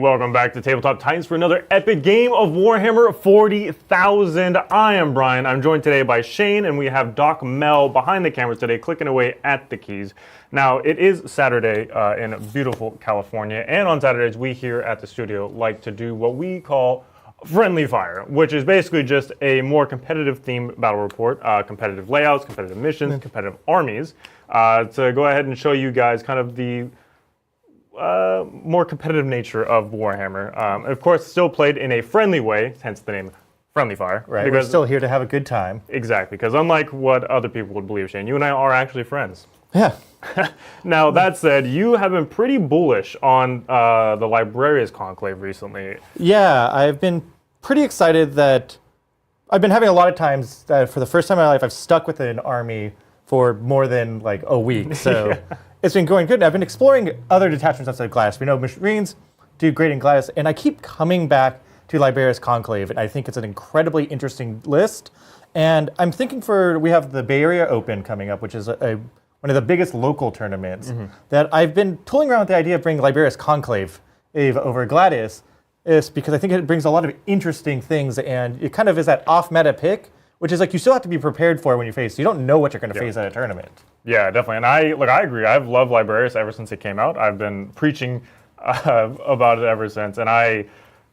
welcome back to Tabletop Titans for another epic game of Warhammer 40,000. I am Brian. I'm joined today by Shayne, and we have Doc Mel behind the camera today, clicking away at the keys. Now, it is Saturday in beautiful California, and on Saturdays, we here at the studio like to do what we call Friendly Fire, which is basically just a more competitive themed battle report, competitive layouts, competitive missions, competitive armies, to go ahead and show you guys kind of the more competitive nature of Warhammer. Of course, still played in a friendly way, hence the name Friendly Fire. Right, because we're still here to have a good time. Exactly, because unlike what other people would believe, Shayne, you and I are actually friends. Yeah. Now, that said, you have been pretty bullish on the Librarius Conclave recently. Yeah, I've been pretty excited that I've been having a lot of times that for the first time in my life, I've stuck with an army for more than like a week. So it's been going good. I've been exploring other detachments outside of Gladys. We know Marines do great in Gladys, and I keep coming back to Librarius Conclave, and I think it's an incredibly interesting list. And I'm thinking we have the Bay Area Open coming up, which is one of the biggest local tournaments, that I've been tooling around with the idea of bringing Librarius Conclave over Gladys, is because I think it brings a lot of interesting things, and it kind of is that off-meta pick, which is like you still have to be prepared for when you face. You don't know what you're going to face at a tournament. Yeah, definitely. And I agree. I've loved Librarius ever since it came out. I've been preaching about it ever since, and I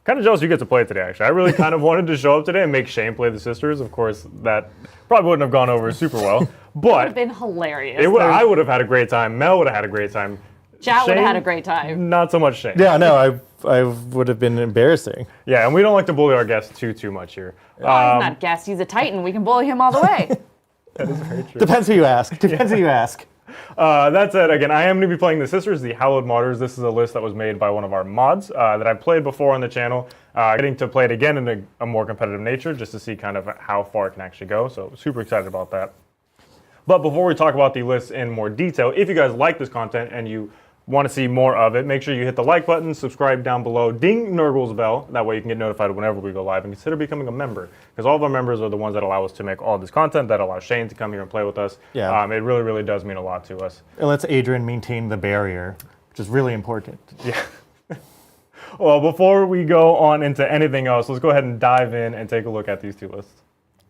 kind of jealous you get to play it today, actually. I really kind of wanted to show up today and make Shayne play the sisters. Of course, that probably wouldn't have gone over super well, but it would have been hilarious. I would have had a great time. Mel would have had a great time. Jat would have had a great time. Not so much Shayne. Yeah, no, I would have been embarrassing. Yeah, and we don't like to bully our guests too much here. He's not a guest, he's a Titan. We can bully him all the way. That is very true. Depends who you ask. Depends who you ask. That said, again, I am going to be playing the Sisters, the Hallowed Martyrs. This is a list that was made by one of our mods that I've played before on the channel. Getting to play it again in a more competitive nature just to see kind of how far it can actually go. So super excited about that. But before we talk about the list in more detail, if you guys like this content and you want to see more of it, make sure you hit the like button, subscribe down below, ding Nurgle's bell. That way you can get notified whenever we go live, and consider becoming a member, because all of our members are the ones that allow us to make all this content, that allow Shayne to come here and play with us. Yeah. It really, really does mean a lot to us. It lets Adrian maintain the barrier, which is really important. Yeah. Well, before we go on into anything else, let's go ahead and dive in and take a look at these two lists.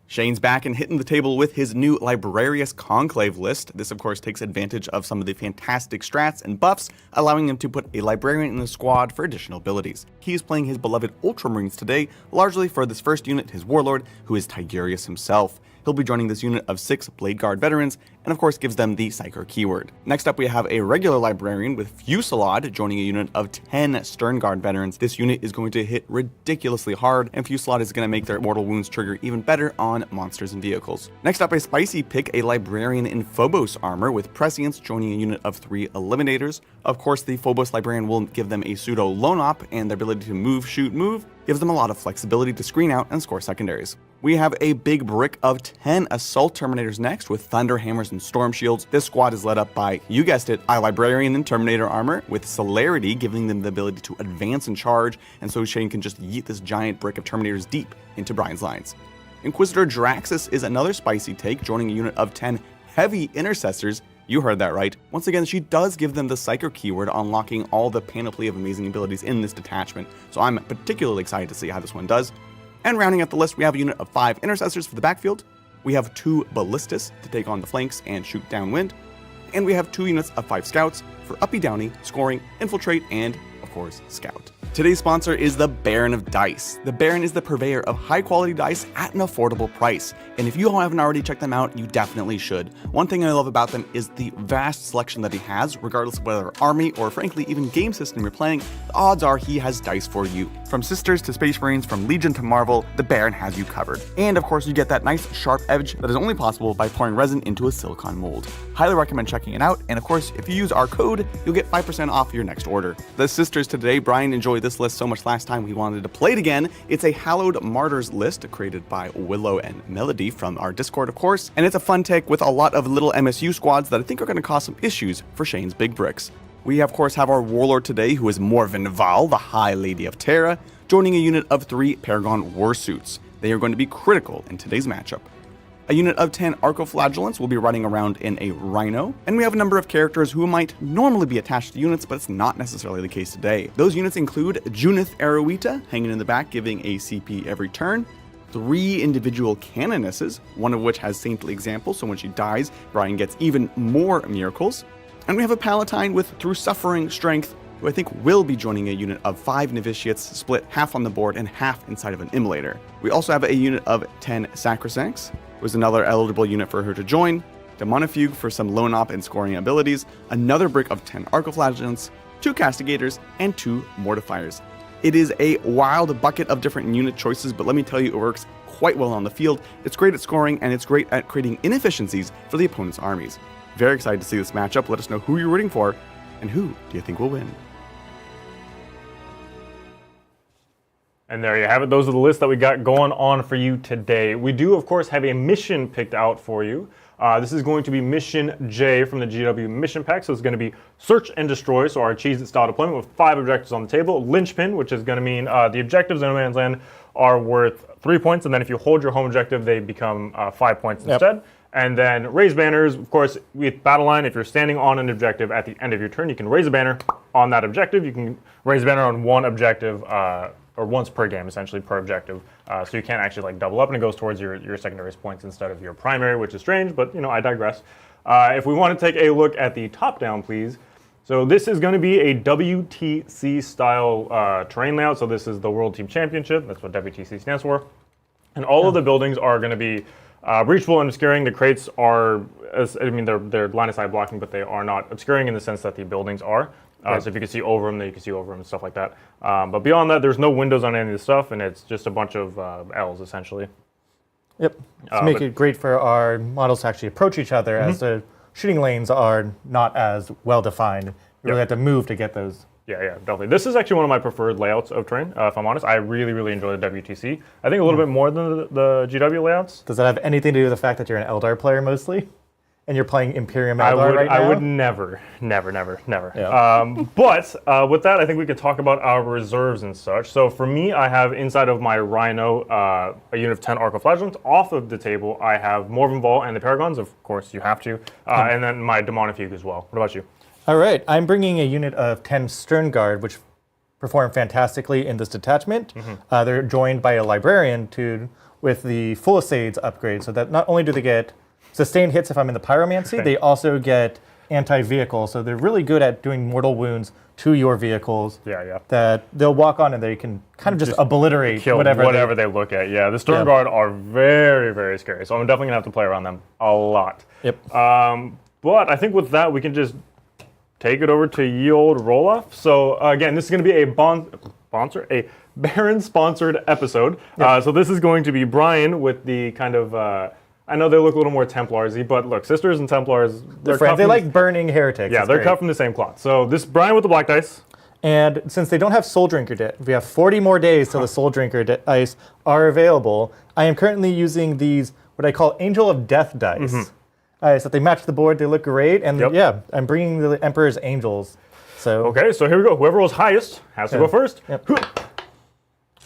Shayne's back and hitting the table with his new Librarius Conclave list. This, of course, takes advantage of some of the fantastic strats and buffs, allowing him to put a Librarian in the squad for additional abilities. He is playing his beloved Ultramarines today, largely for this first unit, his Warlord, who is Tigurius himself. He'll be joining this unit of 6 Blade Guard veterans, and of course gives them the Psyker keyword. Next up, we have a regular Librarian with Fusillade joining a unit of 10 Stern Guard veterans. This unit is going to hit ridiculously hard, and Fusillade is going to make their mortal wounds trigger even better on monsters and vehicles. Next up, a spicy pick, a Librarian in Phobos armor with Prescience joining a unit of 3 Eliminators. Of course, the Phobos Librarian will give them a pseudo lone op, and their ability to move, shoot, move gives them a lot of flexibility to screen out and score secondaries. We have a big brick of 10 Assault Terminators next with Thunder Hammers and Storm Shields. This squad is led up by, you guessed it, a Librarian in Terminator armor with Celerity, giving them the ability to advance and charge, and so Shayne can just yeet this giant brick of Terminators deep into Brian's lines. Inquisitor Draxus is another spicy take, joining a unit of 10 Heavy Intercessors. You heard that right. Once again, she does give them the Psyker keyword, unlocking all the panoply of amazing abilities in this detachment, so I'm particularly excited to see how this one does. And rounding out the list, we have a unit of 5 Intercessors for the backfield, we have 2 Ballistas to take on the flanks and shoot downwind, and we have 2 units of 5 Scouts for uppy downy, scoring, infiltrate, and, of course, scout. Today's sponsor is the Baron of Dice. The Baron is the purveyor of high-quality dice at an affordable price, and if you all haven't already checked them out, you definitely should. One thing I love about them is the vast selection that he has, regardless of whether army or frankly even game system you're playing, the odds are he has dice for you. From Sisters to Space Marines, from Legion to Marvel, the Baron has you covered. And of course you get that nice sharp edge that is only possible by pouring resin into a silicone mold. Highly recommend checking it out, and of course if you use our code, you'll get 5% off your next order. The Sisters today, Brian enjoyed this list so much last time we wanted to play it again. It's a Hallowed Martyrs list created by Willow and Melody from our Discord, of course, and it's a fun take with a lot of little MSU squads that I think are going to cause some issues for Shayne's big bricks. We of course have our Warlord today, who is Morven Val, the High Lady of Terra, joining a unit of 3 Paragon Warsuits. They are going to be critical in today's matchup. A unit of 10 Arcoflagellants will be running around in a Rhino, and we have a number of characters who might normally be attached to units, but it's not necessarily the case today. Those units include Junith Arrowita, hanging in the back, giving a CP every turn, 3 individual Canonesses, one of which has Saintly Example, so when she dies, Brian gets even more miracles. And we have a Palatine with Through Suffering Strength, who I think will be joining a unit of 5 Novitiates, split half on the board and half inside of an Immolator. We also have a unit of 10 Sacrosancts, was another eligible unit for her to join, Demonifuge for some lone op and scoring abilities, another brick of 10 Arcoflagellants, 2 Castigators, and 2 Mortifiers. It is a wild bucket of different unit choices, but let me tell you, it works quite well on the field. It's great at scoring, and it's great at creating inefficiencies for the opponent's armies. Very excited to see this matchup. Let us know who you're rooting for, and who do you think will win? And there you have it. Those are the lists that we got going on for you today. We do, of course, have a mission picked out for you. This is going to be Mission J from the GW Mission Pack. So it's going to be Search and Destroy, so our Cheez-It style deployment with 5 objectives on the table. Linchpin, which is going to mean the objectives in No Man's Land are worth 3 points, and then if you hold your home objective, they become 5 points instead. And then raise banners, of course, with Battle Line, if you're standing on an objective at the end of your turn, you can raise a banner on that objective. You can raise a banner on one objective, or once per game, essentially, per objective. So you can't actually like double up, and it goes towards your secondary points instead of your primary, which is strange, but I digress. If we want to take a look at the top down, please. So this is going to be a WTC style terrain layout. So this is the World Team Championship. That's what WTC stands for. And all of the buildings are going to be breachable and obscuring. The crates are, they're line of sight blocking, but they are not obscuring in the sense that the buildings are. So if you can see over them, then you can see over them and stuff like that. But beyond that, there's no windows on any of the stuff, and it's just a bunch of L's, essentially. Yep. To make it great for our models to actually approach each other, as the shooting lanes are not as well defined. You really have to move to get those. Yeah, definitely. This is actually one of my preferred layouts of terrain, if I'm honest. I really, really enjoy the WTC. I think a little bit more than the GW layouts. Does that have anything to do with the fact that you're an Eldar player mostly? And you're playing Imperium Eldar right now? I would never. Yeah. But with that, I think we could talk about our reserves and such. So for me, I have inside of my Rhino a unit of 10 Arcoflagellants. Off of the table, I have Morven Vol and the Paragons. Of course, you have to. And then my Demonifuge as well. What about you? All right. I'm bringing a unit of 10 Stern Guard, which perform fantastically in this detachment. They're joined by a Librarian with the Full Asades upgrade, so that not only do they get sustained hits if I'm in the Pyromancy, they also get anti-vehicle, so they're really good at doing mortal wounds to your vehicles. Yeah. That they'll walk on and they can kind of just obliterate kill whatever they look at. Yeah, the Stern Guard are very, very scary, so I'm definitely going to have to play around them a lot. Yep. But I think with that, we can just take it over to ye old roll-off. So again, this is going to be a Baron-sponsored episode. Yep. So this is going to be Brian with the kind of... I know they look a little more Templars-y, but look, Sisters and Templars, they're friends. They like burning heretics. Yeah, they're cut from the same cloth. So this Brian with the black dice. And since they don't have Soul Drinker, we have 40 more days till the Soul Drinker dice are available. I am currently using these, what I call Angel of Death dice. So they match the board, they look great, and I'm bringing the Emperor's Angels. So okay, so here we go. Whoever rolls highest has to go first. Yep.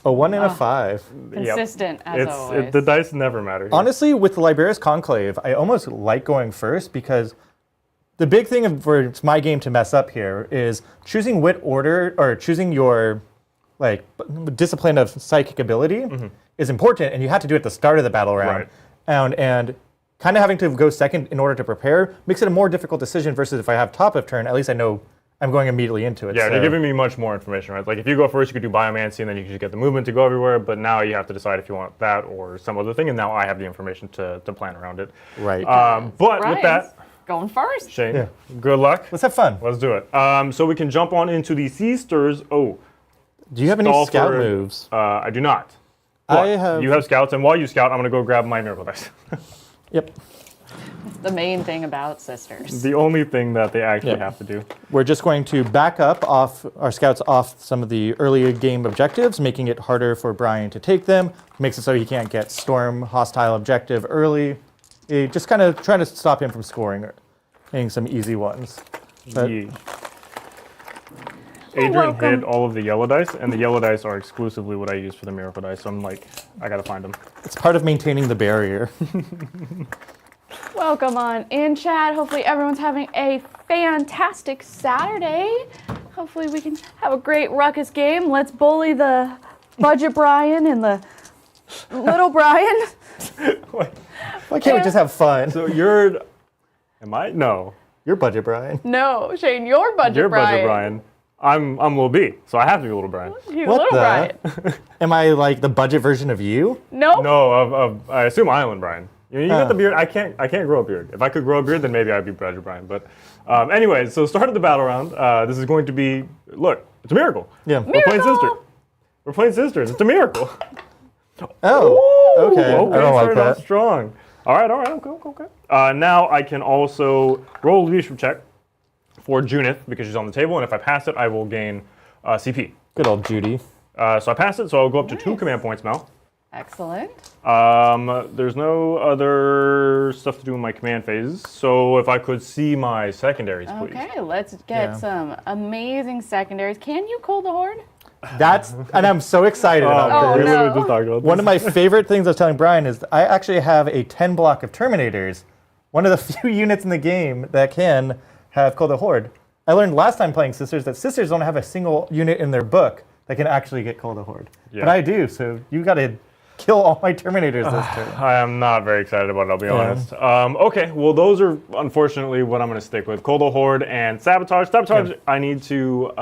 A 1 and a 5. Consistent, as always. The dice never matter here. Honestly, with the Librarius Conclave, I almost like going first because the big thing for my game to mess up here is choosing what order or choosing your discipline of psychic ability is important, and you have to do it at the start of the battle round. Right. And kind of having to go second in order to prepare makes it a more difficult decision versus if I have top of turn, at least I know I'm going immediately into it. Yeah, they're giving me much more information, right? Like if you go first, you could do Biomancy, and then you could get the movement to go everywhere, but now you have to decide if you want that or some other thing, and now I have the information to plan around it. Right. But with that... Going first. Shayne, good luck. Let's have fun. Let's do it. So we can jump on into the Sisters. Oh. Do you have any scout moves? I do not. But you have scouts, and while you scout, I'm going to go grab my Miracle Dice. Yep. The main thing about Sisters. The only thing that they actually have to do. We're just going to back up off our scouts off some of the early game objectives, making it harder for Brian to take them. Makes it so he can't get storm hostile objective early. Just kind of trying to stop him from scoring or getting some easy ones. But Adrian welcome. hid all of the yellow dice, and the yellow dice are exclusively what I use for the miracle dice. So I'm like, I gotta find them. It's part of maintaining the barrier. Welcome on in, chat. Hopefully everyone's having a fantastic Saturday. Hopefully we can have a great ruckus game. Let's bully the Budget Brian and the Little Brian. Why can't we just have fun? So you're, am I? No, You're Budget Brian. No, Shayne, you're Budget you're Brian. Budget Brian. I'm Little B, so I have to be Little Brian. You're What Little the? Brian. Am I like the budget version of you? Nope. No, I assume Island Brian. You got the beard. I can't grow a beard. If I could grow a beard, then maybe I'd be Budget Brian. But anyway, so start of the battle round. This is going to be, look, it's a miracle. Yeah. We're playing sister. We're playing sisters. It's a miracle. Oh, okay. Okay, I don't like started off that. strong. All right, okay. Now I can also roll a leadership check for Junith because she's on the table, and if I pass it, I will gain CP. Good old Judy. So I pass it, so I'll go up to 2 Nice. command points, Mel. Excellent. There's no other stuff to do in my command phase, so if I could see my secondaries, please. Okay, let's get some amazing secondaries. Can you call the Horde? And I'm so excited about Oh, we this. literally no. just talked about One this. of my favorite things I was telling Brian is I actually have a 10 block of Terminators. One of the few units in the game that can have Call the Horde. I learned last time playing Sisters that Sisters don't have a single unit in their book that can actually get Call the Horde. Yeah. But I do, so you gotta kill all my Terminators this turn. I am not very excited about it, I'll be honest. Okay, well, those are unfortunately what I'm going to stick with. Kodo Horde and Sabotage. Sabotage, I need to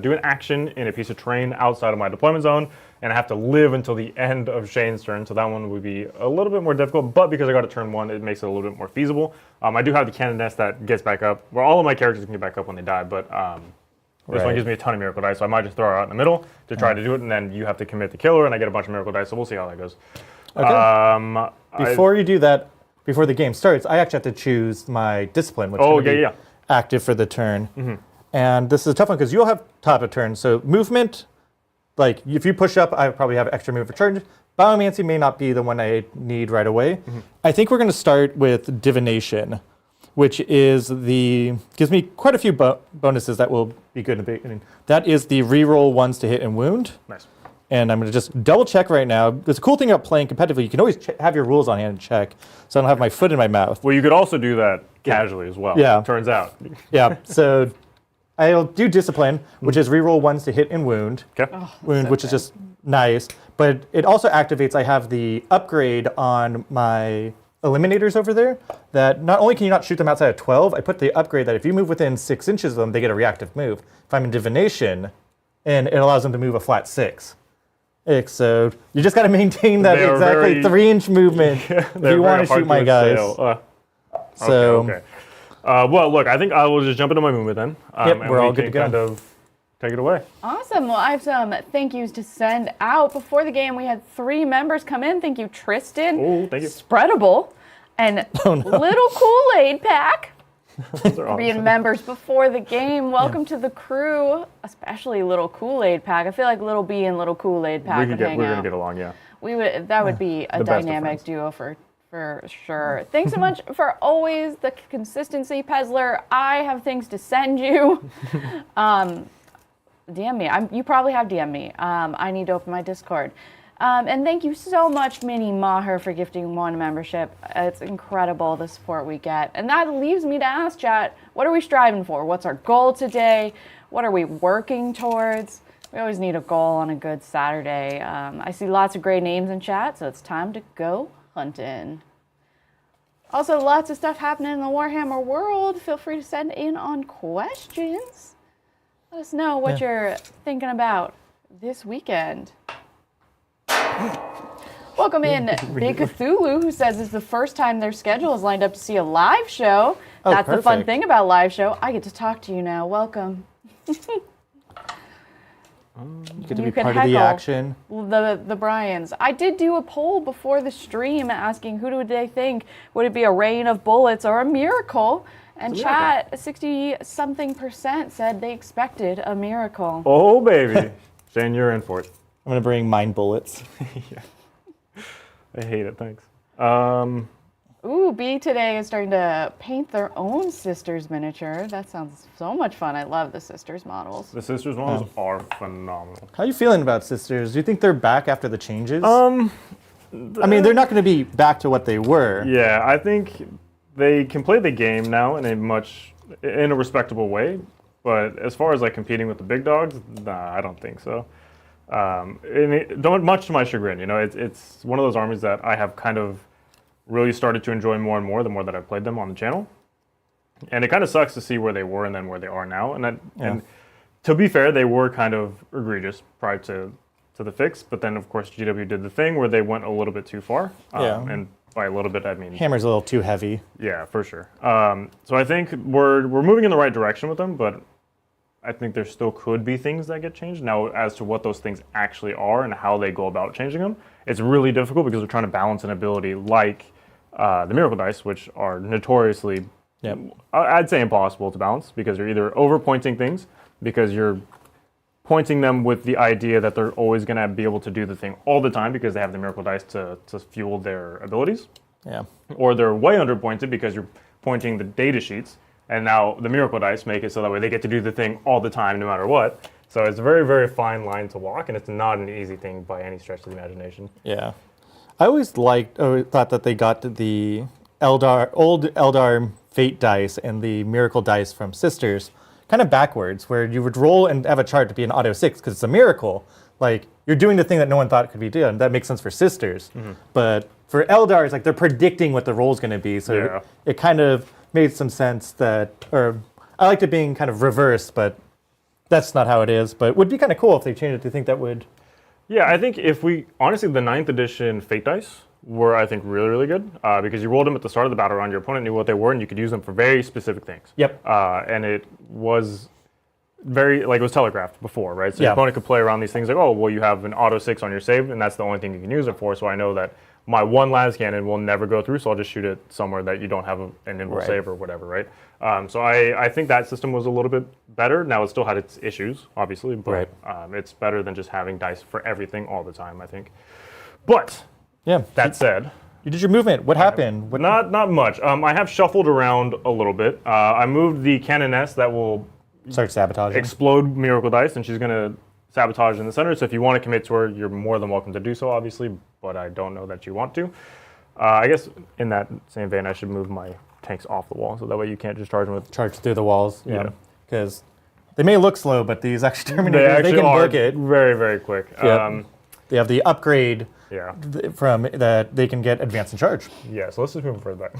do an action in a piece of terrain outside of my deployment zone, and I have to live until the end of Shayne's turn, so that one would be a little bit more difficult, but because I got a turn 1, it makes it a little bit more feasible. I do have the Cannon Nest that gets back up, where all of my characters can get back up when they die, but this one gives me a ton of miracle dice, so I might just throw her out in the middle to try to do it, and then you have to commit the killer, and I get a bunch of miracle dice, so we'll see how that goes. Okay. Before you do that, before the game starts, I actually have to choose my discipline, which is going to be active for the turn. And this is a tough one because you'll have top of turn. So movement, like if you push up, I probably have extra move for charge. Biomancy may not be the one I need right away. I think we're going to start with Divination, which is gives me quite a few bonuses that will be good in the beginning. That is the reroll 1s to hit and wound. Nice. And I'm going to just double check right now. There's a cool thing about playing competitively. You can always have your rules on hand and check, so I don't have my foot in my mouth. Well, you could also do that casually as well. Yeah. Turns out. Yeah, so I'll do Discipline, which is reroll 1s to hit and wound. Okay. Wound, which is just nice. But it also activates, I have the upgrade on my Eliminators over there, that not only can you not shoot them outside of 12, I put the upgrade that if you move within 6 inches of them, they get a reactive move. If I'm in Divination, and it allows them to move a flat 6. So you just got to maintain that exactly 3-inch movement if you want to shoot my guys. So Okay. Well, look, I think I will just jump into my movement then. Yep, and we're all we good can to go. kind of take it away. Awesome. Well, I have some thank yous to send out. Before the game, we had 3 members come in. Thank you, Tristan. Oh, thank you. Spreadable. And Little Kool-Aid Pack. Those are Being awesome. members before the game. Welcome to the crew, especially Little Kool-Aid Pack. I feel like Little B and Little Kool-Aid Pack would hang We're out. gonna get along, yeah. That would be a The best of dynamic friends. duo for sure. Thanks so much for always the consistency, Pezler. I have things to send you. DM me. You probably have DM me. I need to open my Discord. And thank you so much, Minnie Maher, for gifting 1 membership. It's incredible the support we get. And that leaves me to ask, chat, what are we striving for? What's our goal today? What are we working towards? We always need a goal on a good Saturday. I see lots of great names in chat, so it's time to go hunting. Also, lots of stuff happening in the Warhammer world. Feel free to send in on questions. Let us know what you're thinking about this weekend. Welcome in, Big Cthulhu, who says it's the first time their schedule is lined up to see a live show. Oh, That's the fun perfect. thing about live show. I get to talk to you now. Welcome. you get to You be can part of the heckle. action. The Bryans. I did do a poll before the stream asking who do they think, would it be a rain of bullets or a miracle? And chat, 60-something% said they expected a miracle. Oh, baby. Shane, you're in for it. I'm going to bring Mind Bullets. I hate it, thanks. Ooh, B today is starting to paint their own sisters miniature. That sounds so much fun. I love the sisters models. The sisters models are phenomenal. How are you feeling about sisters? Do you think they're back after the changes? I mean, they're not going to be back to what they were. Yeah, I think they can play the game now in a respectable way. But as far as like competing with the big dogs, nah, I don't think so. Much to my chagrin, it's one of those armies that I have kind of really started to enjoy more and more the more that I've played them on the channel. And it kind of sucks to see where they were and then where they are now. And to be fair, they were kind of egregious prior to the fix. But then, of course, GW did the thing where they went a little bit too far. And by a little bit, I mean... Hammer's a little too heavy. Yeah, for sure. So I think we're moving in the right direction with them, but I think there still could be things that get changed. Now, as to what those things actually are and how they go about changing them, it's really difficult because we're trying to balance an ability like the Miracle Dice, which are notoriously, I'd say, impossible to balance because you're either over-pointing things because you're pointing them with the idea that they're always going to be able to do the thing all the time because they have the Miracle Dice to fuel their abilities. Yeah. Or they're way underpointed because you're pointing the data sheets, and now the Miracle Dice make it so that way they get to do the thing all the time no matter what. So it's a very, very fine line to walk, and it's not an easy thing by any stretch of the imagination. Yeah. I always thought that they got the old Eldar Fate dice and the Miracle dice from Sisters kind of backwards, where you would roll and have a chart to be an auto 6 because it's a miracle. Like, you're doing the thing that no one thought could be done. That makes sense for Sisters. Mm-hmm. But for Eldar, it's like they're predicting what the roll's going to be. So it kind of made some sense or I liked it being kind of reversed, but that's not how it is. But it would be kind of cool if they changed it. Do you think that would... Yeah, I think honestly, the 9th edition Fate dice were, I think, really, really good because you rolled them at the start of the battle round. Your opponent knew what they were, and you could use them for very specific things. Yep. And it was it was telegraphed before, right? So your opponent could play around these things like, oh, well, you have an auto 6 on your save, and that's the only thing you can use it for, so I know that my one las cannon will never go through, so I'll just shoot it somewhere that you don't have an invul save or whatever, right? So I think that system was a little bit better. Now, it still had its issues, obviously, but it's better than just having dice for everything all the time, I think. But that said... You did your movement. What happened? Not much. I have shuffled around a little bit. I moved the Cannoness that will... Start sabotaging. Explode Miracle Dice, and she's going to sabotage in the center. So if you want to commit to her, you're more than welcome to do so, obviously, but I don't know that you want to. I guess in that same vein, I should move my tanks off the wall, so that way you can't just charge them with... Charge through the walls. Yeah. Because they may look slow, but these actually Terminators, they can book it. Very, very quick. Yep. They have the upgrade from that they can get advance and charge. Yeah, so let's just move them further back.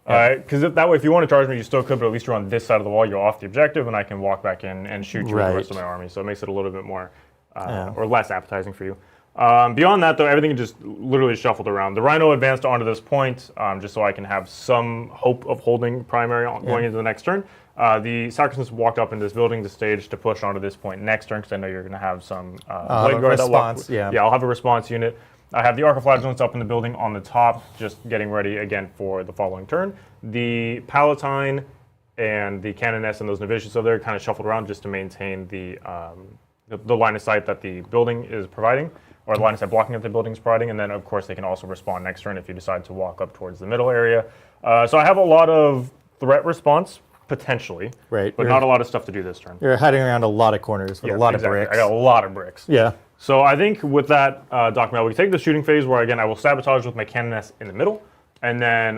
Because that way, if you want to charge me, you still could, but at least you're on this side of the wall, you're off the objective, and I can walk back in and shoot you with the rest of my army. So it makes it a little bit more, or less appetizing for you. Beyond that, though, everything just literally shuffled around. The Rhino advanced onto this point, just so I can have some hope of holding primary going into the next turn. The Sacristans walked up into this building, the stage, to push onto this point next turn, because I know you're going to have some Blade Guard response. I'll have a response unit. I have the Archiflagellants up in the building on the top, just getting ready again for the following turn. The Palatine and the Cannoness and those Novitiates over there kind of shuffled around just to maintain the line of sight that the building is providing, or the line of sight blocking that the building is providing, and then of course they can also respond next turn if you decide to walk up towards the middle area. So I have a lot of threat response, potentially, but not a lot of stuff to do this turn. You're hiding around a lot of corners with a lot of bricks. I got a lot of bricks. Yeah. So I think with that, Doc Mel, we take the shooting phase where, again, I will sabotage with my Cannoness in the middle, and then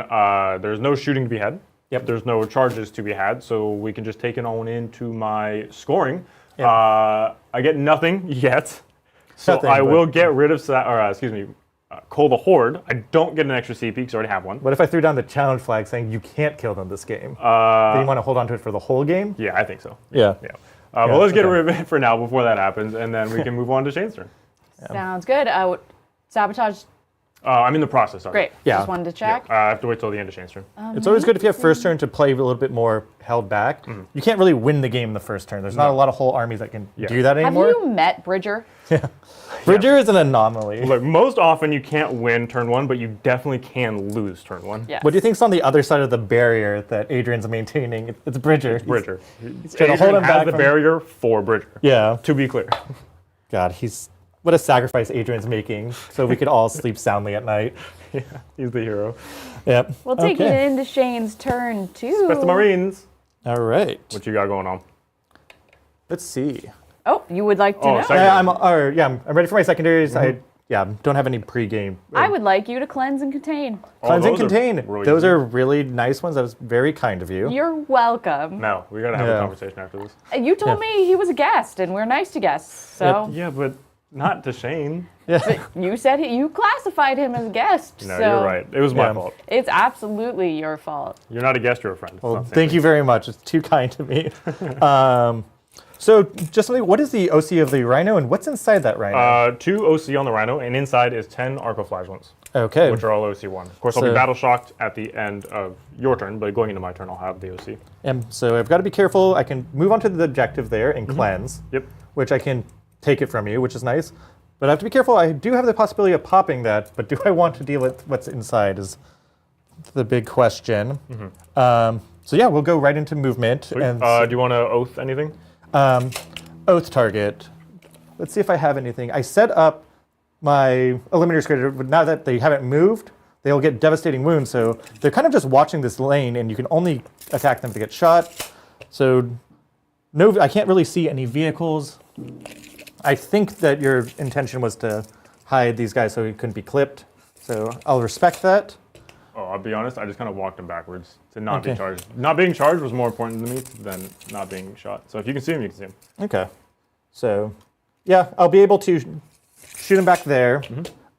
there's no shooting to be had. Yep. There's no charges to be had, so we can just take it on into my scoring. Yep. I get nothing yet, so I will get rid of, Cole the Horde. I don't get an extra CP because I already have one. What if I threw down the challenge flag saying you can't kill them this game? Do you want to hold on to it for the whole game? Yeah, I think so. Yeah. But let's get rid of it for now before that happens, and then we can move on to Shayne's turn. Sounds good. Sabotage. I'm in the process. Sorry. Great. Just wanted to check. I have to wait till the end of Shayne's turn. It's always good if you have first turn to play a little bit more held back. Mm-hmm. You can't really win the game in the first turn. There's not a lot of whole armies that can do that anymore. Have you met Bridger? Bridger is an anomaly. Look, most often you can't win turn one, but you definitely can lose turn one. Yes. What do you think's on the other side of the barrier that Adrian's maintaining? It's Bridger. It's Bridger. He's trying to hold him back the barrier for Bridger. Yeah. To be clear. God, he's what a sacrifice Adrian's making so we could all sleep soundly at night. Yeah, he's the hero. Yep. We'll take it into Shayne's turn too. Best of Marines. All right. What you got going on? Let's see. Oh, you would like to know? second- I'm ready for my secondaries. I don't have any pregame. I would like you to cleanse and contain. Cleanse and those are contain. really Those easy. are really nice ones. That was very kind of you. You're welcome. No, we gotta have a conversation after this. You told me he was a guest, and we're nice to guests. So Yeah, but not to Shayne. you said you classified him as a guest. No, so you're right. It was my Yeah. fault. It's absolutely your fault. You're not a guest, you're a friend. It's Well, not the same thank thing. you very much. It's too kind to me. So, just something, what is the OC of the Rhino, and what's inside that Rhino? 2 OC on the Rhino, and inside is 10 Arcoflagellants, Okay. which are all OC1. Of course, I'll be So- battle shocked at the end of your turn, but going into my turn, I'll have the OC. So I've got to be careful. I can move on to the objective there and cleanse, Yep. which I can take it from you, which is nice. But I have to be careful. I do have the possibility of popping that, but do I want to deal with what's inside is the big question. So yeah, we'll go right into movement. And Do you want to oath anything? oath target. Let's see if I have anything. I set up my eliminator creator, but now that they haven't moved, they'll get devastating wounds. So they're kind of just watching this lane, and you can only attack them if they get shot. So no, I can't really see any vehicles. I think that your intention was to hide these guys so he couldn't be clipped. So I'll respect that. Oh, I'll be honest, I just kind of walked him backwards to not be Okay. charged. Not being charged was more important to me than not being shot. So if you can see him, you can see him. Okay. So, yeah, I'll be able to shoot him back there.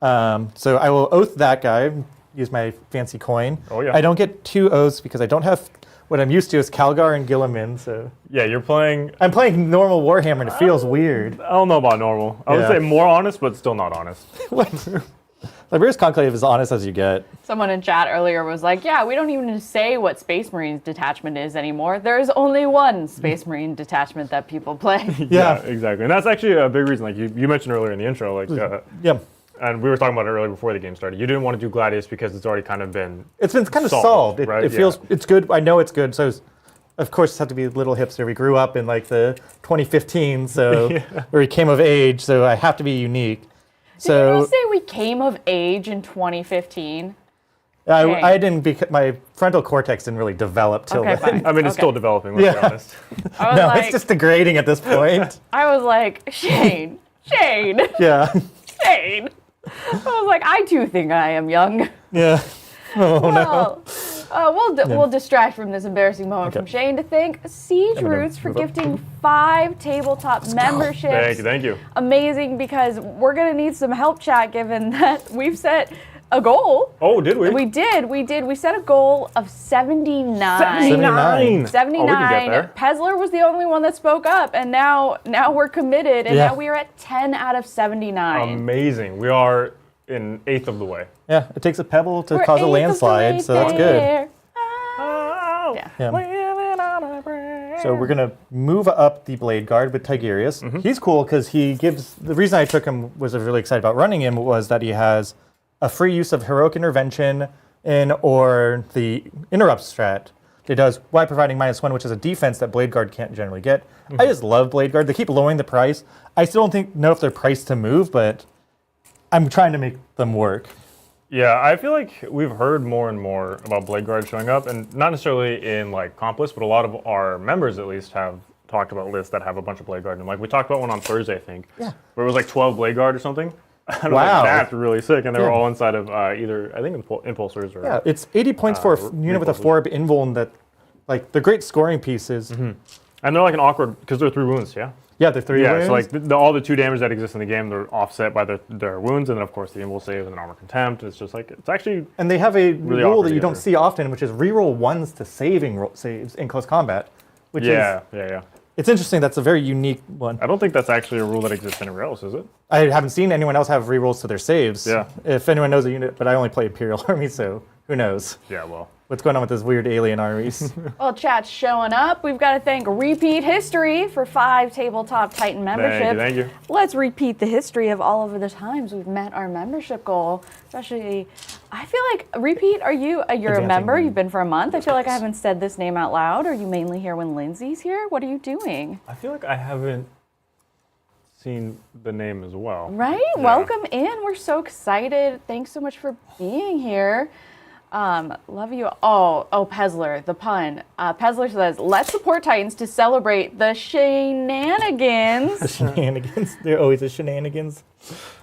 So I will oath that guy, use my fancy coin. Oh, yeah. I don't get 2 oaths because I don't have, what I'm used to is Calgar and Gilliman, so. Yeah, you're playing, I'm playing normal Warhammer and it feels weird. I don't know about normal. I would Yeah. say more honest, but still not honest. Librarius Conclave is honest as you get. Someone in chat earlier was like, yeah, we don't even say what Space Marines detachment is anymore. There's only one Space Marine detachment that people play. Yeah. Exactly. And that's actually a big reason. Like you mentioned earlier in the intro, like, Yeah. and we were talking about it earlier before the game started. You didn't want to do Gladius because it's already kind of been. It's been kind of Solved, solved. It, right? it feels, it's good. I know it's good. So, of course, it's have to be a little hipster. We grew up in like the 2015, so, where we came of age, so I have to be unique. Did you not say we came of age in 2015? I didn't. My frontal cortex didn't really develop till Okay, then. fine. I mean, it's Okay. still developing, let's be Yeah. honest. I was No, like, it's just degrading at this point. I was like, Shayne. Yeah, I was like, I too think I am young. yeah. Oh Well, we'll distract from this embarrassing moment from Shayne to thank Siege gonna Roots for move up. gifting 5 tabletop memberships. Thank you. Amazing, because we're gonna need some help, chat, given that we've set a goal. Oh, did we? We did. We set a goal of 79. 79. 79. Oh, we can get there. Pezler was the only one that spoke up, and now we're committed, and Yeah. now we are at 10 out of 79. Amazing. We are in 1/8 of the way. Yeah, it takes a pebble to We're cause a 8th of the way landslide, so that's good. there. Oh, Yeah. Yeah. living on a prayer. So we're gonna move up the Blade Guard with Tigurius. He's cool because he gives. The reason I took him was really excited about running him was that he has a free use of heroic intervention or the interrupt strat. It does while providing -1, which is a defense that Blade Guard can't generally get. I just love Blade Guard. They keep lowering the price. I still don't know if they're priced to move, but I'm trying to make them work. Yeah, I feel like we've heard more and more about Blade Guard showing up, and not necessarily in like comp lists, but a lot of our members at least have talked about lists that have a bunch of Blade Guard. And like we talked about one on Thursday, I think, where it was like 12 Blade Guard or something. And I was Wow. like, that's really sick, and they were Yeah. all inside of either I think impulsors or. Yeah, it's 80 points for a unit with a repulsors. 4 invuln that, like, they're great scoring pieces. And they're like an awkward because they're 3 wounds, yeah. Yeah, they're 3 Yeah, wounds. so like all the 2 damage that exist in the game, they're offset by their wounds, and then of course the invul save and then armor contempt. It's just like it's actually And they have a rule awkward that you don't together. see often, which is reroll 1s to saving saves in close combat. Which yeah. it's interesting. That's a very unique one. I don't think that's actually a rule that exists anywhere else, is it? I haven't seen anyone else have rerolls to their saves. Yeah. If anyone knows a unit, but I only play Imperial Army, so who knows? Yeah, well. What's going on with those weird alien armies? Well, chat's showing up. We've got to thank Repeat History for 5 Tabletop Titan memberships. Thank you. Let's repeat the history of all of the times we've met our membership goal. Especially, I feel like, Repeat, you're a Advancing member, the you've been for a month. I feel like I haven't said this name out loud. Are you mainly here when Lindsay's here? What are you doing? I feel like I haven't seen the name as well. Right? Yeah. Welcome in. We're so excited. Thanks so much for being here. Love you. Oh, Pezler, the pun. Pezler says, let's support Titans to celebrate the shenanigans. The shenanigans. There are always the shenanigans.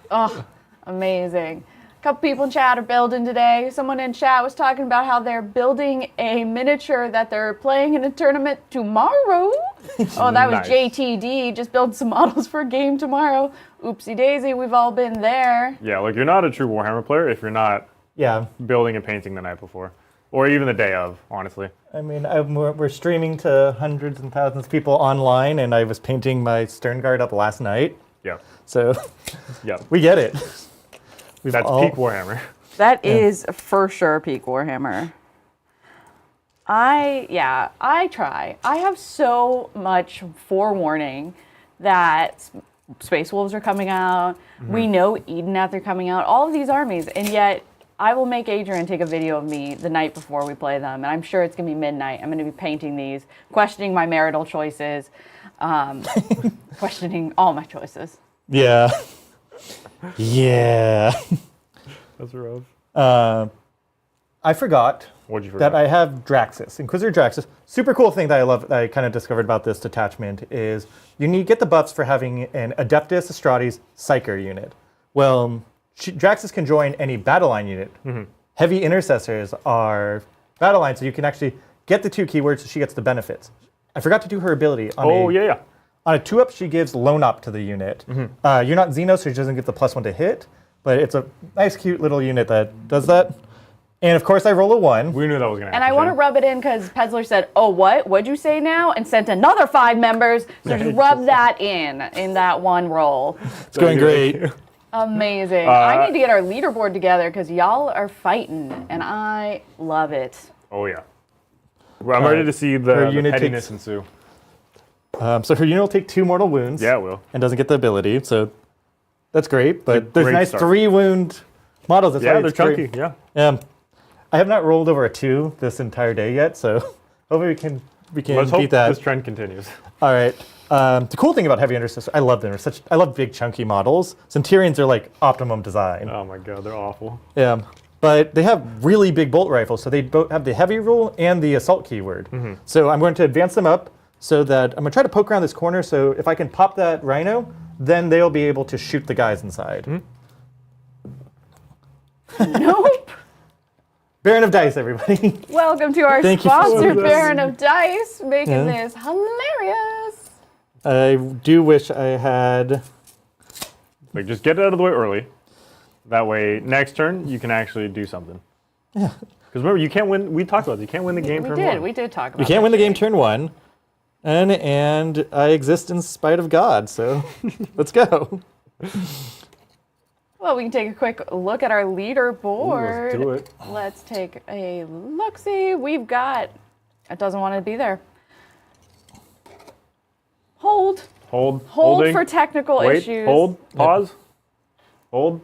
Oh, amazing. A couple people in chat are building today. Someone in chat was talking about how they're building a miniature that they're playing in a tournament tomorrow. Oh, that was Nice. JTD. Just build some models for a game tomorrow. Oopsie daisy, we've all been there. Yeah, like you're not a true Warhammer player if you're not Yeah. building and painting the night before. Or even the day of, honestly. I mean, we're streaming to hundreds and thousands of people online, and I was painting my stern guard up last night. Yeah. So Yeah. we get it. That's peak Warhammer. That is for sure peak Warhammer. I try. I have so much forewarning that Space Wolves are coming out. We know Edenath are coming out. All of these armies, and yet I will make Adrian take a video of me the night before we play them, and I'm sure it's going to be midnight. I'm going to be painting these, questioning my marital choices, questioning all my choices. Yeah. Yeah. That's rough. I forgot What'd you forget? that I have Draxus, Inquisitor Draxus. Super cool thing that I love, that I kind of discovered about this detachment is you get the buffs for having an Adeptus Astartes Psyker unit. Well, Draxus can join any battle line unit. Heavy Intercessors are battle line, so you can actually get the 2 keywords so she gets the benefits. I forgot to do her ability. yeah. On a 2-up, she gives Lone Up to the unit. You're not Xeno, so she doesn't get the +1 to hit, but it's a nice, cute little unit that does that. And of course, I roll a 1. We knew that was going to happen. And I want to rub it in because Pezler said, oh, what? What'd you say now? And sent another 5 members. So just rub that in that one roll. It's going great. Amazing. I need to get our leaderboard together because y'all are fighting, and I love it. Oh, yeah. Well, I'm ready to see the unit pettiness takes- ensue. So her unit will take 2 mortal wounds. Yeah, it will. And doesn't get the ability, so that's great. But there's great nice start. 3 wound models. That's Yeah, why they're it's great. chunky. Yeah. I have not rolled over a 2 this entire day yet, so hopefully we can Let's hope beat that. this trend continues. All right. The cool thing about Heavy Intercessor, I love them. I love big chunky models. Centurions are like optimum design. Oh my god, they're awful. Yeah. But they have really big bolt rifles, so they both have the heavy rule and the assault keyword. So I'm going to advance them up so that I'm going to try to poke around this corner, so if I can pop that rhino, then they'll be able to shoot the guys inside. Nope. Baron of Dice, everybody. Welcome to our Thank you for sponsor, this. Baron of Dice, making Yeah. this hilarious. I do wish I had... Like, just get it out of the way early. That way, next turn, you can actually do something. Yeah. Because remember, you can't win. We talked about this. You can't win the game turn one. We did talk about You can't that win the today. game turn 1, and I exist in spite of God, so let's go. Well, we can take a quick look at our leaderboard. Let's do it. Let's take a look-see. We've got... It doesn't want to be there. Hold. Hold. Hold Holding. for technical Wait. issues. Hold. Pause. Hold.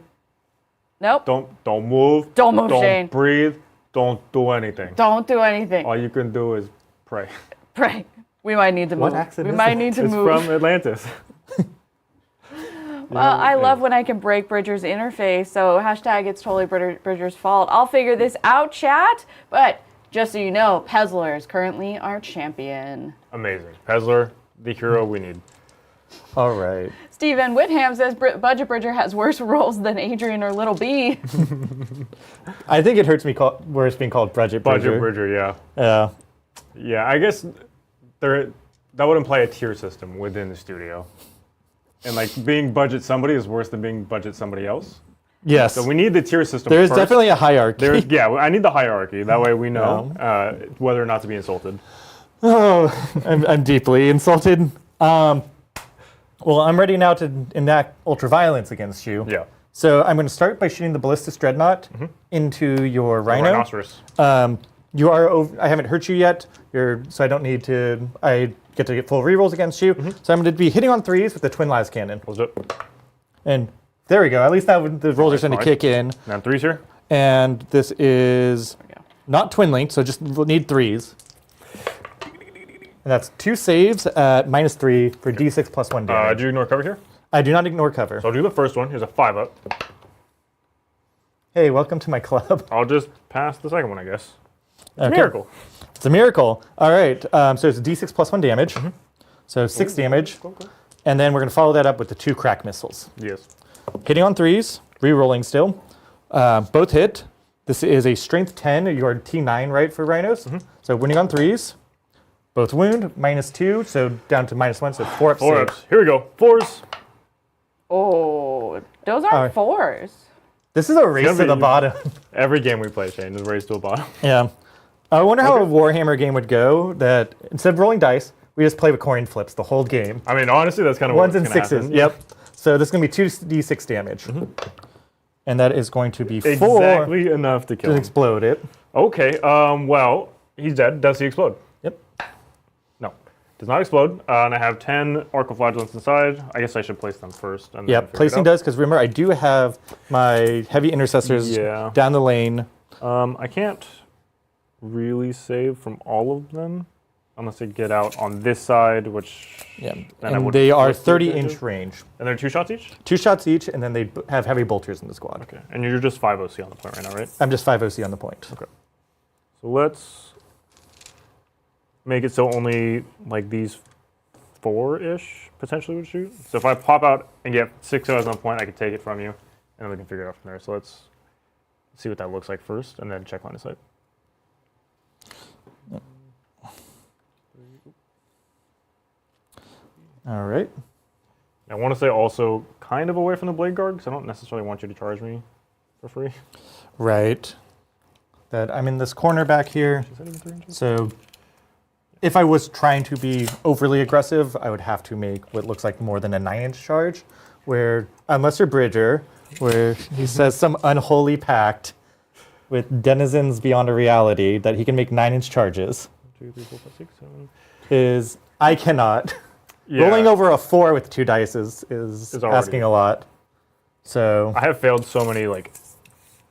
Nope. Don't move. Don't move, Don't Shayne. breathe. Don't do anything. Don't do anything. All you can do is pray. Pray. We might need to What move. accent We is might that? need to It's move. from Atlantis. Well, I love when I can break Bridger's interface, so hashtag it's totally Bridger's fault. I'll figure this out, chat. But just so you know, Pezler is currently our champion. Amazing. Pezler, the hero we need. All right. Stephen Whitham says Budget Bridger has worse roles than Adrian or Little B. I think it hurts me worse being called Budget Budget Bridger, yeah. Yeah. Yeah, I guess that would imply a tier system within the studio. And like being budget somebody is worse than being budget somebody else. Yes. So we need the tier system There is first. definitely a hierarchy. I need the hierarchy. That way we know whether or not to be insulted. Oh, I'm deeply insulted. Well, I'm ready now to enact ultraviolence against you. Yeah. So I'm going to start by shooting the Ballistus Dreadnought into your Rhino. Rhinoceros. You are over, I haven't hurt you yet, so I don't need to. I get to get full rerolls against you. So I'm going to be hitting on 3s with the Twin Las Cannon. Was it? And there we go. At least now the rolls are starting to kick in. Now 3s here. And this is There we go. not twin linked, so just need 3s. And that's 2 saves at -3 for d6 +1 damage. Did you ignore cover here? I do not ignore cover. So I'll do the first one. Here's a 5-up. Hey, welcome to my club. I'll just pass the second one, I guess. It's a Okay. miracle. It's a miracle. All right. So it's a d6 plus 1 damage. So 6 damage. Okay. And then we're going to follow that up with the 2 crack missiles. Yes. Hitting on 3s, re-rolling still. Both hit. This is a strength 10. You're T9, right, for rhinos? So winning on 3s. Both wound, -2, so down to -1, so 4 up 4 save. ups. Here we go. 4s. Oh, those aren't 4s. This is a race gonna to the be- bottom. Every game we play, Shane, is raised to a bottom. Yeah. I wonder how a Warhammer game would go that instead of rolling dice, we just play with coin flips the whole game. I mean, honestly, that's kind of Ones what's and gonna 6s. happen. Yep. So this is going to be 2d6 damage. And that is going to be 4 Exactly enough to kill to him. explode it. Okay, well, he's dead. Does he explode? Yep. No. Does not explode. And I have 10 Arcoflagellants inside. I guess I should place them first. And then Yep. figure it Placing out. does, because remember, I do have my heavy intercessors Yeah. down the lane. I can't really save from all of them unless they get out on this side, which Yeah. then I And would they are flip the 30-inch advantage. range. And they're 2 shots each? 2 shots each, and then they have heavy bolters in the squad. Okay. And you're just 5 OC on the point right now, right? I'm just 5 OC on the point. Okay. So let's make it so only like these 4-ish potentially would shoot. So if I pop out and get 6 guys on the point, I can take it from you, and then we can figure it out from there. So let's see what that looks like first, and then check line of sight. All right. I want to say also kind of away from the blade guard, because I don't necessarily want you to charge me for free. Right. That I'm in this corner back here. Is that even 3 inches? So if I was trying to be overly aggressive, I would have to make what looks like more than a 9-inch charge, where, unless you're Bridger, where he says some unholy pact with denizens beyond a reality that he can make 9-inch charges, 2, 3, 4, 5, 6, 7. is I cannot. Yeah. Rolling over a 4 with 2 dice is already- asking a lot. So, I have failed so many like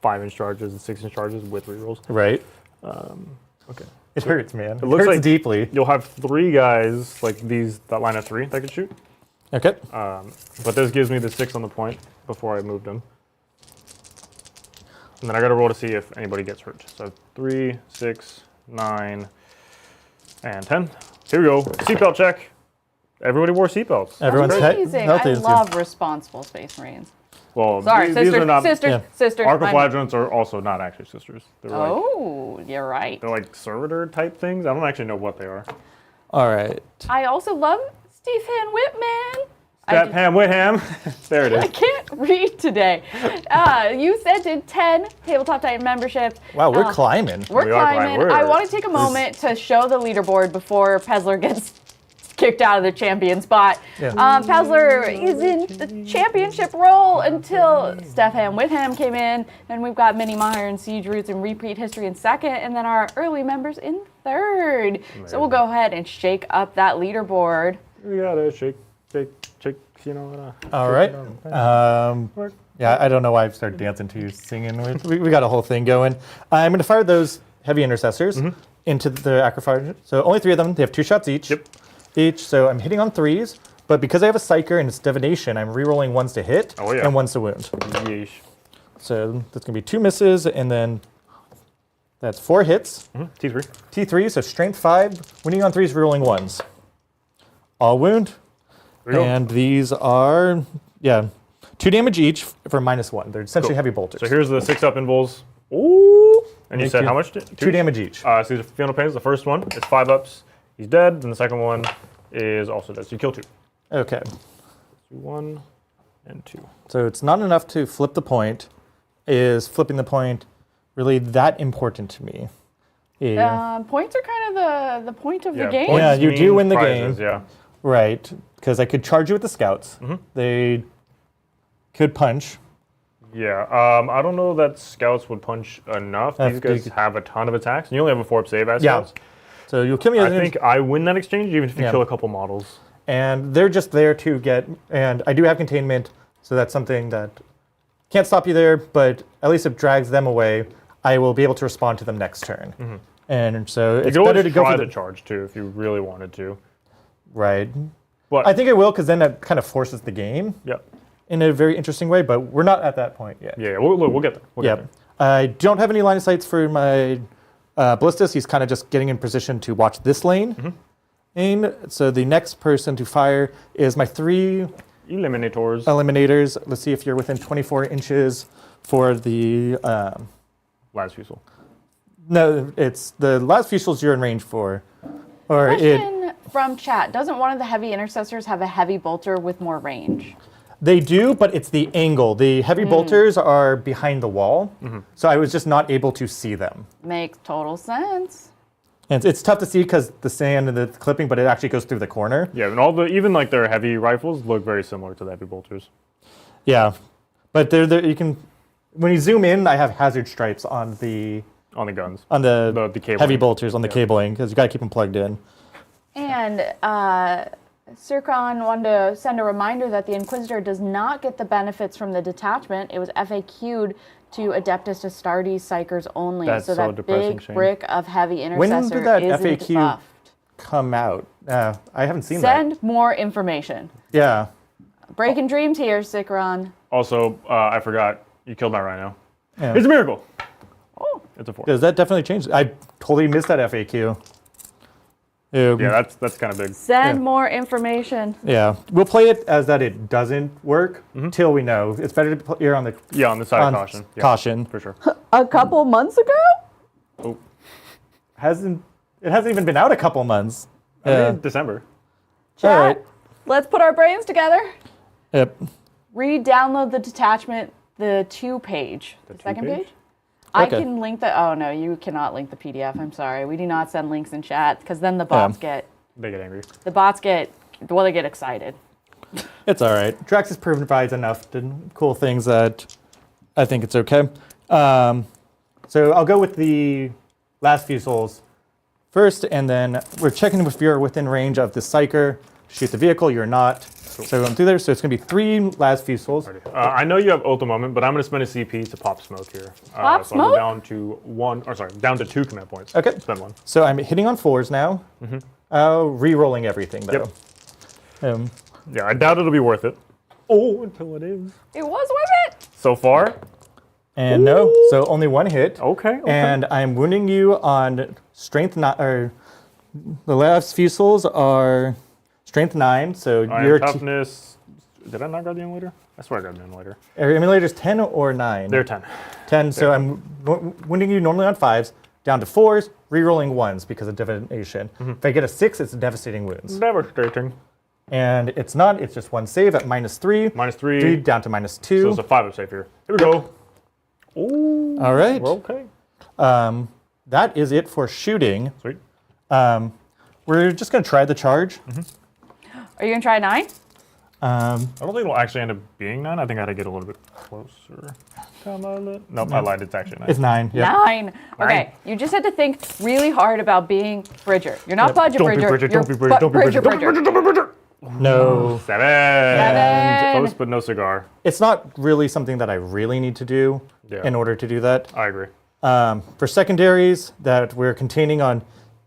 5-inch charges and 6-inch charges with rerolls. right. Okay. It hurts, man. It looks hurts like- deeply. You'll have 3 guys like these, that line of 3 that could shoot. Okay. But this gives me the 6 on the point before I moved him. And then I got to roll to see if anybody gets hurt. So 3, 6, 9, and 10. Here we go. Seatbelt check. Everybody wore seatbelts. Everyone's Amazing. healthy. I love responsible Space Marines. Well, Sorry, these are not. sisters. Arcoflagellants are also not actually sisters. They're like Oh, you're right. they're like servitor type things. I don't actually know what they are. All right. I also love Stephen Whitman. Step Ham Whitham. There it I is. can't read today. You sent in 10 Tabletop Titan memberships. Wow, we're climbing. We're We are climbing. climbing. I want to take a moment to show the leaderboard before Pezler gets kicked out of the champion spot. Yeah. Pezler is in the championship role until Stefan Whitham came in, and we've got Mini Maher and Siege Roots and Repeat History in second, and then our early members in third. So we'll go ahead and shake up that leaderboard. We gotta shake, you know. All right. Work. Yeah, I don't know why I started dancing to you singing. We got a whole thing going. I'm going to fire those heavy intercessors into the acrophage. So only 3 of them. They have 2 shots each. Yep. Each. So I'm hitting on 3s. But because I have a Psyker and it's divination, I'm re-rolling 1s to hit Oh, yeah. and 1s to wound. Yeesh. So that's going to be 2 misses, and then that's 4 hits. T3. T3, so strength 5. Winning on 3s, re-rolling 1s. All wound. There we go. And these are, 2 damage each for -1. They're essentially Cool. heavy bolters. So here's the 6 up invulns. Ooh. And you Make said two- how much? 2 damage each. So these are Fiona Pains. The first one is 5 ups. He's dead. Then the second one is also dead. So you kill 2. Okay. 1 and 2. So it's not enough to flip the point. Is flipping the point really that important to me? Yeah. Points are kind of the point of the game. points Yeah, you do mean win the prizes, game. Yeah. Right. Because I could charge you with the scouts. They could punch. Yeah. I don't know that scouts would punch enough. These guys you- have a ton of attacks. And you only have a 4-up save as Yeah. scouts. So you'll kill me. I think I win that exchange even if you Yeah. kill a couple models. And they're just there to get, and I do have containment, so that's something that can't stop you there, but at least it drags them away. I will be able to respond to them next turn. And so You it's could better always to go try for the the charge too if you really wanted to. right. But I think it will, because then that kind of forces the game yeah, in a very interesting way, but we're not at that point yet. yeah, we'll get there. We'll get Yep. I don't have any line of sights for my ballistas. He's kind of just getting in position to watch this lane. And so the next person to fire is my 3 Eliminators. eliminators. Let's see if you're within 24 inches for the... Last fusel. no, it's the last fusel's you're in range for. Or Question from chat. Doesn't one of the heavy intercessors have a heavy bolter with more range? They do, but it's the angle. The heavy bolters are behind the wall, so I was just not able to see them. Makes total sense. And it's tough to see because the sand and the clipping, but it actually goes through the corner. Yeah, and even like their heavy rifles look very similar to the heavy bolters. Yeah, but you can, when you zoom in, I have hazard stripes on the guns. on the cabling. heavy bolters on the cabling because you got to keep them plugged in. And Sircon wanted to send a reminder that the Inquisitor does not get the benefits from the detachment. It was FAQ'd to Adeptus Astartes Psychers only. That's so that depressing, big Shayne. brick of heavy intercessor When did that isn't FAQ buffed. come out? I haven't seen that. Send more information. Yeah. Breaking dreams here, Sircon. Also, I forgot, you killed my rhino. Yeah. It's a miracle. Oh, It's a 4. Because that definitely changed. I totally missed that FAQ. Yeah, that's kind of big. send more information. Yeah, we'll play it as that it doesn't work till we know. It's better to err on the Yeah, on the side of caution. Yeah, caution. for sure. A couple months ago? Oh, It hasn't even been out a couple months. December. Chat, All right. let's put our brains together. Yep. Re-download the detachment, the 2-page. The second 2-page? page? I Okay. can link the, oh no, you cannot link the PDF. I'm sorry. We do not send links in chat because then the bots They get angry. they get excited. It's all right. Draxus provides enough cool things that I think it's okay. So I'll go with the last fusils first, and then we're checking if you're within range of the Psyker. Shoot the vehicle, you're not. So I'm through there. So it's going to be 3 last fusils. I know you have ult a moment, but I'm going to spend a CP to pop smoke here. Pop so I'll smoke? go down to 2 command points. Okay. Spend 1. So I'm hitting on 4s now. Re-rolling everything, though. Yep. Yeah, I doubt it'll be worth it. Oh, until it is. It was worth it. So far, And no, so only 1 hit. okay. And I'm wounding you on strength 9, or the last fusils are strength 9, so I your am toughness. Did I not grab the emulator? I swear I grabbed the emulator. emulator's 10 or 9? They're 10. 10, so I'm wounding you normally on 5s, down to 4s, re-rolling 1s because of divination. If I get a 6, it's devastating wounds. Devastating. And it's not, it's just 1 save at -3. -3. 3 down to -2. So it's a 5 of save here. Here we go. Ooh. All right. We're okay. That is it for shooting. Sweet. We're just going to try the charge. Are you gonna try 9? I don't think it'll actually end up being 9. I think I had to get a little bit closer. Nope, I lied. It's actually 9. It's 9. Yep. 9. Okay, you just had to think really hard about being Bridger. You're not Budget Don't be Bridger. Bridger, You're don't be Bridger, don't be Bridger, don't be Bridger, don't be Bridger. No. 7. Seven. Close, but no cigar. It's not really something that I really need to do Yeah. in order to do that. I agree. For secondaries that we're containing on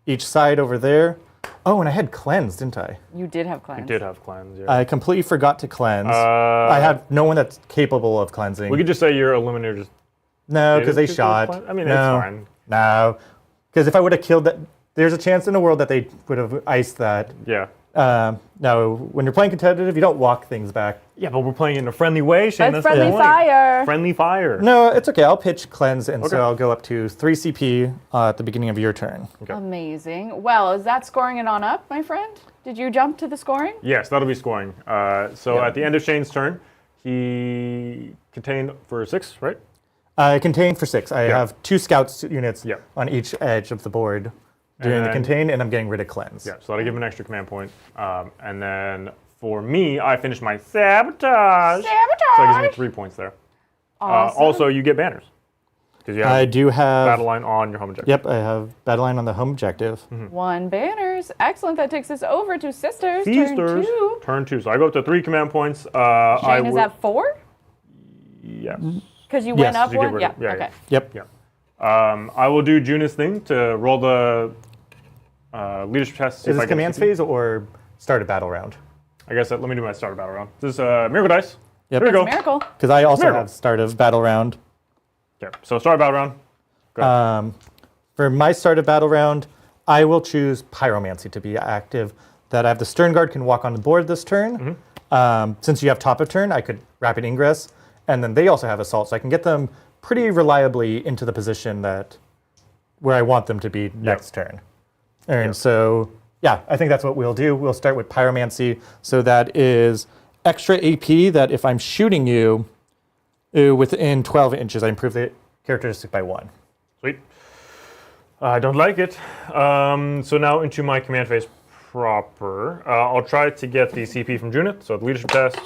each side over there. Oh, and I had cleanse, didn't I? You did have cleanse. Did have cleanse, yeah. I completely forgot to cleanse. I have no one that's capable of cleansing. We could just say your eliminator just... No, because they Did it shot. cleanse? I mean, no, it's fine. No, because if I would have killed that, there's a chance in the world that they would have iced that. Yeah. No, when you're playing competitive, you don't walk things back. Yeah, but we're playing in a friendly way, Shayne. That's That's the friendly point. fire. Friendly fire. No, it's okay. I'll pitch cleanse, and Okay. so I'll go up to 3 CP at the beginning of your turn. Okay. Amazing. Well, is that scoring it on up, my friend? Did you jump to the scoring? Yes, that'll be scoring. So Yeah. at the end of Shayne's turn, he contained for 6, right? I contain for 6. I Yeah. have 2 scouts units Yeah. on each edge of the board doing the And- contain, and I'm getting rid of cleanse. Yeah, so that'll give him an extra command point. And then for me, I finished my sabotage. So that gives me 3 points there. Awesome. Also, you get banners. Because you have I do have. battle line on your home objective. Yep, I have battle line on the home objective. 1 banners. Excellent. That takes us over to Sisters. Feasters. Turn 2. Turn 2. So I go up to 3 command points. Shayne, is that 4? Yes. Because you Yes, went up you get 1? rid Yeah. of- yeah, Okay. Yep. Yeah. I will do Junis' thing to roll the leadership test. see Is if I this get a commands CP. phase or start a battle round? I guess let me do my start of battle round. This is Miracle Dice. Yep. Here we It's go. a miracle. Because I also Miracle. have start of battle round. Okay, so start of battle round. Go ahead. For my start of battle round, I will choose Pyromancy to be active. That I have the Stern Guard can walk on the board this turn. Since you have top of turn, I could Rapid Ingress. And then they also have Assault, so I can get them pretty reliably into the position that where I want them to be next turn. And so, yeah, I think that's what we'll do. We'll start with Pyromancy. So that is extra AP that if I'm shooting you within 12 inches, I improve the characteristic by 1. Sweet. I don't like it. So now into my command phase proper. I'll try to get the CP from Junith, so the leadership test.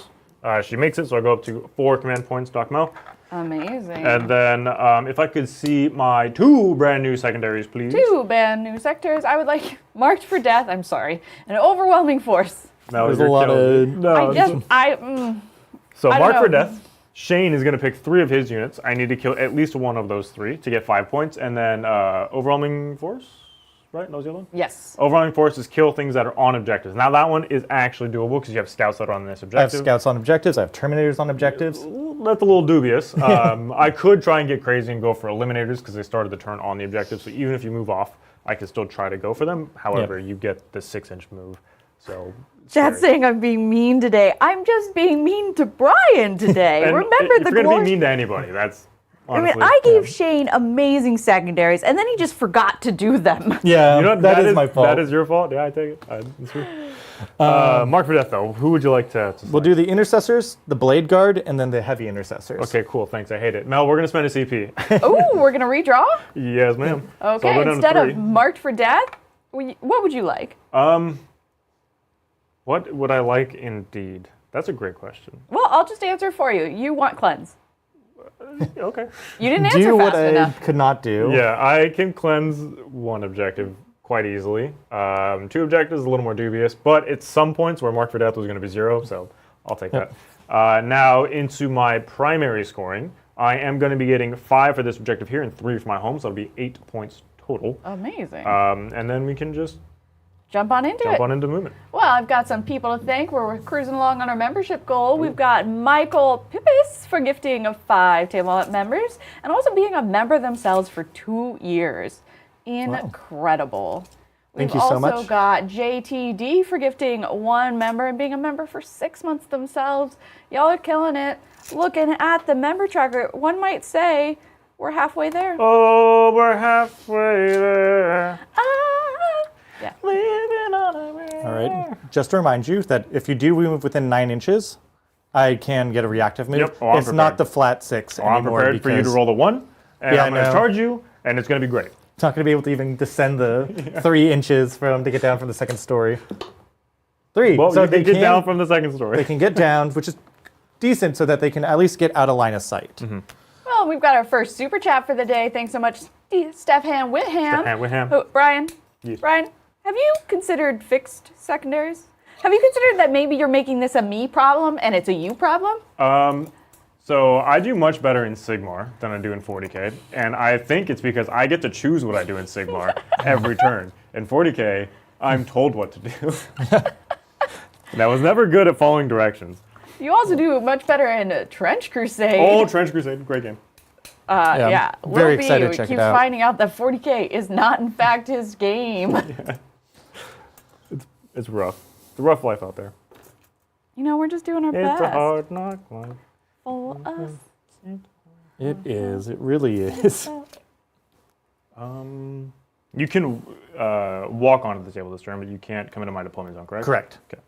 She makes it, so I go up to 4 command points, Doc Mel. Amazing. And then if I could see my 2 brand new secondaries, please. 2 brand new sectors. I would like marked for death. I'm sorry. An overwhelming force. No, There's you're a lot killing of- me. No, I just, so I don't mark for know. death. Shayne is going to pick 3 of his units. I need to kill at least 1 of those 3 to get 5 points. And then overwhelming force, right? That was the other one? yes. Overwhelming force is kill things that are on objectives. Now that one is actually doable because you have scouts that are on this I have objective. scouts on objectives. I have Terminators on objectives. That's a little dubious. I could try and get crazy and go for eliminators because they started the turn on the objective. So even if you move off, I could still try to go for them. However, you get the 6-inch move. So Chad's saying I'm being mean today. I'm just being mean to Brian today. And Remember if the you're glory. gonna be mean to anybody, that's I honestly. mean, I gave Shayne amazing secondaries, and then he just forgot to do them. Yeah, You know what? that is my fault. That is your fault. Yeah, I take it. That's true. Mark for death, though. Who would you like to We'll do the Intercessors, the Blade Guard, and then the Heavy Intercessors. Okay, cool. Thanks. I hate it. Mel, we're gonna spend a CP. Ooh, we're gonna redraw. Yes, ma'am. So I'll Okay, go down to instead 3. of marked for death, what would you like? What would I like indeed? That's a great question. Well, I'll just answer for you. You want cleanse. Okay. You didn't answer Do what fast I enough. could not do. Yeah, I can cleanse 1 objective quite easily. 2 objectives is a little more dubious, but at some points where mark for death was going to be 0, so I'll take that. Now into my primary scoring, I am going to be getting 5 for this objective here and 3 for my home, so it'll be 8 points total. Amazing. And then we can just Jump on into jump it. on into movement. Well, I've got some people to thank. We're cruising along on our membership goal. We've got Michael Pippis for gifting of 5 Tabletop members and also being a member themselves for 2 years. Incredible. Thank We've you so also much. got JTD for gifting 1 member and being a member for 6 months themselves. Y'all are killing it. Looking at the member tracker, one might say we're halfway there. Oh, we're halfway there. Yeah. Living on a prayer. All right. Just to remind you that if you do move within 9 inches, I can get a reactive move. Yep. Oh, I'm it's not prepared. the flat 6 I'm anymore. prepared for you to because roll the 1, and Yeah, I'm going I to know. charge you, and it's going to be great. It's not going to be able to even descend the 3 inches to get down from the second story. 3. Well, so you they can get down from the second story. They can get down, which is decent, so that they can at least get out of line of sight. Well, we've got our first super chat for the day. Thanks so much, Stefan Whitham. Stefan Whitham. Oh, Brian. Yes. Brian, have you considered fixed secondaries? Have you considered that maybe you're making this a me problem and it's a you problem? So I do much better in Sigmar than I do in 40k, and I think it's because I get to choose what I do in Sigmar every turn. In 40k, I'm told what to do. And I was never good at following directions. You also do much better in Trench Crusade. Oh, Trench Crusade, great game. Yeah, I'm very Will excited B to check it keeps out. finding out that 40k is not in fact his game. It's rough. It's a rough life out there. You know, we're just doing our It's best. a hard knock life. For us. It is. It really is. You can walk onto the table this turn, but you can't come into my deployment zone, correct? Correct. Okay.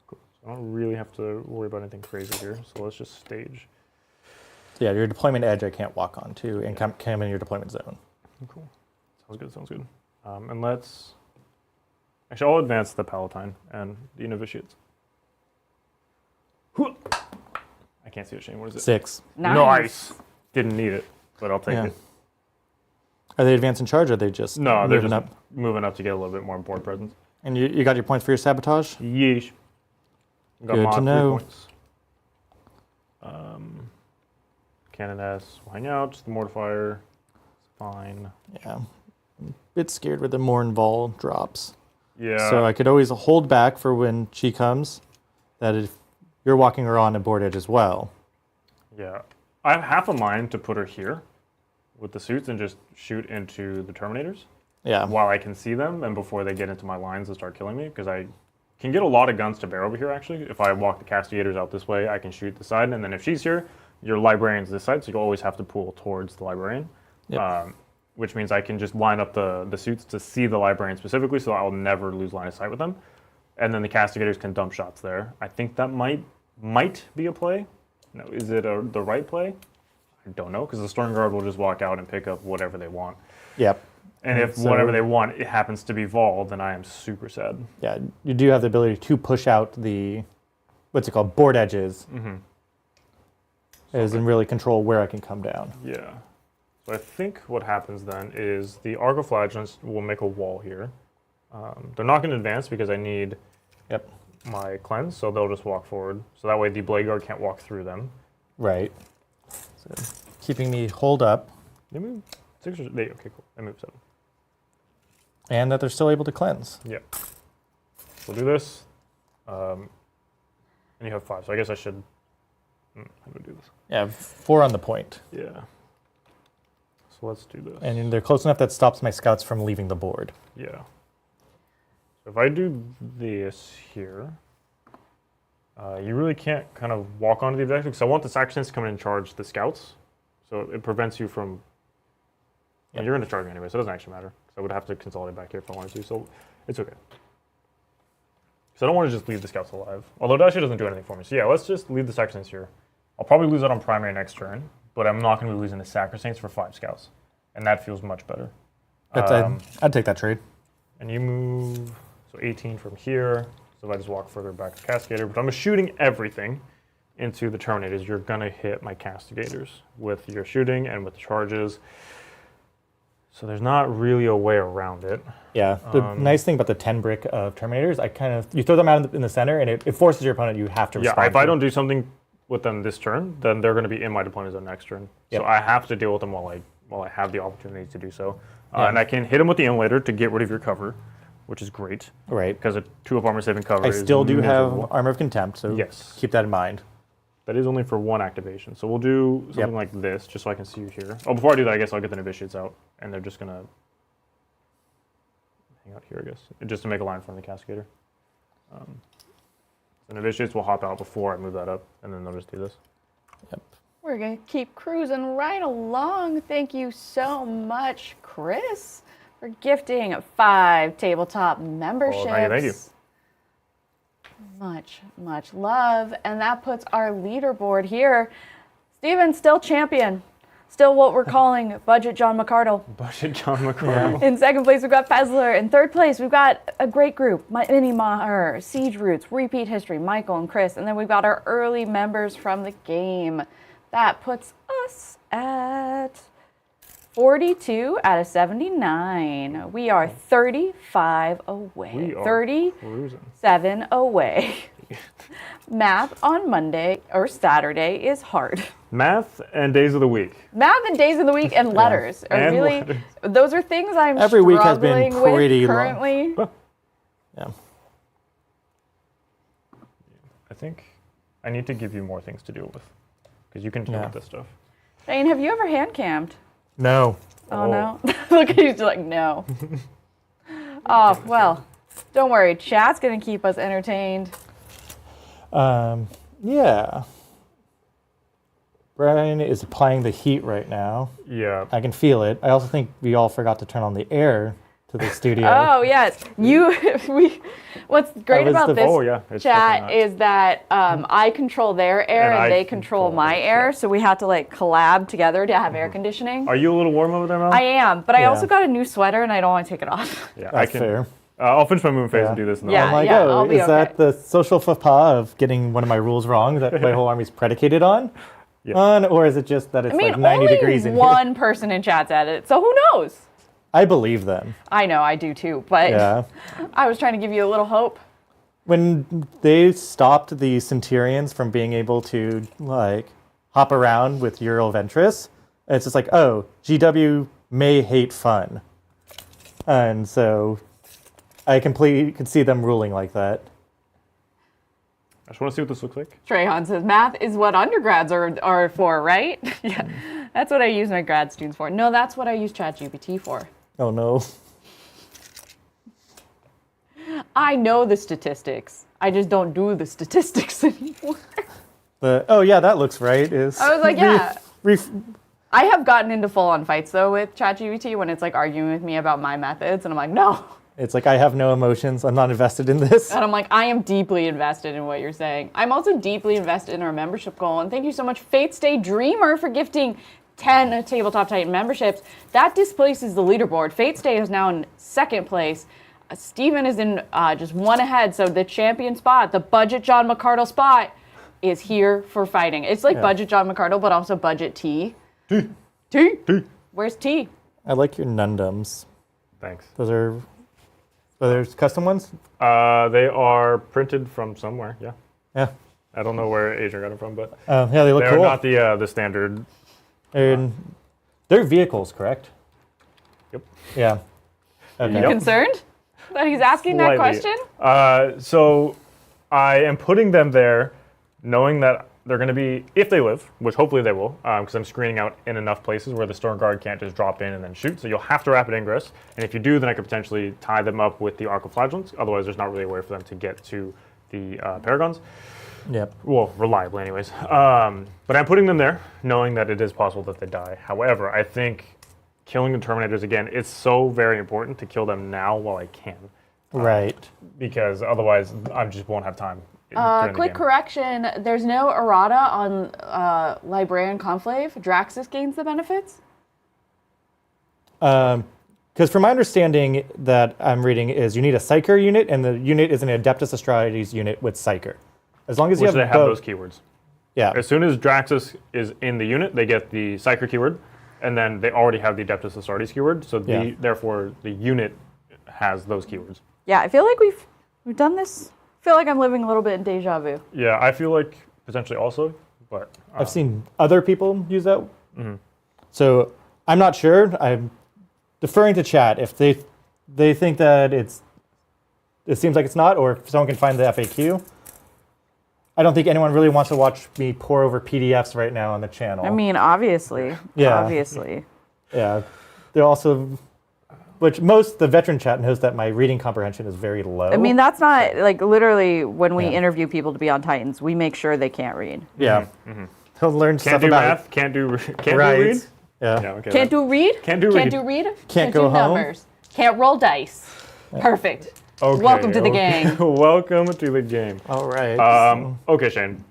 Cool. So I don't really have to worry about anything crazy here, so let's just stage. Yeah, your deployment edge I can't walk onto and come in your deployment zone. Cool. Sounds good, sounds good. And let's... Actually, I'll advance the Palatine and the Novitiates. Hoo! I can't see it, Shane. What is it? 6. Nice. Didn't need it, but I'll take Yeah. it. Are they advanced in charge or are they just No, they're moving just up? moving up to get a little bit more board presence. And you got your points for your sabotage? Yeesh. Got Good mod to 3 know. points. Cannon S will hang out. The Mortifier is fine. Yeah. I'm a bit scared with the Mornval drops. Yeah. So I could always hold back for when she comes, that if you're walking her on a board edge as well. Yeah. I have half a mind to put her here with the suits and just shoot into the Terminators Yeah. while I can see them and before they get into my lines and start killing me, because I can get a lot of guns to bear over here, actually. If I walk the Castigators out this way, I can shoot the side, and then if she's here, your Librarian's this side, so you always have to pull towards the Librarian. Yep. Which means I can just line up the suits to see the Librarian specifically, so I'll never lose line of sight with them. And then the Castigators can dump shots there. I think that might be a play. No, is it the right play? I don't know, because the Storm Guard will just walk out and pick up whatever they want. Yep. And if so- whatever they want, it happens to be Vol, then I am super sad. Yeah, you do have the ability to push out the, what's it called, board edges. As in really control where I can come down. Yeah. So I think what happens then is the Argoflagellants will make a wall here. They're not going to advance because I need Yep. my cleanse, so they'll just walk forward. So that way the Blade Guard can't walk through them. Right. So keeping me holed up, They move 6 or 8. Okay, cool. They move 7. and that they're still able to cleanse. Yeah. We'll do this. And you have 5, so I guess I should. How do I do this? Yeah, 4 on the point. Yeah. So let's do this. And they're close enough that stops my scouts from leaving the board. Yeah. So if I do this here, you really can't kind of walk onto the objective because I want the Saxons to come in and charge the scouts. So it prevents you from. And you're going to charge me anyway, so it doesn't actually matter. So I would have to consolidate back here if I wanted to, so it's okay. So I don't want to just leave the scouts alive. Although it actually doesn't do anything for me. So yeah, let's just leave the Saxons here. I'll probably lose out on primary next turn, but I'm not going to be losing the Sacrosaints for 5 scouts. And that feels much better. I'd take that trade. And you move, so 18 from here. So if I just walk further back to Castigator, but I'm shooting everything into the Terminators. You're going to hit my Castigators with your shooting and with the charges. So there's not really a way around it. Yeah, the nice thing about the 10 brick of Terminators, you throw them out in the center, and it forces your opponent, you have to respond. Yeah, if I don't do something with them this turn, then they're going to be in my deployment zone next turn. Yep. So I have to deal with them while I have the opportunity to do so. And I can hit them with the Inlater to get rid of your cover, which is great. Right. Because a 2-up armor saving cover I is still do miserable. have Armor of Contempt, so Yes. keep that in mind. That is only for 1 activation. So we'll do something like this, just so I can see you here. Oh, before I do that, I guess I'll get the Novitiates out, and they're just going to hang out here, I guess, just to make a line from the Castigator. The Novitiates will hop out before I move that up, and then they'll just do this. Yep. We're going to keep cruising right along. Thank you so much, Chris, for gifting 5 tabletop memberships. Thank you. Much, much love. And that puts our leaderboard here. Steven, still champion. Still what we're calling Budget John McCardle. Budget John McCardle. In second place, we've got Pezler. In third place, we've got a great group. Mini Maher, Siege Roots, Repeat History, Michael and Chris. And then we've got our early members from the game. That puts us at 42 out of 79. We are 35 away. We are 37 cruising. away. Math on Monday or Saturday is hard. Math and days of the week. Math and days of the week and letters are And really, letters. those are things I'm Every week has been struggling pretty with long. currently. Yeah. I think I need to give you more things to deal with, because you can deal with this stuff. Shayne, have you ever hand cammed? No. Oh, no. Look at you, just like, no. Oh, well, don't worry. Chat's going to keep us entertained. Yeah. Brian is applying the heat right now. Yeah. I can feel it. I also think we all forgot to turn on the air to the studio. Oh, yes. What's great was about the- this Oh, yeah. It's chat definitely is that I control their air And and I they control control my this, air. yeah. So we have to like collab together to have air conditioning. Are you a little warm over there, Mel? I am, but I Yeah. also got a new sweater and I don't want to take it off. Yeah, That's fair. I'll finish my moon phase Yeah. and do this. Yeah. I'm like, I'll be is that okay. the social faux pas of getting one of my rules wrong that my whole army's predicated on? Yeah. Or is it just that it's I mean, like 90 only degrees in here? one person in chat's at it, so who knows? I believe them. I know, I do too, but Yeah. I was trying to give you a little hope. When they stopped the Centurions from being able to like hop around with Ural Ventress, it's just like, oh, GW may hate fun. And so I completely could see them ruling like that. I just want to see what this looks like. Trehan says, math is what undergrads are for, right? Yeah, that's what I use my grad students for. No, that's what I use ChatGPT for. Oh no. I know the statistics. I just don't do the statistics anymore. Oh yeah, that looks right. I was like, yeah. I have gotten into full-on fights, though, with ChatGPT when it's, like, arguing with me about my methods, and I'm like, no. It's like, I have no emotions. I'm not invested in this. And I'm like, I am deeply invested in what you're saying. I'm also deeply invested in our membership goal, and thank you so much, Fate Stay Dreamer, for gifting 10 Tabletop Titan memberships. That displaces the leaderboard. Fate Stay is now in second place. Steven is in just one ahead, so the champion spot, the budget John McCardle spot, is here for fighting. It's like budget John McCardle, but also budget T. T. Where's T? I like your Nundums. Thanks. Those are custom ones? They are printed from somewhere, yeah. Yeah. I don't know where Adrian got them from, but Yeah, they look they're cool. not the standard. And they're vehicles, correct? Yep. Yeah. Okay. You concerned that he's asking that Slightly. question? So I am putting them there knowing that they're going to be, if they live, which hopefully they will, because I'm screening out in enough places where the Storm Guard can't just drop in and then shoot. So you'll have to rapid ingress. And if you do, then I could potentially tie them up with the Arc of Flagellants. Otherwise, there's not really a way for them to get to the Paragons. Yep. Well, reliably anyways. But I'm putting them there knowing that it is possible that they die. However, I think killing the Terminators, again, it's so very important to kill them now while I can. Right. Because otherwise, I just won't have time. during the Quick game. correction, there's no errata on Librarian Conclave. Draxus gains the benefits? Because from my understanding that I'm reading is you need a Psyker unit, and the unit is an Adeptus Astralities unit with Psyker. As long as you Which they have those keywords. Yeah. As soon as Draxus is in the unit, they get the Psyker keyword, and then they already have the Adeptus Astartes keyword, so therefore the unit has those keywords. Yeah, I feel like we've done this. I feel like I'm living a little bit in deja vu. Yeah, I feel like potentially also, but... I've seen other people use that. Mm-hmm. So I'm not sure. I'm deferring to chat. If they think that it seems like it's not, or if someone can find the FAQ. I don't think anyone really wants to watch me pour over PDFs right now on the channel. I mean, obviously. Yeah. Obviously. Yeah. They're also... the veteran chat knows that my reading comprehension is very low. I mean, that's not, like, literally, when we interview people to be on Titans, we make sure they can't read. Yeah. Mm-hmm. They'll learn Can't stuff do about math, can't do read? Yeah. Yeah, okay. Can't do read? Can't do read. Can't go do home? numbers. Can't roll dice. Perfect. Okay, Welcome to the gang. Welcome to the game. All right. Okay, Shayne.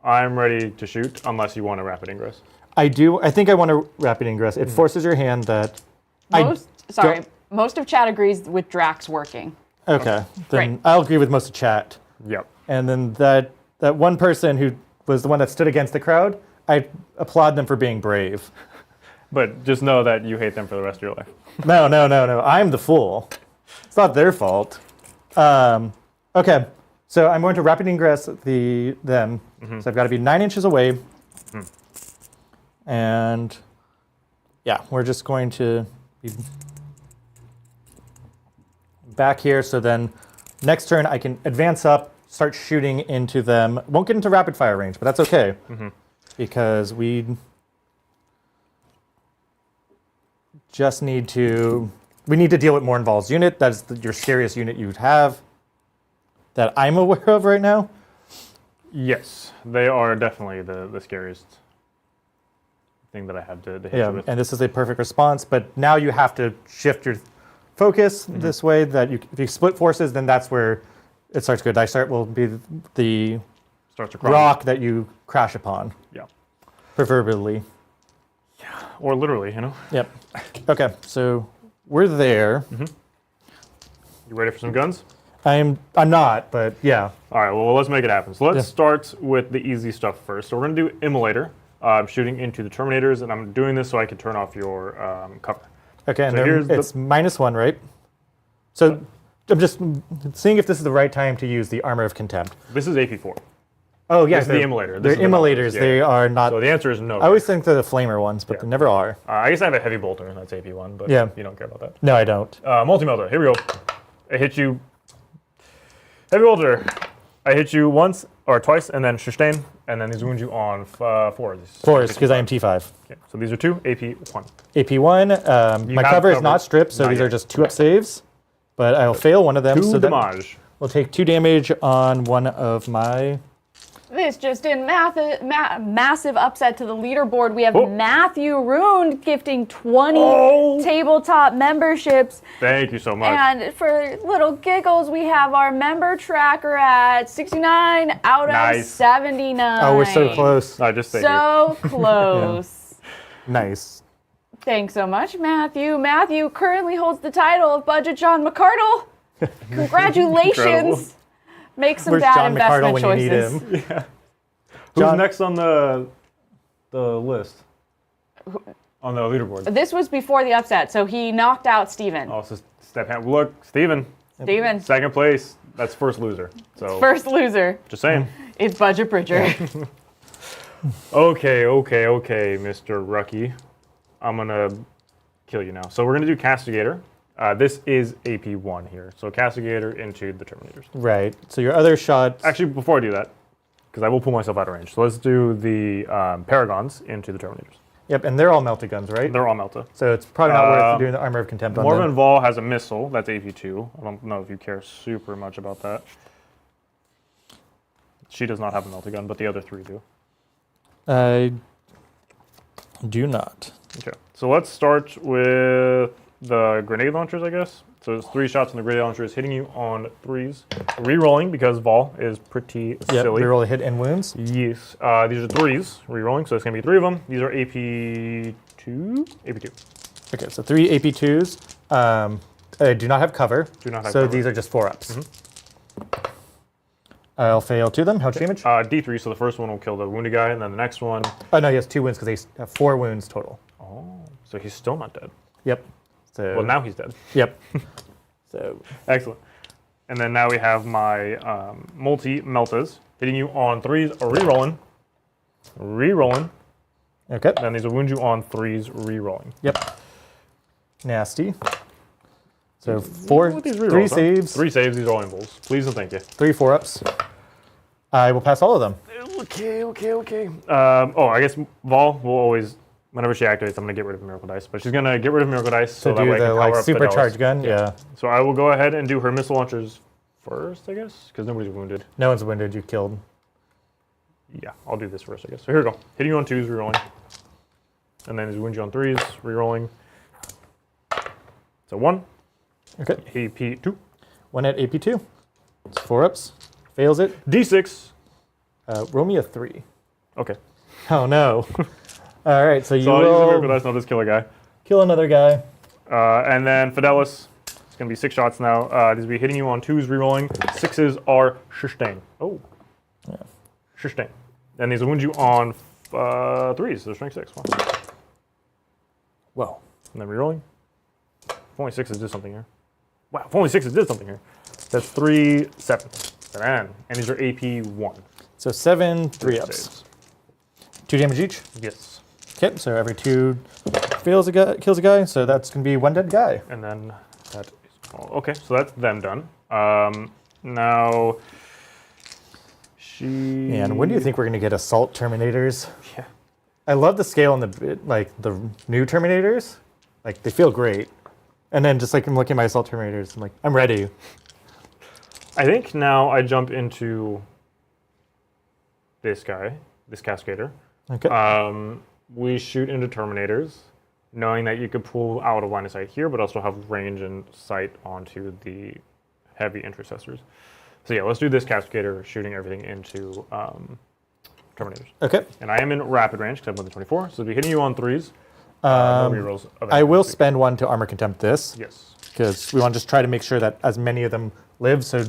I'm ready to shoot, unless you want a rapid ingress. I do. I think I want to rapid ingress. It forces your hand that... Most of chat agrees with Drax working. Okay. Then Great. I'll agree with most of chat. Yep. And then that one person who was the one that stood against the crowd, I applaud them for being brave. But just know that you hate them for the rest of your life. No. I'm the fool. It's not their fault. Okay. So I'm going to rapid ingress them. Mm-hmm. So I've got to be 9 inches away. Mm. And yeah, we're just going to be back here. So then next turn I can advance up, start shooting into them. Won't get into rapid fire range, but that's okay. Mm-hmm. Because we just need to deal with Mournval's unit. That's your scariest unit you'd have that I'm aware of right now. Yes, they are definitely the scariest thing that I have to hit you with. And this is a perfect response, but now you have to shift your focus this way that if you split forces, then that's where it starts good. Dice start will be the rock that you crash upon. Yeah. Proverbially. Yeah. Or literally, you know? Yep. Okay, so we're there. Mm-hmm. You ready for some guns? I'm not, but yeah. All right, well, let's make it happen. So let's start with the easy stuff first. So we're going to do Immolator. I'm shooting into the Terminators, and I'm doing this so I can turn off your cover. Okay, and so it's -1, right? So I'm just seeing if this is the right time to use the Armor of Contempt. This is AP4. Oh, yes. This is the Immolator. They're Immolators. Yeah. They are not... So the answer is no. I always think they're the Flamer ones, but they never are. I guess I have a Heavy Bolter, and that's AP1, but you don't care about that. No, I don't. Multi-Melter, here we go. I hit you. Heavy bolter. I hit you once or twice, and then sustain, and then these wound you on 4. Fours, because I am T5. Okay, so these are 2, AP 1. AP1, my have cover is cover. not stripped, so Not these yet. are just 2-up saves. But I'll fail one of them, 2 so that damage. will take 2 damage on one of my... This just in massive upset to the leaderboard. We have Oh. Matthew Rune gifting 20 Oh. tabletop memberships. Thank you so much. And for little giggles, we have our member tracker at 69 out of Nice. 79. Oh, we're so close. I just stay here. So close. Nice. Thanks so much, Matthew. Matthew currently holds the title of Budget John McCardle. Congratulations. Incredible. Make some Where's bad John McCardle investment when you need choices. him? Who's John- next on the list? On the leaderboard. This was before the upset, so he knocked out Steven. Oh, so step hand. Look, Steven, Steven, second place. That's first loser. So first loser. just saying. It's Budget Bridger. Okay, Mr. Rucky. I'm gonna kill you now. So we're gonna do Castigator. This is AP1 here. So Castigator into the Terminators. Right. So your other shot... Actually, before I do that, because I will pull myself out of range. So let's do the Paragons into the Terminators. Yep, and they're all melted guns, right? They're all Melta. So it's probably not worth doing the Armor of Contempt on Morven them. Vol has a missile. That's AP2. I don't know if you care super much about that. She does not have a melted gun, but the other 3 do. I do not. Okay, so let's start with the grenade launchers, I guess. So it's 3 shots on the grenade launchers, hitting you on 3s. Re-rolling because Vol is pretty Yep, silly. they roll a hit and wounds. Yes, these are 3s, re-rolling, so it's going to be 3 of them. These are AP2? AP2. Okay, so 3 AP2s. I do not have cover. Do not have so cover. these are just 4-ups. I'll fail 2 of them. How much damage? D3, so the first one will kill the wounded guy, and then the next one... Oh, no, he has 2 wounds because they have 4 wounds total. Oh, so he's still not dead. Yep. So, Well, now he's dead. Yep. So, Excellent. And then now we have my multi-meltas, hitting you on 3s, or re-rolling. Re-rolling. okay. Then these will wound you on 3s, re-rolling. Yep. Nasty. So With these 3 re-rolls, huh? saves, 3 saves, these are all invulns. Please and thank you. 3 4-ups. I will pass all of them. Okay. I guess Vol will always, whenever she activates, I'm going to get rid of Miracle Dice. But she's going to get rid of Miracle Dice so To that do way I the can power up supercharged Fidelis. gun. Yeah. So I will go ahead and do her missile launchers first, I guess, because nobody's wounded. No one's wounded. You killed. Yeah, I'll do this first, I guess. So here we go. Hitting you on 2s, re-rolling. And then these wound you on 3s, re-rolling. So 1, Okay. AP2. 1 at AP2. It's 4-ups. Fails it. D6. Roll me a 3. Okay. Oh, no. All right, so you So I'll use the Miracle will Dice and I'll just kill a guy. kill another guy. And then Fidelis. It's going to be 6 shots now. These will be hitting you on 2s, re-rolling. 6s are sustain. Oh. Yeah. Sustain. And these will wound you on 3s, so strength 6. Wow. Whoa. And then re-rolling. If only 6s did something here. Wow, if only 6s did something here. That's 3, 7. And these are AP1. So 7 3-ups. Saves. 2 damage each. Yes. Okay, so every 2 fails a guy, kills a guy, so that's going to be 1 dead guy. And then that is all. Okay, so that's them done. Now she. Man, when do you think we're going to get assault Terminators? Yeah. I love the scale on the new Terminators. Like, they feel great. And then just like I'm looking at my assault Terminators, I'm like, I'm ready. I think now I jump into this guy, this Cascader. Okay. We shoot into Terminators, knowing that you could pull out of line of sight here, but also have range and sight onto the heavy intercessors. So yeah, let's do this Cascader, shooting everything into Terminators. Okay. And I am in rapid range because I'm within 24, so I'll be hitting you on 3s. No rerolls of I will anything. spend 1 to armor contempt this. Yes, Because we want to just try to make sure that as many of them live, so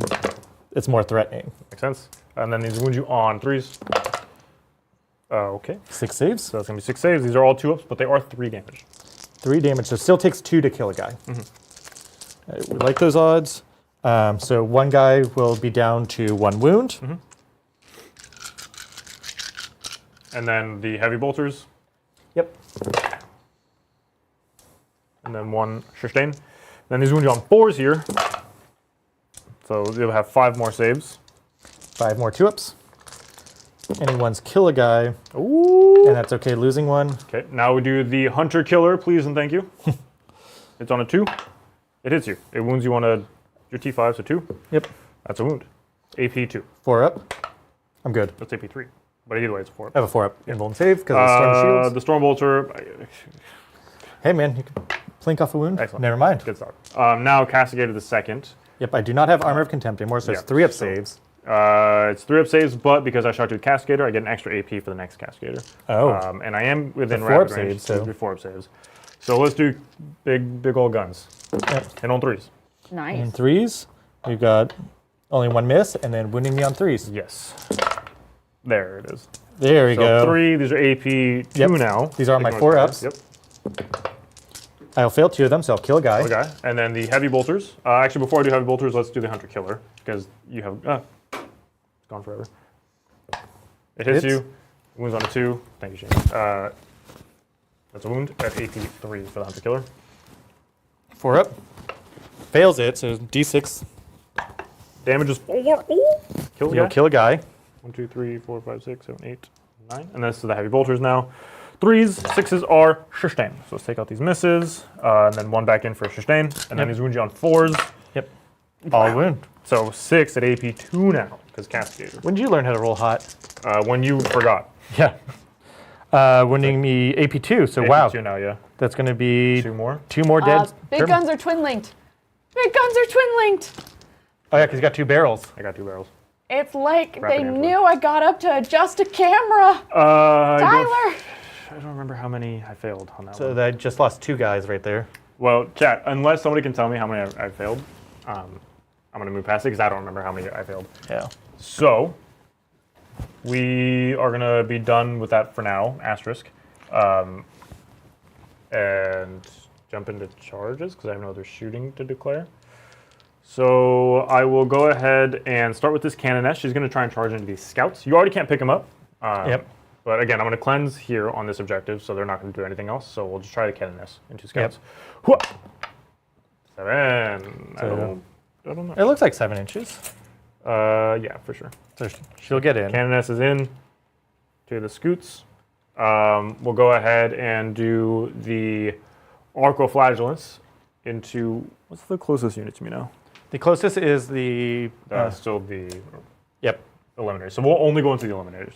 it's more threatening. makes sense. And then these wound you on 3s. Okay, 6 saves, so that's going to be 6 saves. These are all 2-ups, but they are 3 damage. 3 damage. So it still takes 2 to kill a guy. All right, we like those odds. So 1 guy will be down to 1 wound. And then the heavy bolters, Yep. and then 1 sustain. Then these wound you on 4s here. So you'll have 5 more saves. 5 more 2-ups. Anyone's kill a guy, Ooh. and that's okay losing one. Okay, now we do the hunter killer, please and thank you. It's on a 2. It hits you. It wounds you on your T5, so 2. Yep. That's a wound. AP 2. 4 up. I'm good. That's AP 3. But either way, it's a 4. I have a 4 up. Invuln save because of the storm shields. The storm bolter. Hey man, you can plink off a wound. Excellent. Never mind. Good start. Now Castigator the second. Yep, I do not have Armor of Contempt anymore, so it's 3 up saves. It's 3 up saves, but because I shot to Castigator, I get an extra AP for the next Castigator. Oh. And I am within The 4 rapid up range, saves, so so- it'll be 4 up saves. So let's do big old guns. Yep. And on 3s. Nice. In 3s, we've got only 1 miss, and then wounding me on 3s. Yes. There it is. There we So go. 3, these are AP 2 now. These are my Ignore 4 the ups. Yep. I'll fail 2 of them, so I'll kill a guy. Okay. And then the heavy bolters. Actually, before I do heavy bolters, let's do the hunter killer because you have. It's gone forever. It hits you. Wounds on a 2. Thank you, Shayne. That's a wound at AP 3 for the hunter killer. 4 up. Fails it, so D6. Damage is 4. Ooh. Kills You'll guy. kill a guy. 1, 2, 3, 4, 5, 6, 7, 8, 9. And this is the heavy bolters now. 3s, 6s are Shayne. So let's take out these misses, and then 1 back in for Shayne, and then these wound you on 4s. Yep. All wound. So 6 at AP 2 now, because Castigator. When did you learn how to roll hot? When you forgot. Yeah. Wounding me AP2, so AP wow. 2 now, yeah. That's going to be 2 more. 2 more dead. Big guns are twin linked. Big guns are twin linked. Oh yeah, because you got 2 barrels. I got 2 barrels. It's like Rapid they hand knew I got up to adjust a camera. I Tyler. don't remember how many I failed on that So one. that just lost 2 guys right there. Well, chat, unless somebody can tell me how many I failed, I'm going to move past it because I don't remember how many I failed. Yeah. So, we are going to be done with that for now, asterisk. And jump into charges because I have no other shooting to declare. So I will go ahead and start with this Canoness. She's going to try and charge into these scouts. You already can't pick them up. Yep. But again, I'm going to cleanse here on this objective, so they're not going to do anything else. So we'll just try the Canoness into scouts. Yep. 7. I don't know. It looks like 7 inches. Yeah, for sure. So she'll get in. Canoness is in to the scoots. We'll go ahead and do the Arcoflagellants into, what's the closest unit to me now? The closest is the... Still the Yep. Eliminators. So we'll only go into the Eliminators.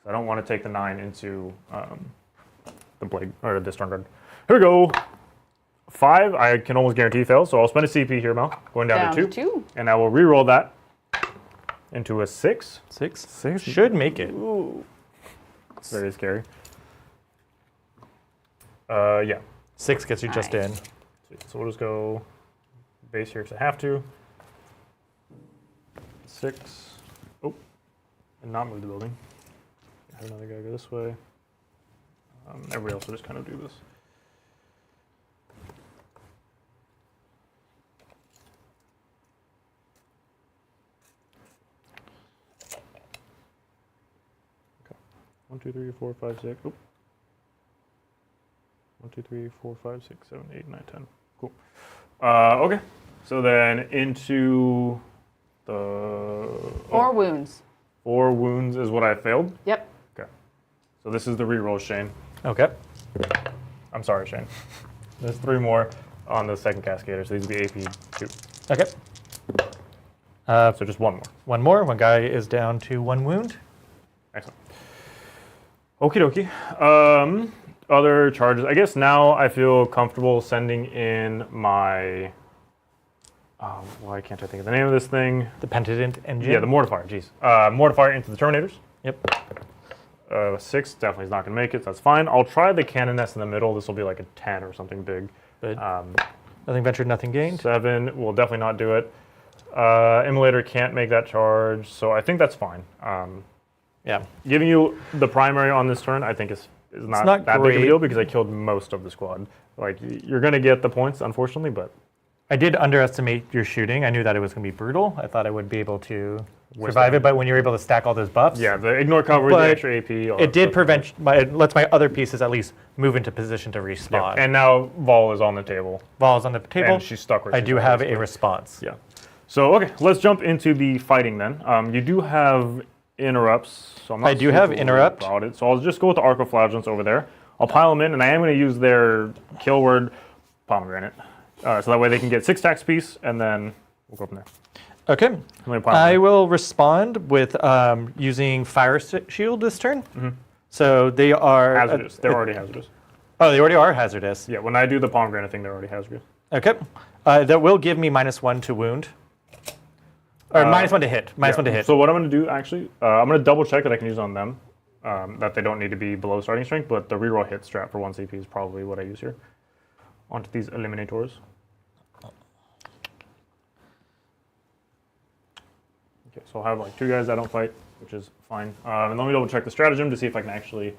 I don't want to take the 9 into the Blade, or the Storm Guard. Here we go. 5, I can almost guarantee fails, so I'll spend a CP here, Mel. Going down to 2. And I will re-roll that into a 6. 6 should make it. Ooh. It's very scary. Yeah. 6 gets you just in. So we'll just go base here because I have to. 6. Oh. And not move the building. Have another guy go this way. Everybody else will just kind of do this. Okay. 1, 2, 3, 4, 5, 6. Oh. 1, 2, 3, 4, 5, 6, 7, 8, 9, 10. Cool. Okay. So then into the 4 wounds. 4 wounds is what I failed. Yep. Okay. So this is the reroll, Shayne. Okay. I'm sorry, Shayne. There's 3 more on the second Cascade, so these will be AP 2. Okay. So just 1 more. 1 more. 1 guy is down to 1 wound. Excellent. Okie dokie. Other charges. I guess now I feel comfortable sending in my. Why can't I think of the name of this thing? The Penitent Engine. Yeah, the Mortifier. Jeez. Mortifier into the Terminators. Yep. 6 definitely is not going to make it. So that's fine. I'll try the Canoness in the middle. This will be like a 10 or something big. But nothing ventured, nothing gained. 7 will definitely not do it. Immolator can't make that charge, so I think that's fine. Yeah. Giving you the primary on this turn, I think is not that big of great. a deal because I killed most of the squad. Like, you're going to get the points, unfortunately, but I did underestimate your shooting. I knew that it was going to be brutal. I thought I would be able to survive it, but when you're able to stack all those buffs, yeah, the ignore cover, the But extra AP. it did prevent it lets my other pieces at least move into position to respawn. Yeah. And now Vol is on the table. Balls on the table. And she's stuck where I she's do at, have basically. a response. Yeah. So, okay, let's jump into the fighting then. You do have interrupts, so I'm not I do have super interrupt. worried about it. So I'll just go with the Arcoflagellants over there. I'll pile them in, and I am going to use their kill word, pomegranate. So that way they can get 6 attacks apiece, and then we'll go from there. Okay. I'm gonna pile them I in. will respond with using Fire Shield this turn. So they are... Hazardous. They're already hazardous. Oh, they already are hazardous. Yeah, when I do the pomegranate thing, they're already hazardous. Okay. That will give me -1 to wound. Or -1 to hit. -1 to hit. So what I'm going to do, actually, I'm going to double check that I can use on them, that they don't need to be below starting strength, but the reroll hit strat for 1 CP is probably what I use here. Onto these eliminators. Okay, so I'll have like 2 guys that don't fight, which is fine. And let me double check the stratagem to see if I can actually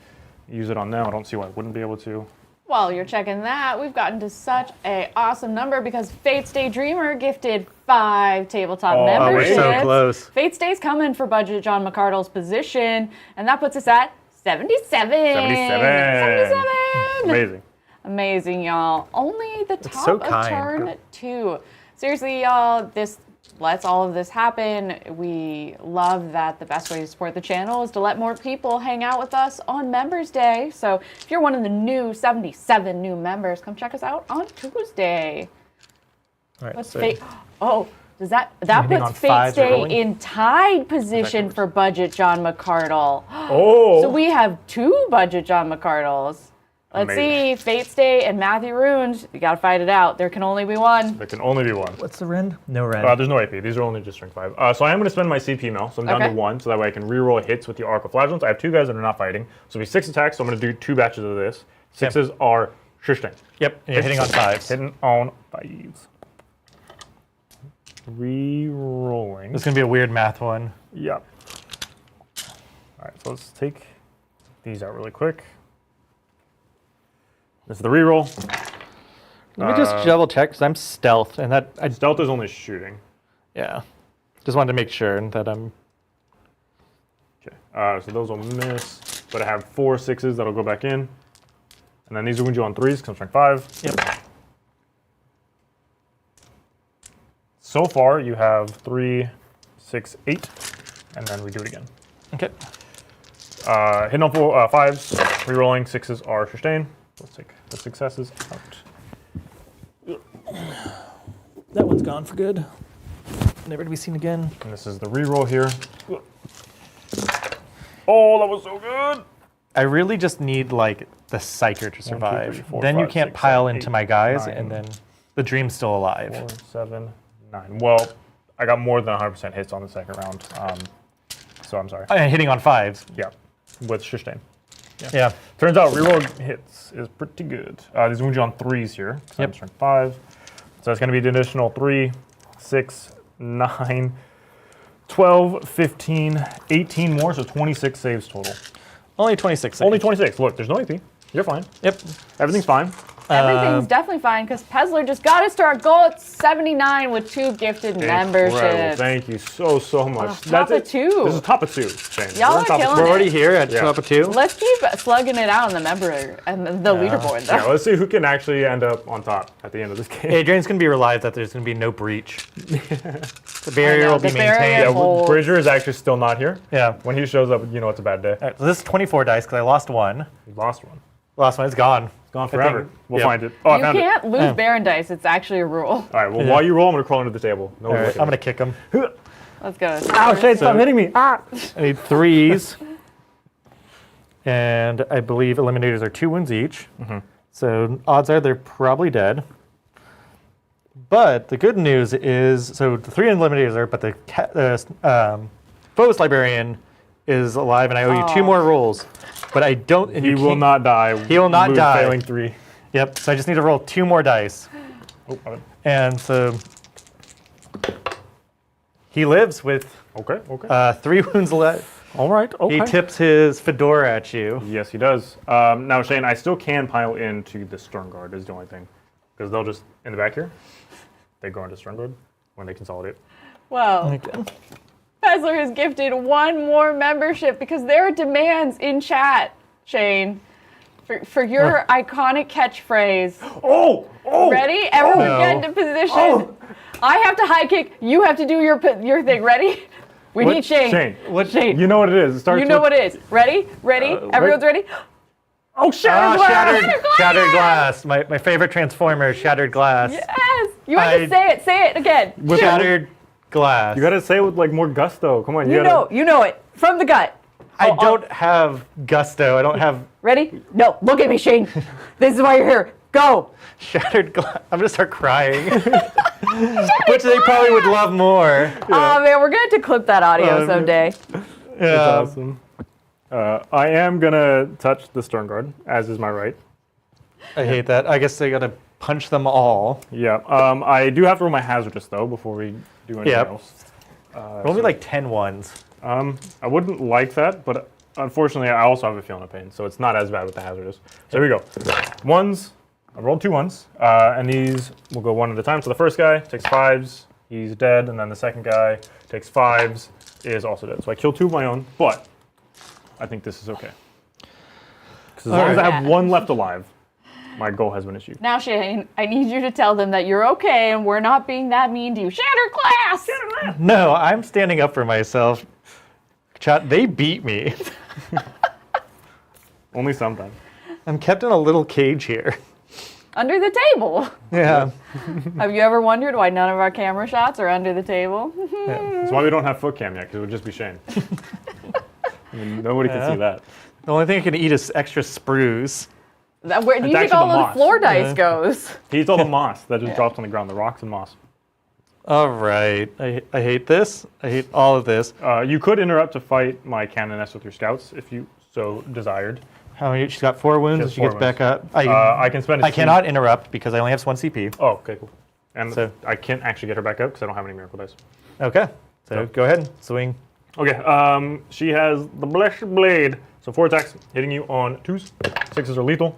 use it on them. I don't see why I wouldn't be able to. While you're checking that, we've gotten to such a awesome number because Fate's Daydreamer gifted 5 tabletop memberships. we're so close. Fate's Day's coming for budget John McCardle's position, and that puts us at 77. 77. Amazing. Amazing, y'all. Only the top so of kind. turn 2. Seriously, y'all, this lets all of this happen. We love that the best way to support the channel is to let more people hang out with us on Members Day. So if you're one of the new 77 new members, come check us out on Tuesday. All right, What's so Fate? Oh, does that Landing on puts Fate's fives or Day rolling? in tied position for budget John McCardle. Oh! So we have 2 budget John McCardles. Let's Amazing. see, Fate's Day and Matthew Runes. You gotta fight it out. There can only be one. There can only be one. what's the rend? No rend. There's no AP. These are only just strength 5. So I am going to spend my CP mill, so I'm down Okay. to 1, so that way I can reroll hits with the Arcoflagellants. I have 2 guys that are not fighting, so it'll be 6 attacks, so I'm going to do 2 batches of this. 6s are Shayne. Yep, and you're hitting on 5s. Hitting on 5s. Rerolling. This is going to be a weird math one. Yep. Alright, so let's take these out really quick. This is the reroll. Let me just double check because I'm stealth, and that I Stealth is only shooting. yeah, just wanted to make sure that I'm. Okay, so those will miss, but I have 4 6s that'll go back in. And then these will wound you on 3s, because I'm strength 5. Yep. So far, you have 3, 6, 8, and then we do it again. Okay. Hitting on 5s, rerolling 6s are Shayne. Let's take the successes out. That one's gone for good. Never to be seen again. And this is the reroll here. Oh, that was so good! I really just need like the psyker to survive. 3, 4, then you 5, can't 6, pile 7, into 8, my guys, 9. and then the dream's still alive. 4, 7, 9. Well, I got more than 100% hits on the second round, so I'm sorry. And hitting on 5s. Yeah, with Shayne. Yeah. Turns out reroll hits is pretty good. These wound you on 3s here. So I'm Yep. strength 5. So it's going to be the additional 3, 6, 9, 12, 15, 18 more, so 26 saves total. Only 26. Only 26. Look, there's no AP. You're fine. Yep. Everything's fine. Everything's definitely fine because Pezler just got us to our goal at 79 with 2 gifted Incredible. memberships. Thank you so much. top of 2. This is top of 2, Shayne. Y'all We're are top of killing two. We're already here at Yeah. top of 2. Let's keep slugging it out on the member and the leaderboard though. Yeah, let's see who can actually end up on top at the end of this game. Adrian's going to be relieved that there's going to be no breach. The barrier know, will be the barrier maintained. will- Hold. Bridger is actually still not here. Yeah. When he shows up, you know it's a bad day. All right, so this is 24 dice because I lost 1. We lost one. Last one, it's gone. It's gone forever. think- We'll yep. find it. Oh, I You found it. can't lose Baron dice. It's actually a rule. All right, well, Yeah. while you roll, I'm going to crawl under the table. No All right, looking. I'm going to kick him. Let's go. Ow, Shayne, stop hitting me. Ah! I need 3s. And I believe eliminators are 2 wounds each. So odds are they're probably dead. But the good news is, so the 3 eliminators are, but the Foes Librarian is alive, and I owe you 2 more rolls. But I don't. And He you will can't- not die. He will not Lose die. Failing 3. Yep. So I just need to roll 2 more dice, Oh, my bad. and so he lives with Okay. 3 wounds left. All right. Okay. He tips his fedora at you. Yes, he does. Now, Shayne, I still can pile into the Stern Guard is the only thing. Because they'll just, in the back here, they go into Stern Guard when they consolidate. Well, Okay. Pezler has gifted 1 more membership because there are demands in chat, Shayne, for your iconic catchphrase. Oh! Ready? Everyone get into position. I have to high kick. You have to do your thing. Ready? We What? need Shayne. Shayne. What? Shayne. You know what it is. It starts You know with, what it is. Ready? Ready? Everyone's ready? Oh, shattered glass! Shattered glass. My favorite Transformer, shattered glass. Yes. You have to say it. Say it again. With Shattered glass. You gotta say it with like more gusto. Come on, You know it from the gut. I don't have gusto. I don't have Ready? No, look at me, Shayne. This is why you're here. Go. shattered glass. I'm gonna start crying. Which they probably would love more. Oh man, we're gonna have to clip that audio someday. Yeah. That's awesome. I am gonna touch the stern guard, as is my right. I hate that. I guess they gotta punch them all. Yeah. I do have to roll my hazardous though before we do anything Yep. else. Roll me like 10 ones. I wouldn't like that, but unfortunately, I also have a feeling of pain, so it's not as bad with the hazardous. So here we go. Ones. I rolled 2 ones, and these will go one at a time. So the first guy takes 5s, he's dead, and then the second guy takes 5s, is also dead. So I killed 2 of my own, but I think this is okay. Because as long as I have 1 left alive, my goal has been achieved. Now, Shayne, I need you to tell them that you're okay and we're not being that mean to you. Shattered glass! No, I'm standing up for myself. Chat, they beat me. Only sometimes. I'm kept in a little cage here. Under the table. Yeah. Have you ever wondered why none of our camera shots are under the table? That's why we don't have foot cam yet, because it would just be Shayne. I mean, nobody can see that. The only thing I can eat is extra sprues. Where do It's you think actually all the the moss. floor dice goes? He eats all the moss that just drops on the ground, the rocks and moss. All right. I hate this. I hate all of this. You could interrupt to fight my canoness with your scouts if you so desired. How many? She's got 4 wounds. She And has she 4 gets back up. I can spend. I cannot interrupt because I only have 1 CP. Oh, okay, cool. And So- I can't actually get her back up because I don't have any miracle dice. Okay. So go ahead. Swing. Okay. She has the blessed blade. So 4 attacks, hitting you on 2s. 6s are lethal.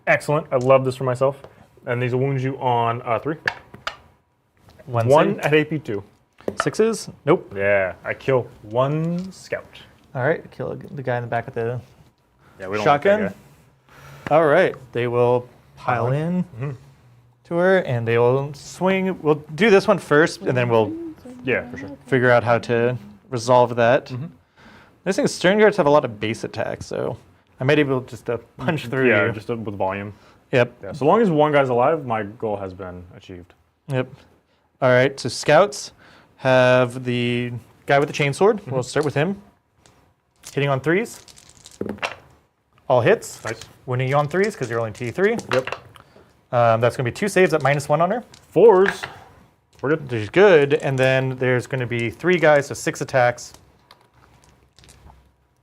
Excellent. I love this for myself. And these will wound you on 3. 1 save. at AP 2. 6s? Nope. Yeah, I kill 1 scout. All right. Kill the guy in the back with the Yeah, we don't shotgun. Like that All right. They will pile in to her and they will swing. We'll do this one first and then we'll guy. Yeah, for sure. figure out how to resolve that. This thing, Stern Guards have a lot of base attacks, so I might be able just to punch through Yeah, you. just with volume. Yep. Yeah, so long as 1 guy's alive, my goal has been achieved. Yep. All right. So scouts have the guy with the chainsword. We'll start with him. Hitting on 3s. All hits. Nice. Winning you on 3s because you're only T3. Yep. That's going to be 2 saves at -1 on her. 4s. We're good. Which is good. And then there's going to be 3 guys, so 6 attacks.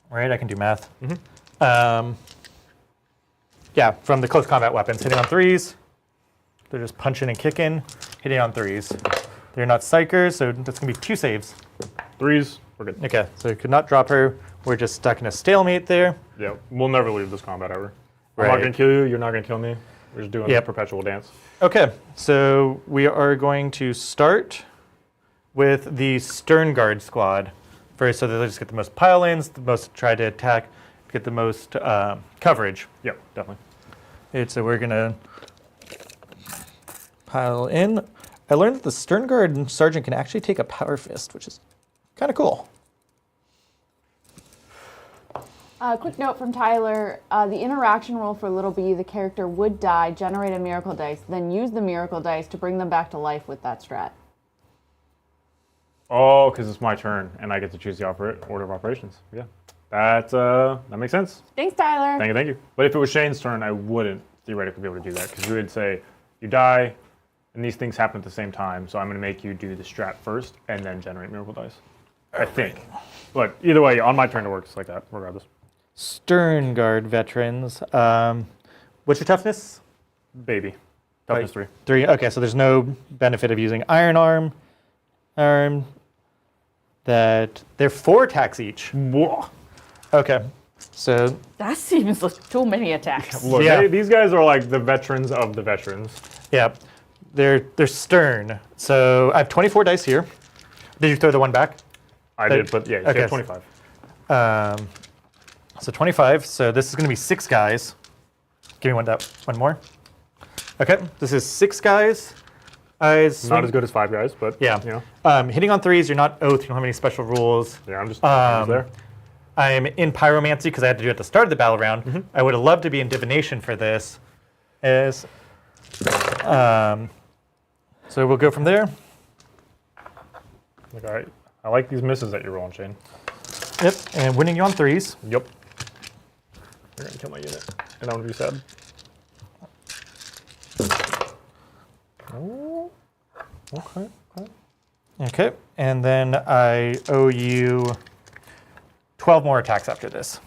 Right, I can do math. Yeah, from the close combat weapons, hitting on 3s. They're just punching and kicking, hitting on 3s. They're not psychers, so that's going to be 2 saves. 3s. We're good. Okay, so you could not drop her. We're just stuck in a stalemate there. Yeah, we'll never leave this combat ever. I'm not Right. going to kill you. You're not going to kill me. We're just doing a Yep. perpetual dance. Okay, so we are going to start with the Stern Guard squad first, so that they just get the most pile-ins, the most try to attack, get the most coverage. Yep, definitely. So we're gonna pile in. I learned that the Stern Guard sergeant can actually take a power fist, which is kind of cool. Quick note from Tyler, the interaction roll for Little B, the character would die, generate a miracle dice, then use the miracle dice to bring them back to life with that strat. Oh, because it's my turn, and I get to choose the order of operations. Yeah, that makes sense. Thanks, Tyler. Thank you. But if it was Shayne's turn, I wouldn't theoretically be able to do that, because we would say, you die, and these things happen at the same time, so I'm going to make you do the strat first, and then generate miracle dice. I think. But either way, on my turn, it works like that, regardless. Stern Guard veterans. What's your toughness? Baby. Toughness 3. 3. Okay, so there's no benefit of using Iron Arm. That they're 4 attacks each. Whoa. Okay, so That seems like too many attacks. Look, Yeah. these guys are like the veterans of the veterans. yeah, they're stern. So I have 24 dice here. Did you throw the one back? I did, but yeah, you okay. have 25. So 25. So this is going to be 6 guys. Give me one more. Okay, this is 6 guys. guys. Not as good as 5 guys, but Yeah. you know. Hitting on 3s, you're not oath, you don't have any special rules. Yeah, I'm just there. I'm in pyromancy because I had to do it at the start of the battle round. I would have loved to be in divination for this. So we'll go from there. Like, all right. I like these misses that you're rolling, Shayne. Yep, and winning you on 3s. Yep. You're gonna kill my unit, and I'm gonna be sad. Oh, okay. Okay, and then I owe you 12 more attacks after this.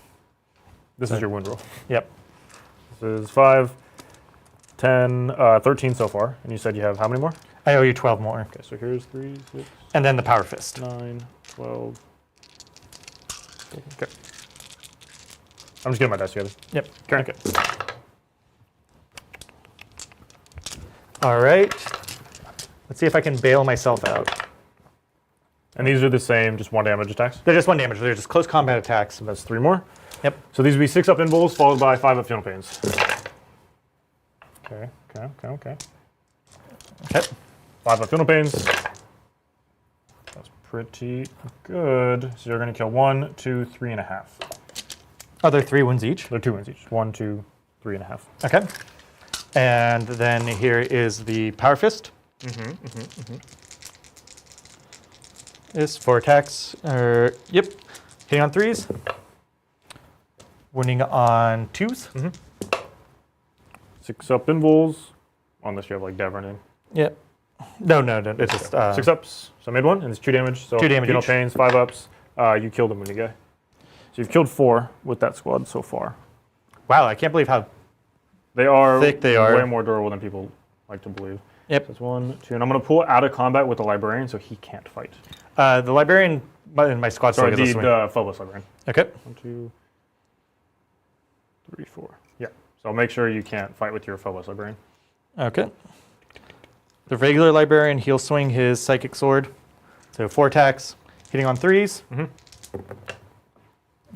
This is your wound roll. Yep. This is 5, 10, 13 so far, and you said you have how many more? I owe you 12 more. Okay, so here's 3, 6, And then the power fist. 9, 12. Okay. I'm just getting my dice together. Yep. Okay. All right. Let's see if I can bail myself out. And these are the same, just 1 damage attacks. They're just 1 damage. They're just close combat attacks. So that's 3 more. Yep. So these would be 6 up invulns followed by 5 up funeral pains. Okay. Okay. 5 up funeral pains. That's pretty good. So you're going to kill 1, 2, 3.5. Oh, they're 3 wounds each? They're 2 wounds each. 1, 2, 3.5. Okay. And then here is the power fist. Is 4 attacks. Yep. Hitting on 3s. Winning on 2s. 6 up invulns. Unless you have like Dev or anything. Yep. No. It's just 6 ups. So I made 1, and it's 2 damage. So 2 damage funeral each. pains, 5 ups. You killed a wounded guy. So you've killed 4 with that squad so far. Wow, I can't believe how They are thick they are. way more durable than people like to believe. Yep. That's 1, 2, and I'm going to pull out of combat with the Librarian so he can't fight. The librarian in my squad Sorry, still gets a swing. the Phobos Librarian. Okay. 1, 2, 3, 4. Yeah. So make sure you can't fight with your Phobos Librarian. Okay. The regular librarian, he'll swing his psychic sword. So 4 attacks, hitting on 3s.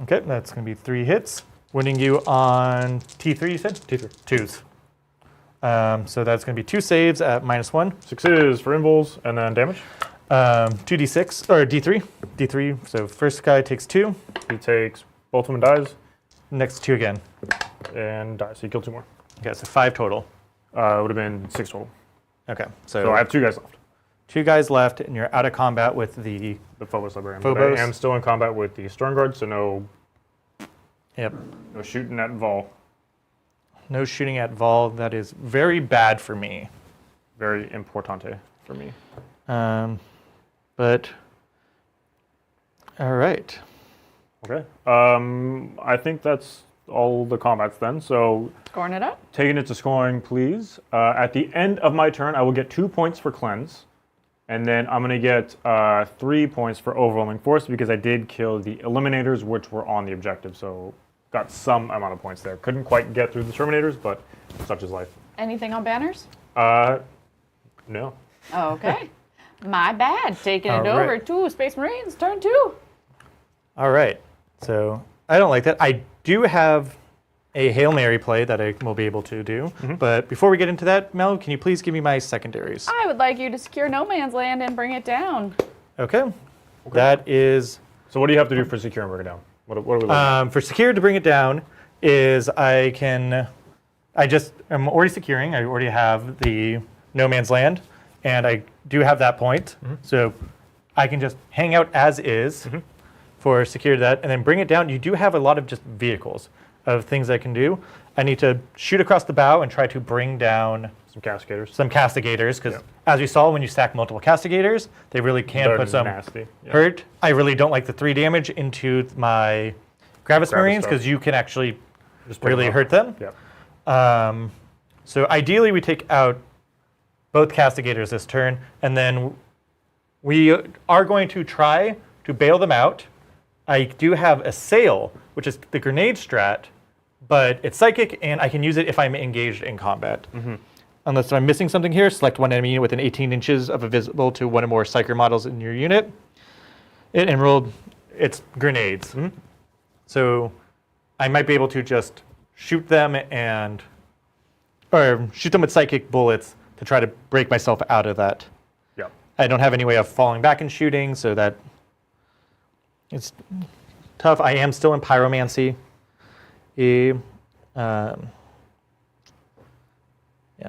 Okay, that's going to be 3 hits. Winning you on T3, you said? T3. 2s. So that's going to be 2 saves at -1. 6s for invulns, and then damage. 2d6, or D3. D3, so first guy takes 2. He takes both of them and dies, Next 2 again. and dies. So you kill 2 more. Okay, so 5 total. It would have been 6 total. Okay, So I have 2 guys left. 2 guys left, and you're out of combat with the... The Phobos Librarian. Phobos. But I am still in combat with the Storm Guard, so no Yep. shooting at Vol. No shooting at Vol. That is very bad for me. Very importante for me. But all right. Okay. I think that's all the combats then. So Scoring it up. taking it to scoring, please. At the end of my turn, I will get 2 points for cleanse, and then I'm going to get 3 points for overwhelming force because I did kill the eliminators, which were on the objective. So got some amount of points there. Couldn't quite get through the terminators, but such is life. Anything on banners? No. Oh, okay. My bad. Taking it All over right. to Space Marines, turn 2. All right. So I don't like that. I do have a Hail Mary play that I will be able to do. But before we get into that, Mel, can you please give me my secondaries? I would like you to secure no man's land and bring it down. Okay. That is... So what do you have to do for secure and bring it down? What are we looking at? for secure to bring it down is I just am already securing. I already have the no man's land, and I do have that point. So I can just hang out as is for secure that, and then bring it down. You do have a lot of just vehicles of things I can do. I need to shoot across the bow and try to bring down Some castigators. some castigators, because as we saw, when you stack multiple castigators, they really can They're put some nasty. Yeah. hurt. I really don't like the 3 damage into my Gravis Marines, stuff. because you can actually Just pick really them up. hurt them. Yeah. So ideally, we take out both castigators this turn, and then we are going to try to bail them out. I do have a sail, which is the grenade strat, but it's psychic, and I can use it if I'm engaged in combat. Unless I'm missing something here, select one enemy within 18 inches of a visible to one or more psyker models in your unit. It enrolled its grenades. So I might be able to just shoot them or shoot them with psychic bullets to try to break myself out of that. Yeah. I don't have any way of falling back and shooting, so that it's tough. I am still in pyromancy. Yeah, I'm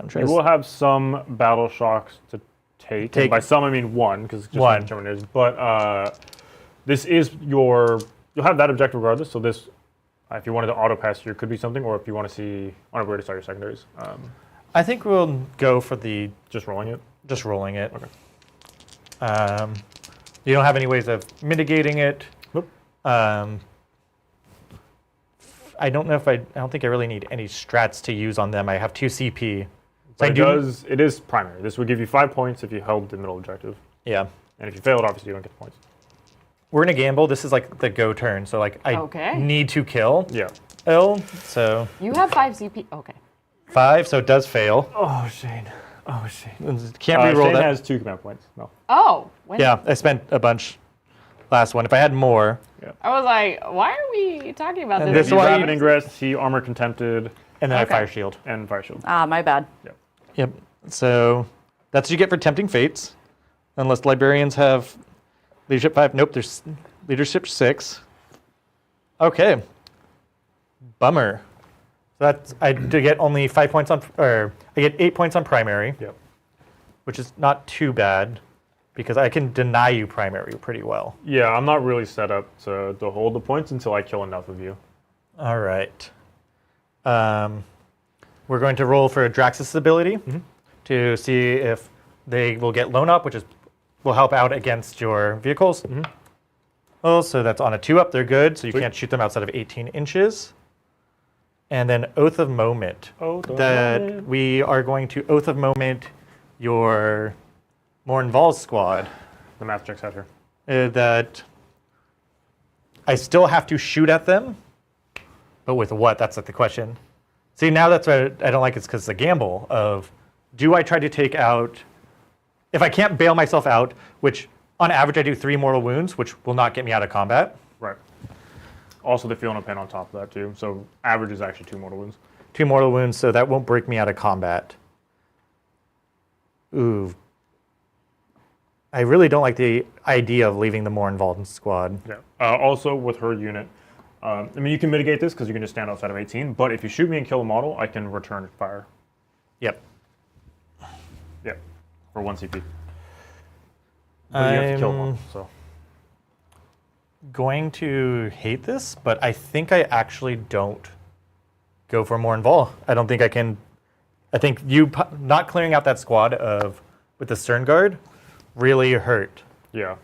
trying You will have some battle shocks to take. And by some, I mean one, because it's just one. determination. But this is your. You'll have that objective regardless. So this, if you wanted to auto pass here, could be something, or if you want to see on where to start your secondaries. I think we'll go for the Just rolling it. just rolling it. Okay. You don't have any ways of mitigating it. Nope. I don't know if I don't think I really need any strats to use on them. I have 2 CP. But it is primary. This would give you 5 points if you held the middle objective. Yeah. And if you failed, obviously you don't get the points. We're gonna gamble. This is like the go turn. So like I need to kill. Yeah. So You have 5 CP. Okay. 5, so it does fail. Oh, Shayne. Oh, Shayne. Can't re-roll Shayne that. has 2 command points. No. Oh. When Yeah, I spent a bunch last one. If I had more, I was like, why are we talking about And this? this He one- rapid ingress, he armor contempted, and then Okay. I fire shield. and fire shield. Ah, my bad. Yep. So that's what you get for tempting fates, unless librarians have leadership 5. Nope, there's leadership 6. Okay. Bummer. So that's I did get only 5 points on, or I get 8 points on primary, Yep. which is not too bad, because I can deny you primary pretty well. Yeah, I'm not really set up to hold the points until I kill enough of you. All right. We're going to roll for Draxus' ability to see if they will get Lone Up, which will help out against your vehicles. Oh, so that's on a 2-up. They're good, so you can't shoot them outside of 18 inches. And then Oath of Moment. That we are going to Oath of Moment your more involved squad. The math checks out here. That I still have to shoot at them, but with what? That's like the question. See, now that's what I don't like. It's because it's a gamble of, do I try to take out, if I can't bail myself out, which on average I do 3 mortal wounds, which will not get me out of combat. Right. Also, the Fiona Pen on top of that, too. So, average is actually 2 mortal wounds. 2 mortal wounds, so that won't break me out of combat. Ooh. I really don't like the idea of leaving the more involved squad. Yeah. Also, with her unit, I mean, you can mitigate this because you can just stand outside of 18, but if you shoot me and kill a model, I can return fire. Yep. Yeah. For 1 CP. But you have to kill one, so. Going to hate this, but I think I actually don't go for more involved. I don't think I can. I think you not clearing out that squad with the Stern Guard really hurt. Yeah.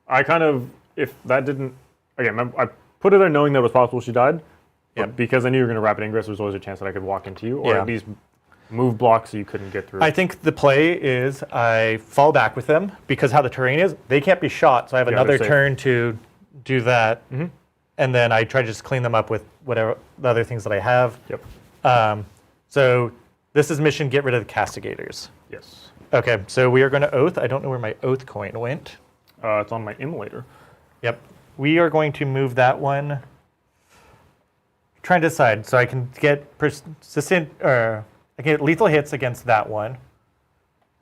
I kind of, if that didn't, again, I put her there knowing that it was possible she died. But Yep. because I knew you were going to rapid ingress, there was always a chance that I could walk into you, or Yeah. at least move blocks so you couldn't get through. I think the play is I fall back with them because how the terrain is, they can't be shot. So I have Yeah, another they're safe. turn to do that. And then I try to just clean them up with whatever the other things that I have. Yep. So this is mission get rid of the castigators. Yes. Okay, so we are going to oath. I don't know where my oath coin went. It's on my immolator. Yep. We are going to move that one. Trying to decide. So I can get persistent, or I can get lethal hits against that one.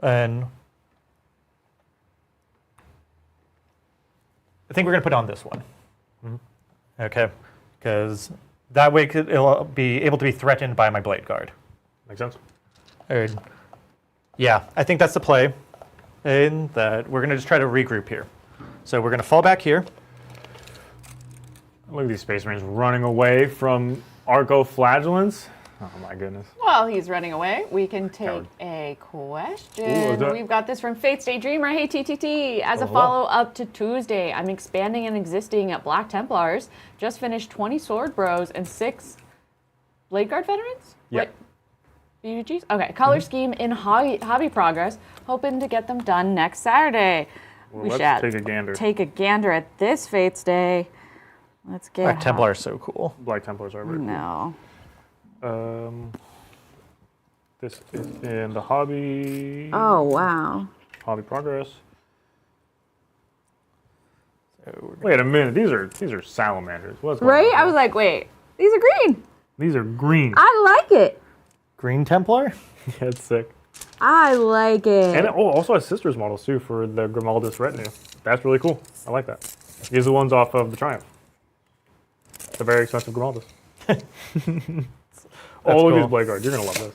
And I think we're going to put it on this one. Okay. Because that way it'll be able to be threatened by my Blade Guard. Makes sense? Yeah, I think that's the play. And that we're going to just try to regroup here. So we're going to fall back here. Look at these Space Marines running away from Arco-Flagellants. Oh my goodness. While he's running away, we can take Coward. a question. is that- We've got this from Fate's Daydreamer. Hey, TTT. As a hello. follow-up to Tuesday, I'm expanding and existing at Black Templars. Just finished 20 Sword Bros and 6 Blade Guard Veterans? Yeah. Wait, BGs? Okay, color scheme in hobby progress. Hoping to get them done next Saturday. Well, let's take a gander. Take a gander at this Fate's Day. Let's get Black Templar is so cool. Black Templars are very No. cool. This is in the hobby. Oh, wow. Hobby progress. Wait a minute. These are salamanders. What's going Right? on I was like, wait, these are green. These are green. I like it. Green Templar? Yeah, it's sick. I like it. And it also has sisters models too for the Grimaldus retinue. That's really cool. I like that. These are the ones off of the Triumph. The very expensive Grimaldus. All of these blade guards. You're gonna love this.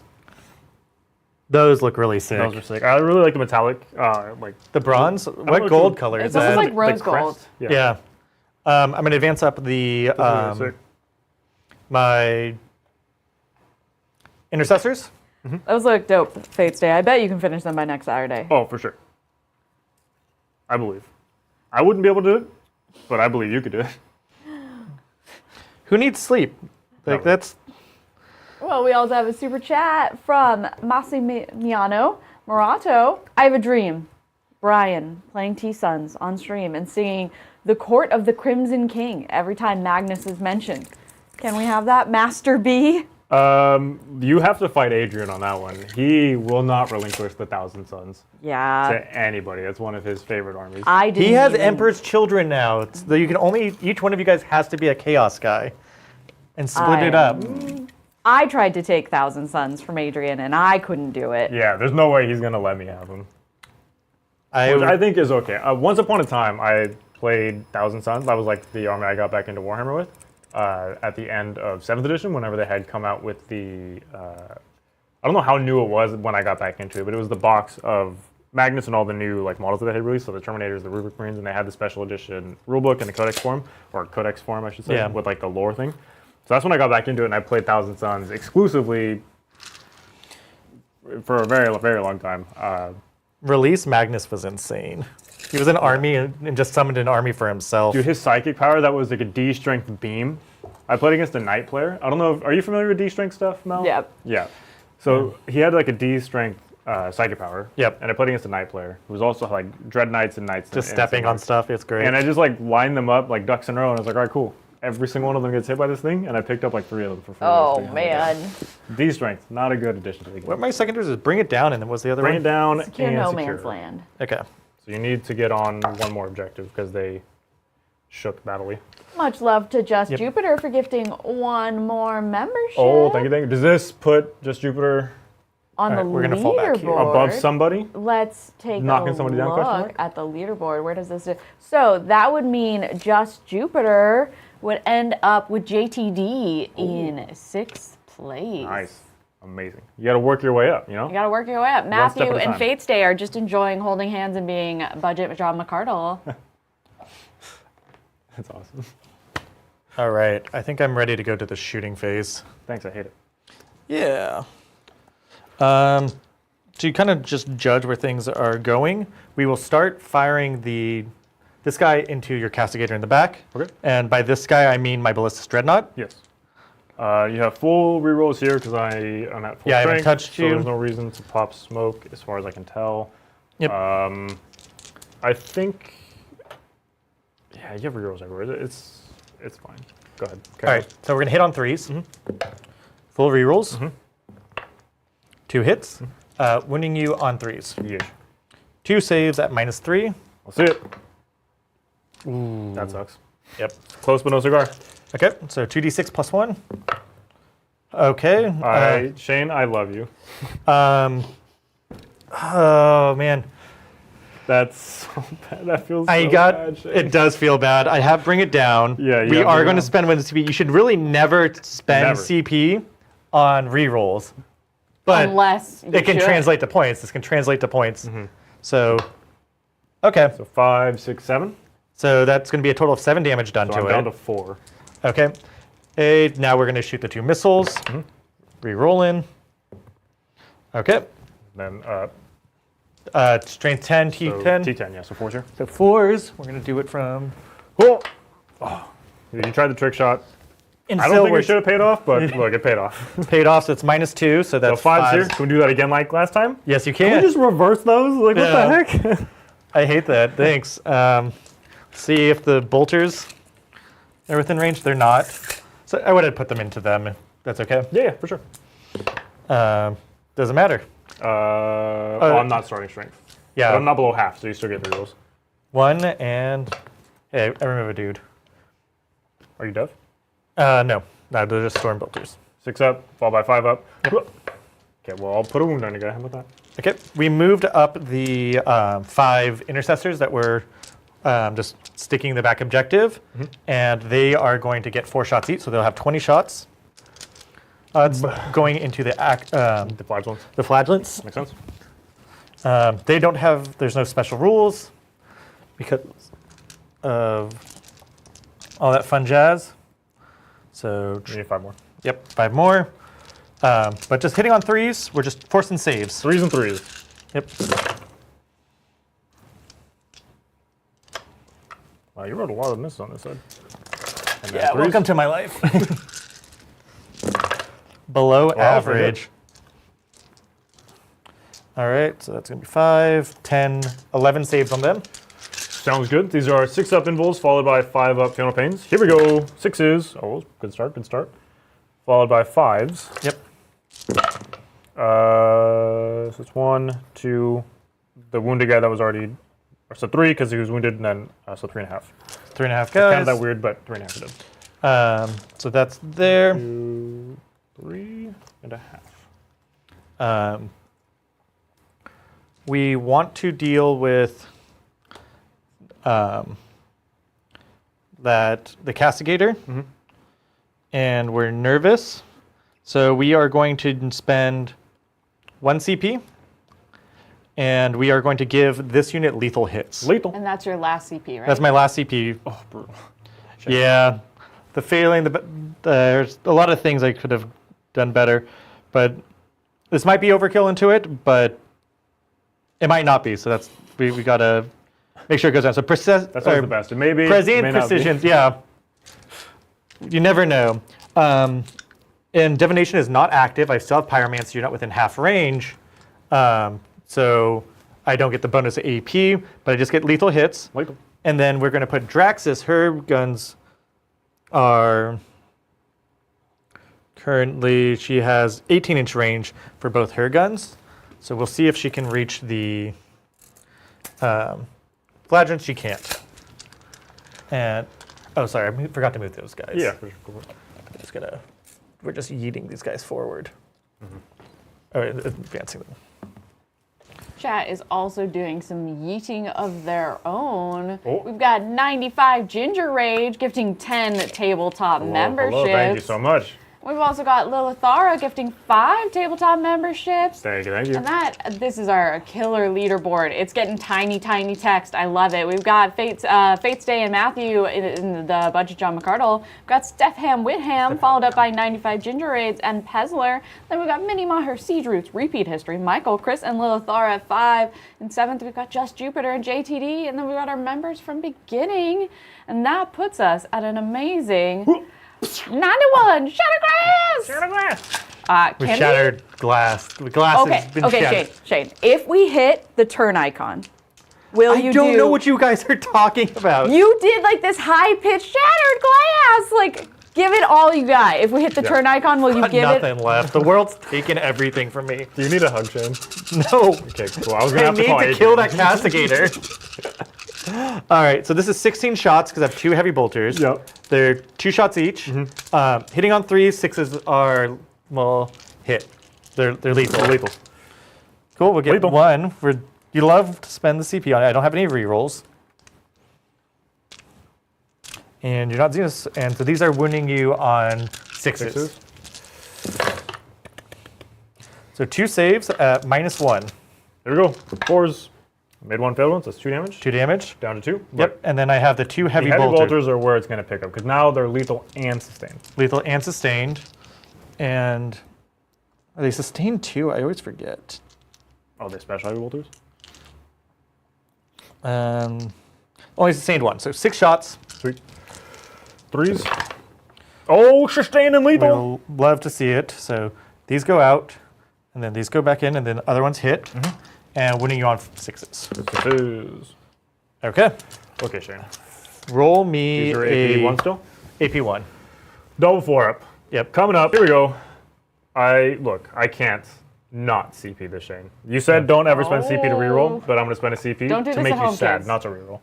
Those look really sick. Those are sick. I really like the metallic, like The bronze? know What if gold you- color is It's almost that? like rose the crest. gold. Yeah. I'm going to advance up the That's really sick. my intercessors. Those look dope, Fates Day. I bet you can finish them by next Saturday. Oh, for sure. I believe. I wouldn't be able to do it, but I believe you could do it. Who needs sleep? Like No. that's Well, we also have a super chat from Massimiliano Morato. I have a dream. Brian playing T-Sons on stream and singing The Court of the Crimson King every time Magnus is mentioned. Can we have that, Master B? You have to fight Adrian on that one. He will not relinquish the Thousand Sons Yeah. to anybody. It's one of his favorite armies. I didn't he has even- Emperor's Children now. It's that you can only each one of you guys has to be a chaos guy and split it up. I tried to take Thousand Sons from Adrian and I couldn't do it. Yeah, there's no way he's gonna let me have him. I, Which I think is okay. Once upon a time, I played Thousand Sons. That was like the army I got back into Warhammer with. At the end of 7th edition, whenever they had come out with the, I don't know how new it was when I got back into it, but it was the box of Magnus and all the new like models that they had released. So the Terminators, the Rubric Marines, and they had the special edition rulebook in the Codex form, or Codex form, I should say, Yeah. with like the lore thing. So that's when I got back into it, and I played Thousand Sons exclusively for a very, very long time. Release Magnus was insane. He was an army and just summoned an army for himself. Dude, his psychic power, that was like a D strength beam. I played against a knight player. I don't know, are you familiar with D strength stuff, Mel? Yep. Yeah. So he had like a D strength psychic power. Yep. And I played against a knight player who was also like Dread Knights and Knights. Just and stepping on Sigmars. stuff. It's great. And I just like lined them up like ducks in a row, and I was like, all right, cool. Every single one of them gets hit by this thing, and I picked up like 3 of them for free. Oh, man. D strength, not a good addition to the game. what my seconders is bring it down, and then what's the other Bring one? it down Secure and no secure. man's land. Okay. So you need to get on one more objective because they shook Battley. Much love to Just Yep. Jupiter for gifting one more membership. Oh, thank you, thank you. Does this put Just Jupiter On All the right, we're gonna fall back here. leaderboard. above somebody? Let's take Knocking a somebody down, question look mark? at the leaderboard. Where does this do? So that would mean Just Jupiter would end up with JTD in 6th place. Nice. Amazing. You got to work your way up, you know? You gotta work your way up. step Matthew at a and time. Fates Day are just enjoying holding hands and being budget John McCardle. That's awesome. All right. I think I'm ready to go to the shooting phase. Thanks, I hate it. Yeah. To kind of just judge where things are going, we will start firing this guy into your castigator in the back. Okay. And by this guy, I mean my Ballistus Dreadnought. Yes. You have full rerolls here because I'm at full Yeah, I haven't strength, touched so you. there's no reason to pop smoke as far as I can tell. Yep. I think, yeah, you have rerolls everywhere. It's fine. Go ahead. All right. So we're going to hit on 3s. Full rerolls. 2 hits. Wounding you on 3s. Yeah. 2 saves at -3. I'll see it. That sucks. Yep. Close but no cigar. Okay. So 2d6 plus 1. Okay. Shayne, I love you. Oh, man. That's so bad. That feels I so got bad, Shayne. it. Does feel bad. I have bring it down. Yeah, you we have are bring it going to down. spend 1 CP. You should really never spend Never. CP on rerolls, but Unless you it can should. translate to points. This can translate to points. So, okay. So 5, 6, 7. So that's going to be a total of 7 damage done So to I'm it. down to 4. Okay. Now we're going to shoot the 2 missiles. Reroll in. Okay. Then Strength 10, so T10. T10, yeah. So 4's here. So 4s. We're going to do it from. Cool. Oh, you tried the trick shot. And I don't think it should have paid off, but look, it paid off. paid off, so it's -2. So So that's 5's here. fives. Can we do that again like last time? Yes, you Can can. we just reverse those? Like, Yeah. what the heck? I hate that. Thanks. See if the bolters are within range. They're not. So I would have put them into them. If that's okay. Yeah, for sure. Doesn't matter. I'm not starting strength. Yeah. But I'm not below half, so you still get rerolls. 1 and. Hey, I remember a dude. Are you deaf? No, they're just storm bolters. 6 up, fall by 5 up. Okay, well, I'll put a wound on you guy. How about that? Okay, we moved up the 5 intercessors that were just sticking in the back objective, and they are going to get 4 shots each, so they'll have 20 shots. It's going into the flagellants. The flagellants. Makes sense. They don't have, there's no special rules because of all that fun jazz. So, We need 5 more. yep, 5 more. But just hitting on 3s, we're just forcing saves. 3s and 3s. Yep. Wow, you wrote a lot of misses on this side. And then Yeah, 3s. welcome to my life. Below average. All right, so that's going to be 5, 10, 11 saves on them. Sounds good. These are 6 up invulns followed by 5 up Fatal Pains. Here we go. 6s. Oh, good start, good start. Followed by 5s. Yep. So it's 1, 2, the wounded guy that was already, so 3 because he was wounded, and then so 3.5. 3.5 guys. Kind of that weird, but 3.5 it is. So that's there. 2, 3.5. We want to deal with the castigator, and we're nervous. So we are going to spend 1 CP, and we are going to give this unit lethal hits. Lethal. And that's your last CP, right? That's my last CP. Oh, brutal. Yeah, the failing, there's a lot of things I could have done better, but this might be overkill into it, but it might not be. So that's we gotta make sure it goes down. So That's always the best. It may be. Prescient may not be. precision, yeah. You never know. And divination is not active. I still have pyromancy. You're not within half range, so I don't get the bonus AP, but I just get lethal hits. Lethal. And then we're going to put Draxus. Her guns are currently, she has 18-inch range for both her guns. So we'll see if she can reach the flagellant. She can't. And, oh, sorry, I forgot to move those guys. Yeah. We're just yeeting these guys forward. Oh, advancing them. Chat is also doing some yeeting of their own. Oh. We've got 95 Ginger Rage gifting 10 tabletop memberships. Hello, thank you so much. We've also got Lilithara gifting 5 tabletop memberships. Thank you, thank you. And this is our killer leaderboard. It's getting tiny, tiny text. I love it. We've got Fate's Day and Matthew in the Budget John McCardle. We've got Stepham Whitham, followed up by 95 Ginger Raids and Pezler. Then we've got Minnie Maher, Siege Roots, Repeat History, Michael, Chris, and Lilithara at 5. In 7th, we've got Just Jupiter and JTD. And then we've got our members from beginning. And that puts us at an amazing 91 Shattered Glass! We shattered glass. The glass has been shattered. Shayne. If we hit the turn icon, will you I don't know what you guys are talking about. You did like this high-pitched shattered glass. Like, give it all you got. If we hit the turn icon, will you give Nothing left. The world's taken everything from me. Do you need a hug, Shane? No. Okay, cool. I was gonna I have to need call to Adrian. kill that castigator. All right, so this is 16 shots because I have 2 heavy bolters. Yep. They're 2 shots each. Hitting on 3s, 6s are, well, hit. They're lethal. They're lethal. Cool, we'll get Lethal. 1. You love to spend the CP on it. I don't have any rerolls. And you're not doing this, and so these are wounding you on 6s. So 2 saves at -1. There we go. 4s. Made 1 failed one, so that's 2 damage. 2 damage. Down to 2. Yep, and then I have the 2 heavy, The heavy bolters. bolters are where it's going to pick up, because now they're lethal and sustained. Lethal and sustained. And are they sustained too? I always forget. Oh, they special heavy bolters? Only sustained 1, so 6 shots. Sweet. 3s. Oh, sustained and lethal! We'll love to see it. So these go out, and then these go back in, and then the other ones hit. And winning you on 6s. 6s. Okay. Okay, Shane. Roll me These are a AP1 still? AP1. Double 4 up. Yep. Coming up. Here we go. I can't not CP this, Shane. You said don't ever spend CP to reroll, but I'm going to spend a CP Don't do to this make at you home, sad, kids. not to reroll.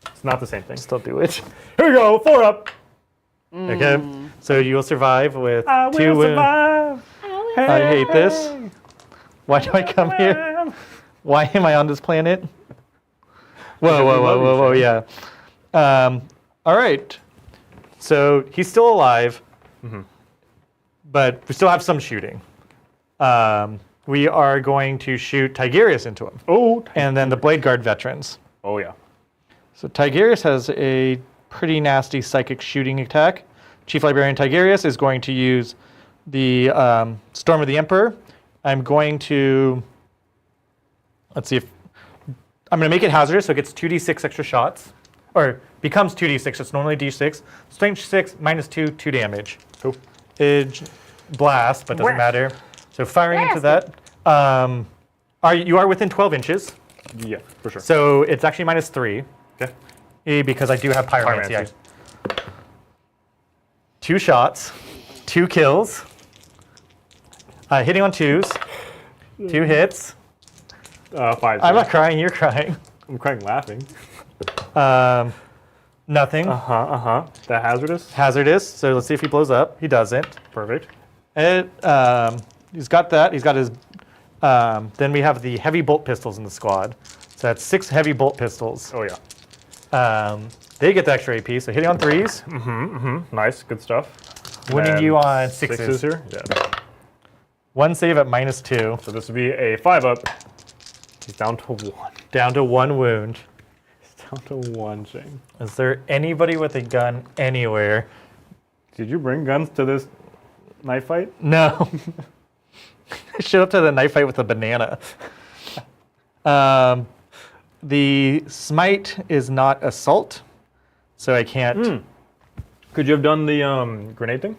It's not the same thing. Still do it. Here we go. 4 up. Okay. So you will survive with I will 2 survive. I hate this. Why do I come here? Why am I on this planet? Whoa, we whoa, whoa, love you, whoa, whoa, Shayne. yeah. All right. So he's still alive, but we still have some shooting. We are going to shoot Tigerius into him. Oh, And then the Blade Guard veterans. oh yeah. So Tigerius has a pretty nasty psychic shooting attack. Chief Librarian Tigerius is going to use the Storm of the Emperor. I'm going to, let's see if, I'm going to make it hazardous so it gets 2d6 extra shots. Or becomes 2d6, it's normally d6. Strength 6, -2, 2 damage. Cool. Edge blast, but doesn't Wah. matter. So firing into Blast. that. You are within 12 inches. Yeah, for sure. So it's actually -3. Okay. Because I do have pyromancy. Pyromancy. 2 shots, 2 kills. Hitting on 2s. 2 hits. 5. I'm not crying, you're crying. I'm crying laughing. Nothing. That hazardous. Hazardous, so let's see if he blows up. He doesn't. Perfect. He's got that. He's got his. Then we have the heavy bolt pistols in the squad. So that's 6 heavy bolt pistols. Oh yeah. They get the extra AP, so hitting on 3s. Nice. Good stuff. Winning And you on 6s. 6s here. Yeah. 1 save at -2. So this would be a 5-up. He's down to 1. Down to 1 wound. He's down to 1, Shayne. Is there anybody with a gun anywhere? Did you bring guns to this knife fight? No. I showed up to the knife fight with a banana. The smite is not assault, so I can't. Could you have done the grenade thing?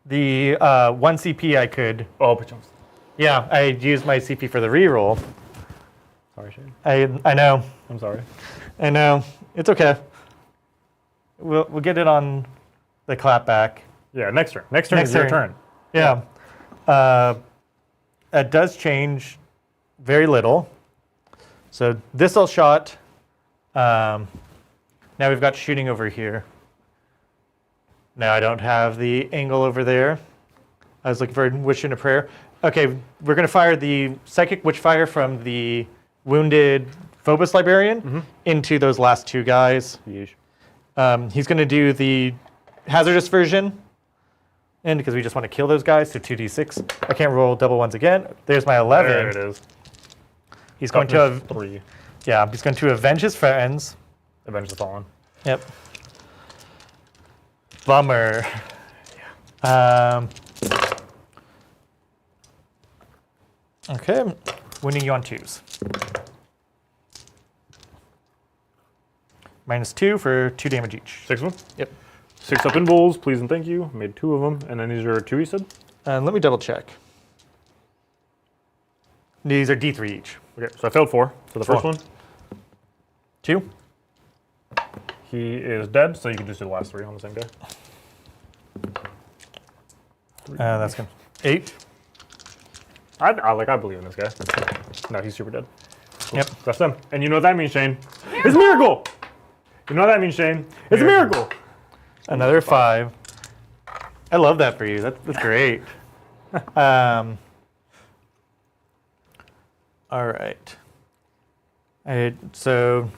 The 1 CP I could. Oh, but jumps. Yeah, I used my CP for the reroll. Sorry, Shayne. I know. I'm sorry. I know. It's okay. We'll get it on the clapback. Yeah, next turn. Next turn Next is your turn. turn. Yeah. It does change very little. So this all shot. Now we've got shooting over here. Now I don't have the angle over there. I was looking for Wish and a Prayer. Okay, we're going to fire the Psychic Witchfire from the wounded Phobos Librarian into those last 2 guys. Yeesh. He's going to do the hazardous version. And because we just want to kill those guys, so 2d6. I can't roll double ones again. There's my 11. There it is. He's going to Toughness 3. yeah, he's going to avenge his friends. Avenge the Fallen. Yep. Bummer. Okay, I'm winning you on 2s. -2 for 2 damage each. 6 of them? Yep. 6 up invulns, please and thank you. Made 2 of them. And then these are 2, you said? Let me double check. These are D3 each. Okay, so I failed 4. So the first 4. one, 2. he is dead, so you can just do the last 3 on the same guy. That's good. 8. I believe in this guy. No, he's super dead. Cool. Yep. That's them. And you know what that means, Shayne? It's a miracle! You know what that means, Shayne? It's a miracle! Another 5. I love that for you. That's great. All right. So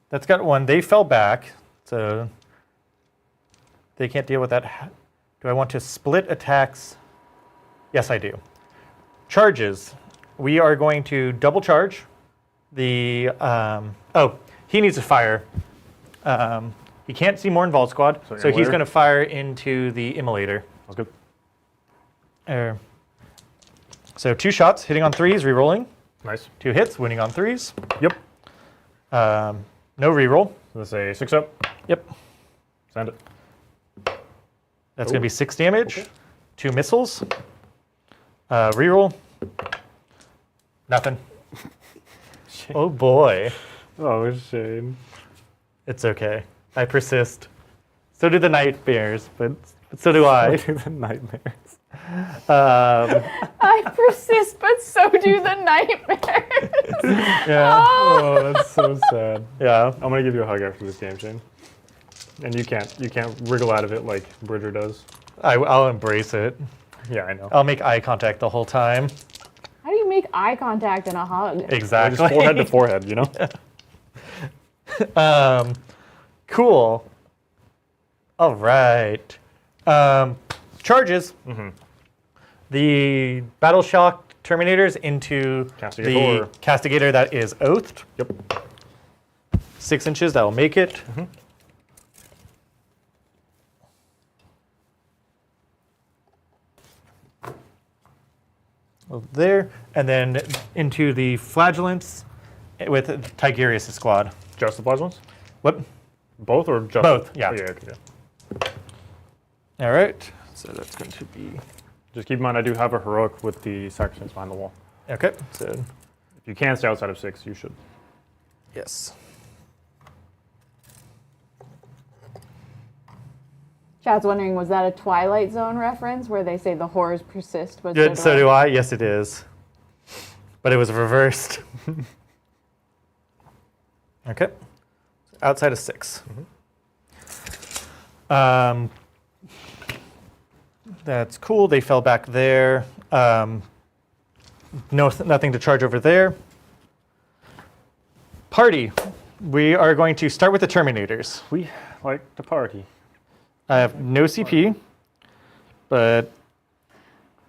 that's got 1. They fell back, so they can't deal with that. Do I want to split attacks? Yes, I do. Charges. We are going to double charge the. He needs to fire. He can't see more involved squad, so he's Immolator? going to fire into the Immolator. That's good. So 2 shots, hitting on 3s, re-rolling. Nice. 2 hits, winning on 3s. Yep. No re-roll. So let's say 6 up. Yep. Send it. That's going to be 6 damage. Okay. 2 missiles. Re-roll. Nothing. Oh boy. Oh, Shayne. It's okay. I persist. So do the nightmares, but so do I. The nightmares. I persist, but so do the nightmares. Yeah. Oh, that's so sad. Yeah. I'm gonna give you a hug after this game, Shayne. And you can't wriggle out of it like Bridger does. I'll embrace it. Yeah, I know. I'll make eye contact the whole time. How do you make eye contact and a hug. Exactly. Just forehead to forehead, you know? Cool. All right. Charges. The Battle Shock Terminators into Castigator. the Castigator that is oathed. Yep. 6 inches, that will make it. Over there, and then into the Flagellants with Tigurius' squad. Just the flagellants? What? Both or just? Both, yeah. Oh, yeah, okay, yeah. All right, so that's going to be... Just keep in mind, I do have a heroic with the sacrifice behind the wall. Okay, so... If you can stay outside of 6, you should. Yes. Chad's wondering, was that a Twilight Zone reference where they say the horrors persist? But Good, so do I. Yes, it is. But it was reversed. Okay. Outside of 6. That's cool. They fell back there. Nothing to charge over there. Party. We are going to start with the Terminators. We like to party. I have no CP, but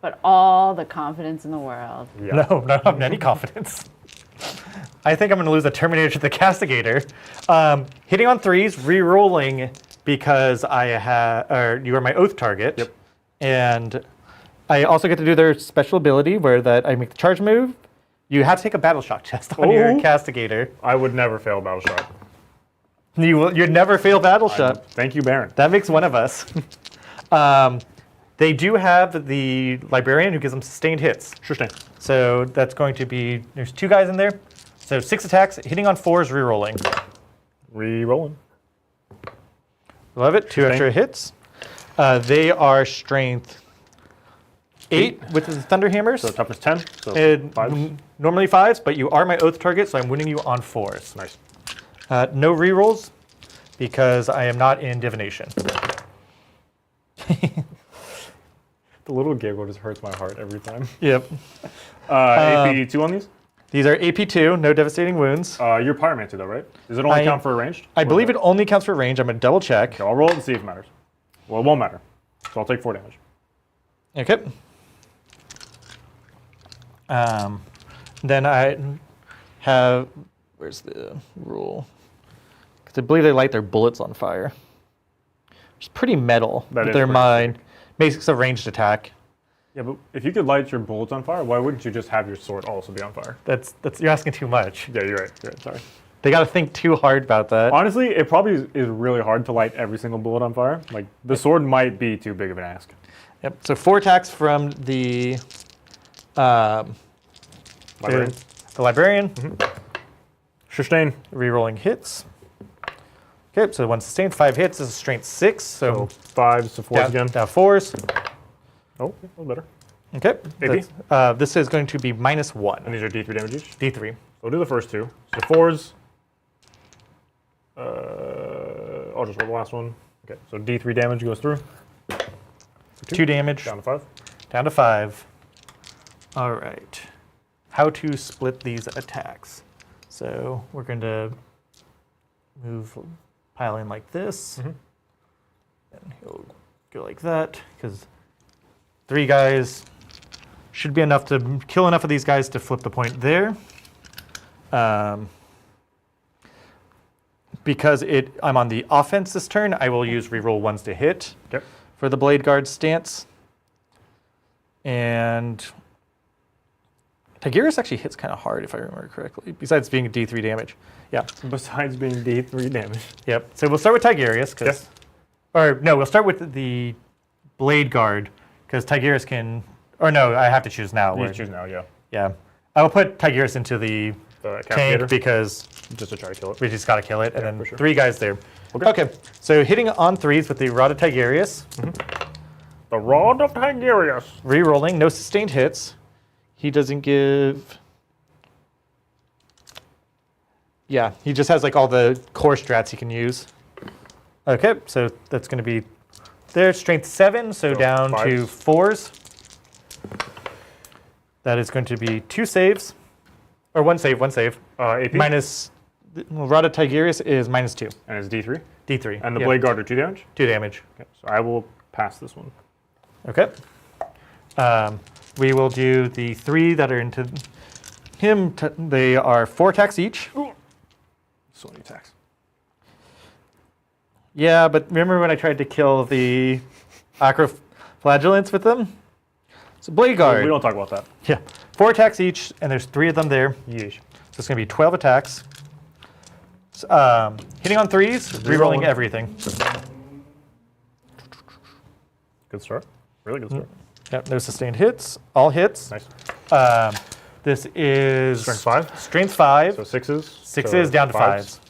But all the confidence in the world. Yeah. no, I don't have any confidence. I think I'm going to lose the Terminator to the Castigator. Hitting on 3s, re-rolling because you are my oath target. Yep. And I also get to do their special ability where that I make the charge move. You have to take a battle shock test on your Oh. Castigator. I would never fail battle shot. You'd never fail battle shot. Thank you, Baron. That makes one of us. They do have the Librarian who gives them sustained hits. Shayne. So that's going to be, there's 2 guys in there. So 6 attacks, hitting on 4s, re-rolling. Re-rolling. Love it, 2 extra hits. They are strength 8 with the Thunder Hammers. So toughness 10. So And 5. normally 5s, but you are my oath target, so I'm winning you on 4s. Nice. No re-rolls because I am not in divination. The little giggle just hurts my heart every time. Yep. AP 2 on these? These are AP2, no devastating wounds. You're Pyromancer though, right? Does it only count for ranged? I believe it only counts for range. I'm going to double check. Okay, I'll roll it and see if it matters. Well, it won't matter. So I'll take 4 damage. Okay. Then I have, where's the rule? Because I believe they light their bullets on fire. It's pretty metal. That But is they're pretty mine. Makes a ranged attack. Yeah, but if you could light your bullets on fire, why wouldn't you just have your sword also be on fire? That's you're asking too much. Yeah, you're right. You're right. Sorry. They got to think too hard about that. Honestly, it probably is really hard to light every single bullet on fire. Like, the sword might be too big of an ask. Yep. So 4 attacks from the Librarian. the Librarian. Shayne. Rerolling hits. Okay, so 1 sustained, 5 hits. This is strength 6. So So 5s to 4s again. down 4s. Oh, a little better. Okay. AP? This is going to be -1. And these are D3 damage each. D3. So we'll do the first 2. So 4s. I'll just roll the last one. Okay, so D3 damage goes through. 2 damage. Down to 5. Down to 5. All right. How to split these attacks. So we're going to move, pile in like this. And he'll go like that, because 3 guys should be enough to kill enough of these guys to flip the point there. Because I'm on the offense this turn, I will use reroll 1s to hit Okay. for the Blade Guard stance. And Tigurius actually hits kind of hard, if I remember correctly, besides being D3 damage. Yeah. Besides being D3 damage. Yep. So we'll start with Tigurius, Yes. or no, we'll start with the Blade Guard, because Tigurius can, or no, I have to choose now. You choose now, yeah. Yeah. I will put Tigurius into the The tank Castigator. because Just to try to kill it. we just got to kill it, and Yeah, then for sure. 3 guys there. Okay. Okay, so hitting on 3s with the Rod of Tigurius, The Rod of Tigurius. re-rolling, no sustained hits. He doesn't give... Yeah, he just has like all the core strats he can use. Okay, so that's going to be there. Strength 7, so down to 5s. 4s. That is going to be 2 saves, or 1 save, 1 save. AP? Minus, Rod of Tigurius is -2. And it's D3. D3. And the yep. Blade Guard are 2 damage? 2 damage. Okay, so I will pass this one. Okay. We will do the 3 that are into him. They are 4 attacks each. So many attacks. Yeah, but remember when I tried to kill the Acroflagellants with them? So Blade Guard. We don't talk about that. Yeah. 4 attacks each, and there's 3 of them there. Yeesh. So it's going to be 12 attacks. So, hitting on 3s, rerolling everything. Good start. Really good start. Yep, no sustained hits. All hits. Nice. This is Strength 5? Strength 5. So 6s? 6s so down to 5s.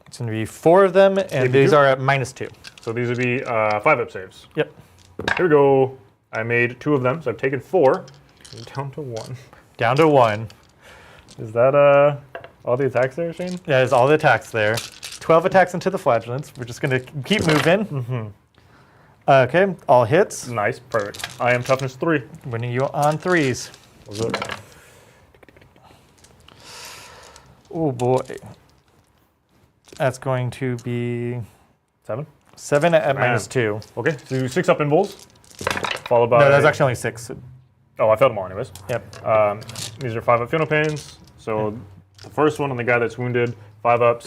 It's going to be 4 of them, and these are at -2. So these would be 5-up saves. Yep. Here we go. I made 2 of them, so I've taken 4. Down to 1. Down to 1. Is that all the attacks there, Shane? That is all the attacks there. 12 attacks into the flagellants. We're just going to keep moving. Okay, all hits. Nice, perfect. I am toughness 3. Winning you on 3s. What's up? Oh boy. That's going to be 7. 7 at Man. -2. Okay, so you 6-up invulns, followed by... No, that's actually only 6. Oh, I failed them all anyways. Yep. These are 5-up funeral pains. So the first one on the guy that's wounded, 5-ups,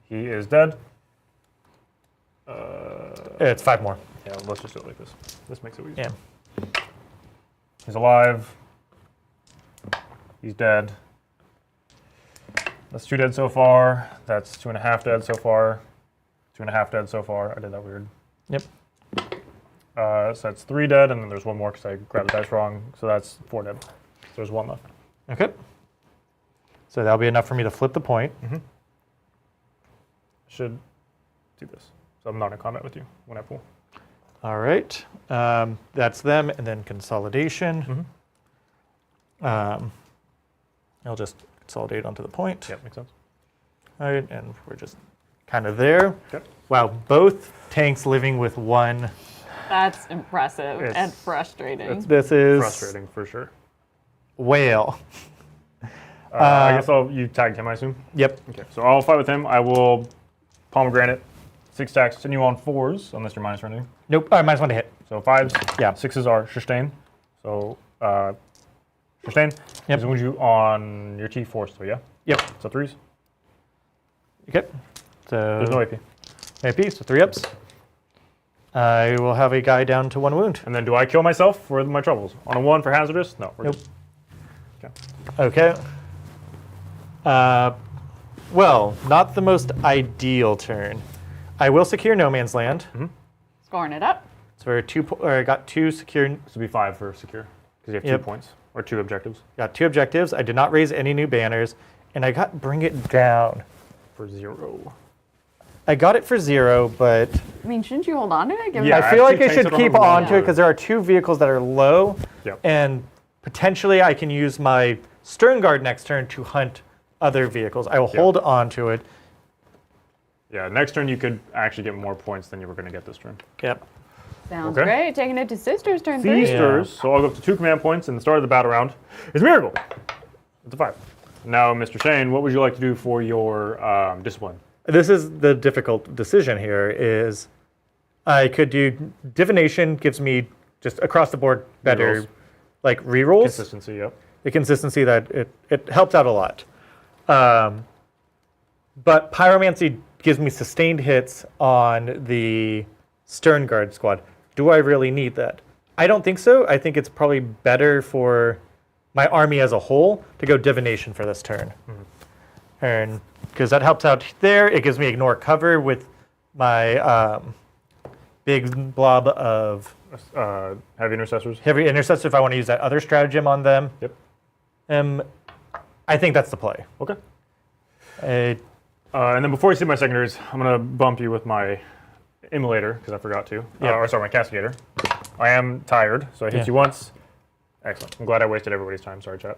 he is dead. It's 5 more. Yeah, let's just do it like this. This makes it easy. Yeah. He's alive. He's dead. That's 2 dead so far. That's 2.5 dead so far. 2.5 dead so far. I did that weird. Yep. So that's 3 dead, and then there's 1 more because I grabbed the dice wrong. So that's 4 dead. So there's 1 left. Okay. So that'll be enough for me to flip the point. Should do this. So I'm not in combat with you when I pull. All right. That's them, and then consolidation. I'll just consolidate onto the point. Yep, makes sense. All right, and we're just kind of there. Yep. Wow, both tanks living with 1. That's impressive It's- and frustrating. This is Frustrating for sure. whale. I guess you tagged him, I assume. Yep. Okay, so I'll fight with him. I will pomegranate 6 attacks, continue on 4s unless you're minus or anything. Nope. All right, -1 to hit. So 5s. Yeah. 6s are Shayne. So Shayne. Yep. Is wound you on your T4 still, yeah? Yep. So 3s. Okay. So There's no AP. AP, so 3-ups. I will have a guy down to 1 wound. And then do I kill myself for my troubles? On a 1 for hazardous? No. We're Nope. good. Okay. Okay. Well, not the most ideal turn. I will secure no man's land. Scoring it up. So I got 2 secure. This would be 5 for secure because you have 2 Yep. points or 2 objectives Got 2 objectives. I did not raise any new banners, and I got bring it down. for 0. I got it for 0, but I mean, shouldn't you hold on to it? Give Yeah. it I feel like I actually should takes it keep on on to it longer. because there are 2 vehicles that are low, Yep. and potentially I can use my Stern Guard next turn to hunt other vehicles. I will hold on to it. Yeah, next turn you could actually get more points than you were going to get this turn. Yep. Sounds Okay. great. Taking it to Sisters turn 3. Feasters, so I'll go up to 2 command points in the start of the battle round. It's a miracle. It's a 5. Now, Mr. Shayne, what would you like to do for your discipline? This is the difficult decision here is I could do divination, gives me just across the board better Rerolls. like rerolls. Consistency, yep. The consistency that it helps out a lot. But pyromancy gives me sustained hits on the Stern Guard squad. Do I really need that? I don't think so. I think it's probably better for my army as a whole to go divination for this turn. And because that helps out there, it gives me ignore cover with my big blob of Heavy intercessors. heavy intercessor if I want to use that other stratagem on them. Yep. I think that's the play. Okay. Uh, And then before you see my secondaries, I'm going to bump you with my immolator because I forgot to. Yep. Or sorry, my castigator. I am tired, so I hit Yeah. you once. Excellent. I'm glad I wasted everybody's time. Sorry, chat.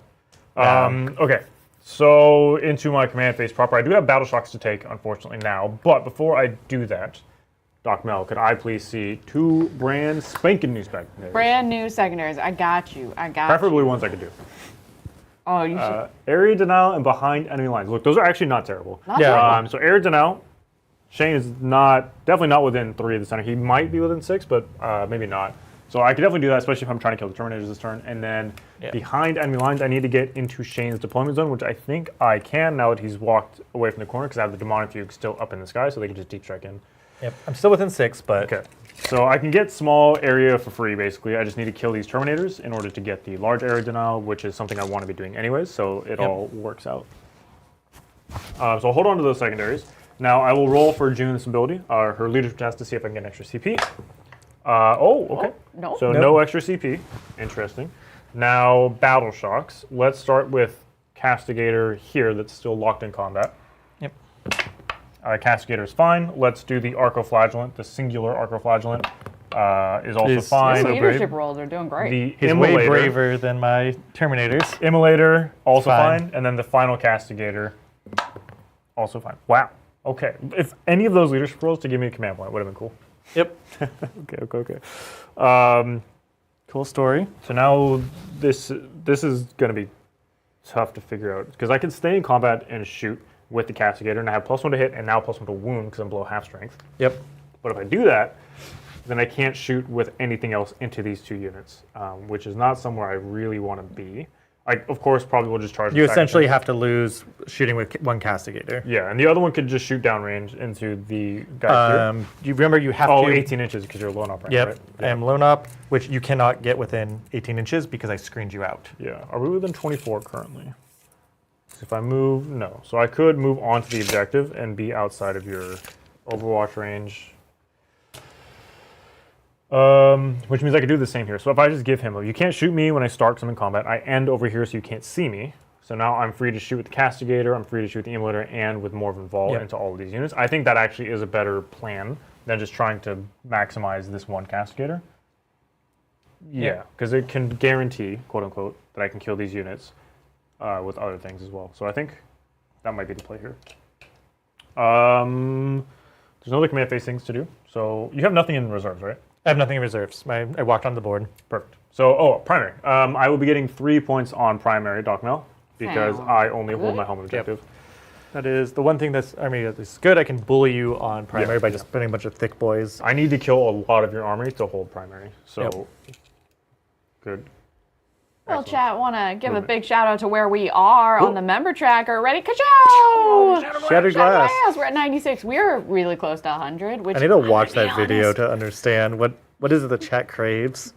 Yeah. Okay. So into my command phase proper. I do have battle shocks to take, unfortunately, now. But before I do that, Doc Mel, could I please see 2 brand spanking new secondaries? Brand new secondaries. I got you. Preferably ones I could do. Oh, you should. Area denial and behind enemy lines. Look, those are actually not terrible. Not terrible. So area denial, Shayne is definitely not within 3 of the center. He might be within 6, but maybe not. So I could definitely do that, especially if I'm trying to kill the Terminators this turn. And then behind enemy lines, I need to get into Shayne's deployment zone, which I think I can now that he's walked away from the corner, because I have the Demonic Fugue still up in the sky, so they can just deep strike in. Yep, I'm still within 6, but... Okay, so I can get small area for free, basically. I just need to kill these Terminators in order to get the large area denial, which is something I want to be doing anyways, so it all works out. So I'll hold on to those secondaries. Now I will roll for June's ability, her leadership test, to see if I can get an extra CP. Okay. Oh, no. So no extra CP. Interesting. Now, Battle Shocks. Let's start with Castigator here that's still locked in combat. Yep. Castigator is fine. Let's do the Arcoflagellant. The singular Arcoflagellant is also fine. Your leadership roles are doing great. He's way braver than my Terminators. Immolator, also Fine. fine. And then the final Castigator, also fine. Wow. Okay. If any of those leadership roles to give me a command point would have been cool. Yep. Okay. Cool story. So now this is going to be tough to figure out, because I can stay in combat and shoot with the Castigator, and I have +1 to hit and now +1 to wound because I'm below half strength. Yep. But if I do that, then I can't shoot with anything else into these 2 units, which is not somewhere I really want to be. I, of course, probably will just charge. You essentially have to lose shooting with 1 Castigator. Yeah, and the other one could just shoot downrange into the guy here. You remember you have to... 18 inches because you're lone up range, Yep, right? I am lone up, which you cannot get within 18 inches because I screened you out. Yeah, are we within 24 currently? If I move, no. So I could move on to the objective and be outside of your Overwatch range. Which means I could do the same here. So if I just give him, you can't shoot me when I start because I'm in combat. I end over here so you can't see me. So now I'm free to shoot with the Castigator, I'm free to shoot with the Immolator, and with Morven Vol into all of these units. I think that actually is a better plan than just trying to maximize this 1 Castigator. Yeah, because it can guarantee, quote unquote, that I can kill these units with other things as well. So I think that might be the play here. There's no other command phase things to do. So you have nothing in reserves, right? I have nothing in reserves. I walked on the board. Perfect. So, primary. I will be getting 3 points on primary, Doc Mel, because I only hold my home objective. That is the one thing that's is good. I can bully you on primary by just putting a bunch of thick boys. I need to kill a lot of your army to hold primary. So, good. Well, chat, want to give a big shout out to where we are on the member tracker. Ready? Ka-chow! Shattered glass. We're at 96. We're really close to 100. Which I need to watch that video to understand what is it the chat craves.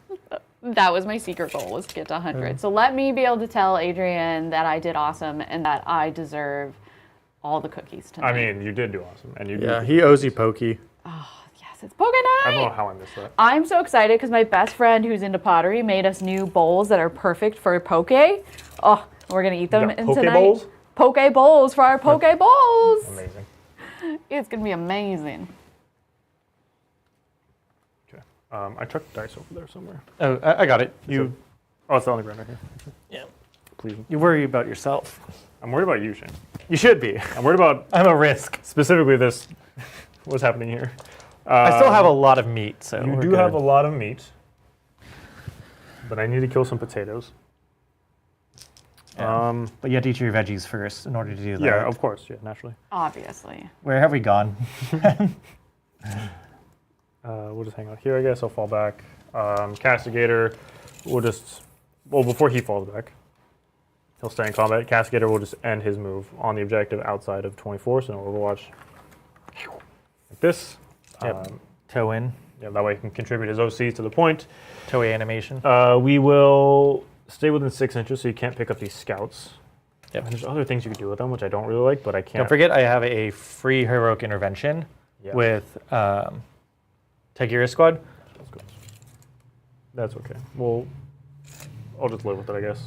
That was my secret goal, was to get to 100. So let me be able to tell Adrian that I did awesome and that I deserve all the cookies tonight. I mean, you did do awesome. And He owes you Pokey. Yes, it's Poke Night! I don't know how I missed that. I'm so excited because my best friend who's into pottery made us new bowls that are perfect for poke. Oh, we're going to eat them Poke tonight. bowls? Poke bowls for our poke bowls. Amazing. It's going to be amazing. Okay. I chucked dice over there somewhere. Oh, I got it. It's on the ground right here. Yeah. Please. You worry about yourself. I'm worried about you, Shayne. You should be. I'm worried about I'm a risk. specifically this. What's happening here? I still have a lot of meat, so You we're do good. have a lot of meat, but I need to kill some potatoes. Yeah. But you have to eat your veggies first in order to do that. Yeah, of course. Yeah, naturally. Obviously. Where have we gone? We'll just hang out here, I guess. I'll fall back. Castigator will just... Well, before he falls back, he'll stay in combat. Castigator will just end his move on the objective outside of 24, so no Overwatch. Like this. Toe in. Yeah, that way he can contribute his OC to the point. Toe animation. We will stay within 6 inches, so you can't pick up these scouts. Yep. And there's other things you can do with them, which I don't really like, but I can't. Don't forget, I have a free heroic intervention with Tagira Squad. That's okay. Well, I'll just live with it, I guess.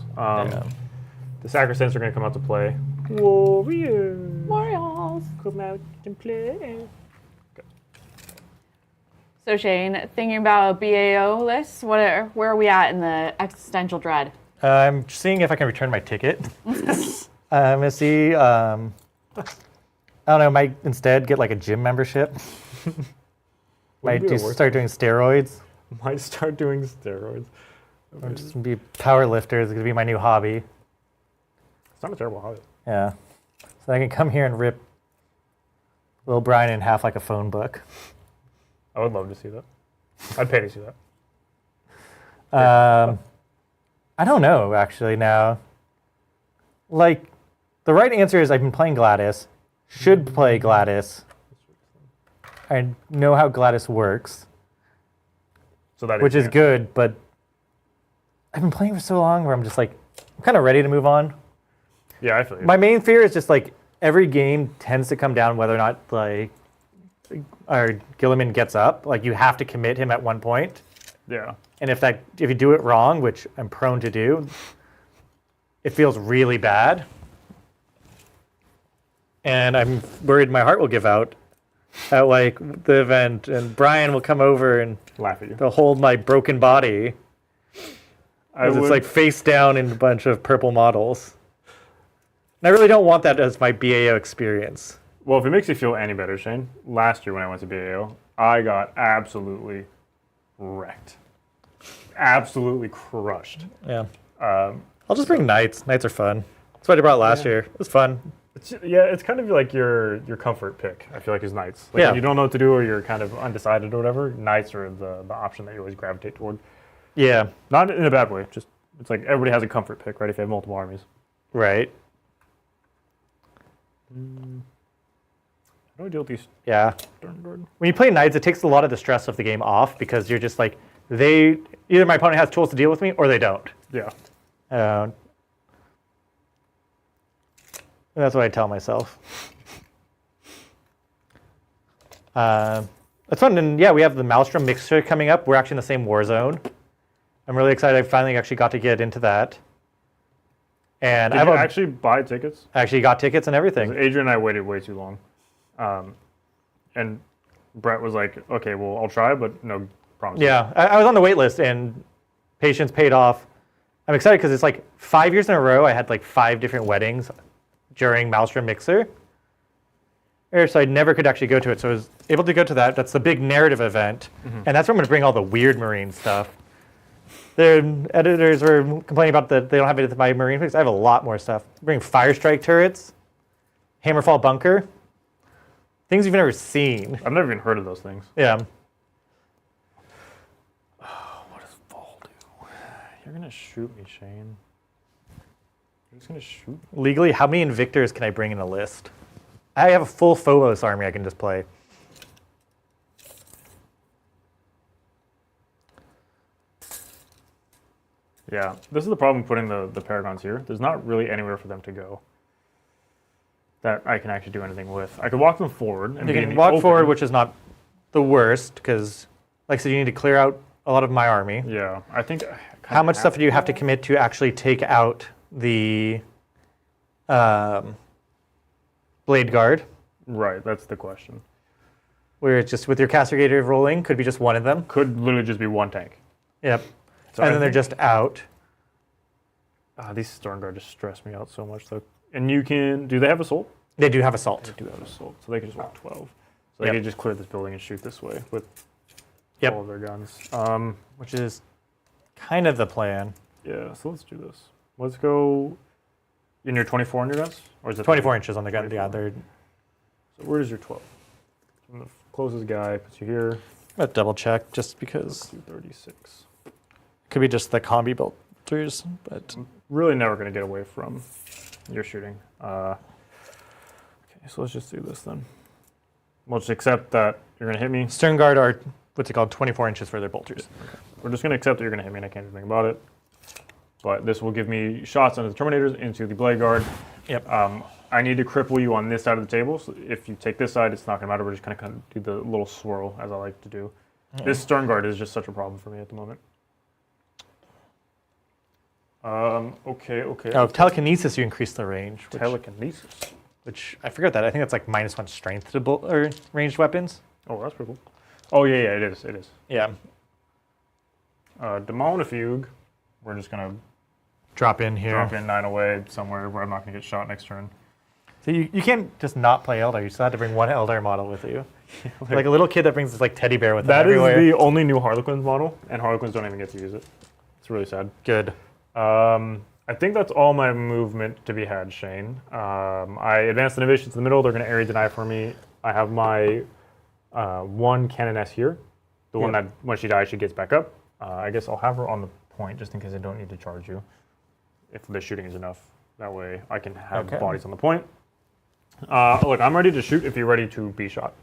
The Sacrosancts are going to come out to play. Warriors. Come out and play. So Shayne, thinking about BAO lists, where are we at in the existential dread? I'm seeing if I can return my ticket. I'm going to see, I don't know, might instead get like a gym membership. Might start doing steroids. Might start doing steroids. Or just be power lifters. It's gonna be my new hobby. It's not a terrible hobby. Yeah. So I can come here and rip Will Brian in half like a phone book. I would love to see that. I'd pay to see that. I don't know actually now. Like, the right answer is I've been playing Gladys. Should play Gladys. I know how Gladys works, So that which is good, but I've been playing for so long where I'm just like, I'm kind of ready to move on. Yeah, I feel you. My main fear is just like every game tends to come down whether or not like our Gilliman gets up. Like you have to commit him at one point, Yeah. and if you do it wrong, which I'm prone to do, it feels really bad, and I'm worried my heart will give out at like the event, and Brian will come over and Laugh at you. they'll hold my broken body. Because it's like face down in a bunch of purple models. And I really don't want that as my BAO experience. Well, if it makes you feel any better, Shane, last year when I went to BAO, I got absolutely wrecked. Absolutely crushed. Yeah. I'll just bring knights. Knights are fun. That's what I brought last year. It was fun. It's kind of like your comfort pick, I feel like, is knights. Like when you don't know what to do or you're kind of undecided or whatever, knights are the option that you always gravitate toward. Yeah. Not in a bad way, just it's like everybody has a comfort pick, right, if you have multiple armies. Right. How do I deal with these? Yeah. Stern When you play knights, it takes a lot of the stress of the game off because you're just like, either my opponent has tools to deal with me or they don't. Yeah. That's what I tell myself. That's fun. And yeah, we have the Maelstrom mixture coming up. We're actually in the same war zone. I'm really excited. I finally actually got to get into that. And Did you actually buy tickets? I actually got tickets and everything. Adrian and I waited way too long. And Brett was like, okay, well, I'll try, but no promises. Yeah, I was on the wait list and patience paid off. I'm excited because it's like 5 years in a row I had like 5 different weddings during Maelstrom Mixer. So I never could actually go to it. So I was able to go to that. That's the big narrative event. And that's where I'm going to bring all the weird Marine stuff. The editors were complaining about that they don't have it at my Marine picks. I have a lot more stuff. Bring Fire Strike turrets, Hammerfall Bunker, things you've never seen. I've never even heard of those things. Yeah. What does fall do? You're going to shoot me, Shane. You're just going to shoot me. Legally, how many Invictors can I bring in a list? I have a full Phobos army I can just play. Yeah, this is the problem putting the Paragons here. There's not really anywhere for them to go that I can actually do anything with. I could walk them forward. And You can walk forward, which is not the worst, because, like I said, you need to clear out a lot of my army. Yeah, I think... How much stuff do you have to commit to actually take out the Blade Guard? Right, that's the question. Where it's just with your Castigator rolling, could be just one of them. Could literally just be one tank. Yep. So And then they're just out. These Stormguard just stress me out so much, though. And you can... Do they have Assault? They do have Assault. They do have Assault, so they can just walk 12. So they Yep. can just clear this building and shoot this way with Yep. all of their guns. Which is kind of the plan. Yeah, so let's do this. Let's go in your 24 on your guns? Or is it 24 inches on the gun. Yeah, they're... So where is your 12? So the closest guy puts you here. Let's double check, just because... 236. Could be just the combi bolters, but... Really never going to get away from your shooting. Okay, so let's just do this then. We'll just accept that you're going to hit me. Stern Guard are, what's it called, 24 inches for their bolters. Okay. We're just going to accept that you're going to hit me and I can't do anything about it. But this will give me shots on the Terminators into the Blade Guard. Yep. I need to cripple you on this side of the table. So if you take this side, it's not going to matter. We're just going to do the little swirl, as I like to do. This Stern Guard is just such a problem for me at the moment. Okay. Oh, telekinesis, you increase the range. Telekinesis. Which I forget that. I think that's like -1 strength to ranged weapons. Oh, that's pretty cool. Oh, yeah, it is. Yeah. Demonifuge. We're just going to Drop in here. drop in 9 away somewhere where I'm not going to get shot next turn. So you can't just not play Eldar. You still have to bring one Eldar model with you. Like a little kid that brings this like teddy bear with them everywhere. That is the only new Harlequins model, and Harlequins don't even get to use it. It's really sad. Good. I think that's all my movement to be had, Shane. I advanced innovation to the middle. They're going to area deny for me. I have my one Canoness here. The one that when she dies, she gets back up. I guess I'll have her on the point just in case I don't need to charge you. If the shooting is enough. That way I can have bodies on the point. Look, I'm ready to shoot if you're ready to be shot.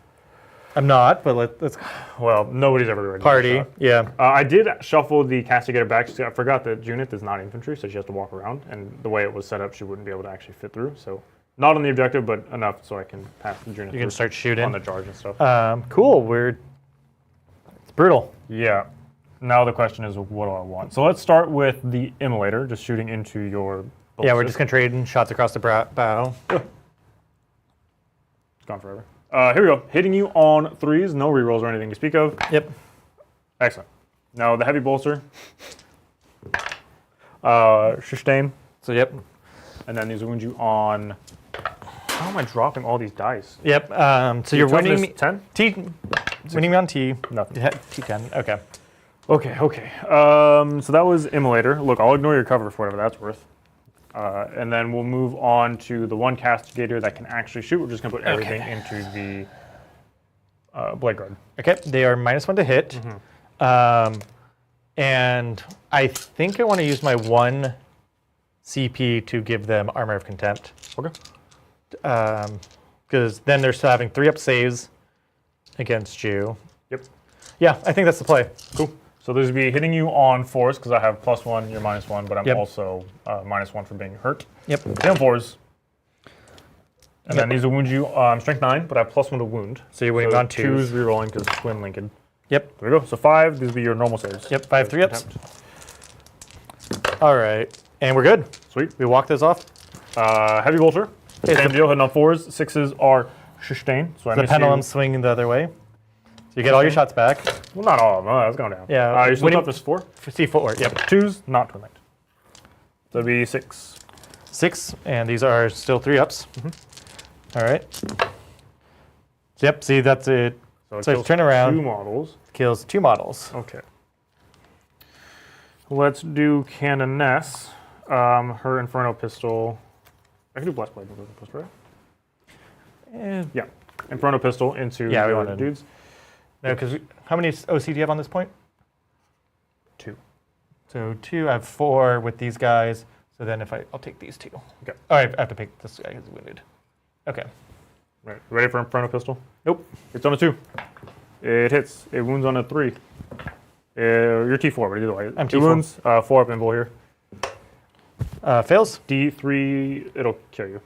I'm not, but let's Well, nobody's ever ready party. to be shot. Yeah. I did shuffle the castigator back. I forgot that Junith is not infantry, so she has to walk around. And the way it was set up, she wouldn't be able to actually fit through. So not on the objective, but enough so I can pass the Junith. You can start shooting on the charge and stuff. Cool. It's brutal. Yeah. Now the question is, what do I want? So let's start with the immolator, just shooting into your ballistic. Yeah, we're just gonna trade shots across the bow. It's gone forever. Here we go. Hitting you on 3s, no rerolls or anything to speak of. Yep. Excellent. Now the heavy bolster. Shayne. So yep. And then these wound you on. How am I dropping all these dice? Yep. So you're winning me 10? winning me on T. Nothing. T10. Okay. Okay. So that was immolator. Look, I'll ignore your cover for whatever that's worth. And then we'll move on to the one castigator that can actually shoot. We're just going to put everything into the blade guard. Okay. They are -1 to hit. And I think I want to use my 1 CP to give them Armor of Contempt. Okay. Because then they're still having 3-up saves against you. Yep. Yeah, I think that's the play. Cool. So this would be hitting you on 4s because I have +1, you're -1, but I'm Yep. also -1 for being hurt. Yep. Hit on 4s. And then these will wound you strength 9, but I have +1 to wound. So you're winning on 2s 2s. rerolling because twin Lincoln. Yep. There we go. So 5, these will be your normal saves. Yep. 5 3-ups. All right. And we're good. Sweet. We walk those off. Heavy bolter. Okay, Same so deal, hitting on 4s. 6s are Shayne. So I the miss pendulum you. swinging the other way. So you get all your shots back. Well, not all of them. That's going down. Yeah, You're still winning- up to 4? C4. Yep. 2s, not twin linked. So it'd be 6. 6. And these are still 3-ups. All right. Yep. See, that's it. So So kills turn around. 2 models. Kills 2 models. Okay. Let's do Canoness. Her Inferno pistol. I can do Blast Blade with Inferno pistol, right? Eh, Yeah. Inferno pistol into Yeah, we your wanted- dudes. No, because how many OC do you have on this point? 2. So 2. I have 4 with these guys. So then I'll take these 2. Okay. Oh, I have to pick this guy who's wounded. Okay. Right. Ready for Inferno pistol? Nope. It's on a 2. It hits. It wounds on a 3. You're T4, but either way. I'm 2 T4. wounds, 4 up invul here. Fails. D3, it'll kill you.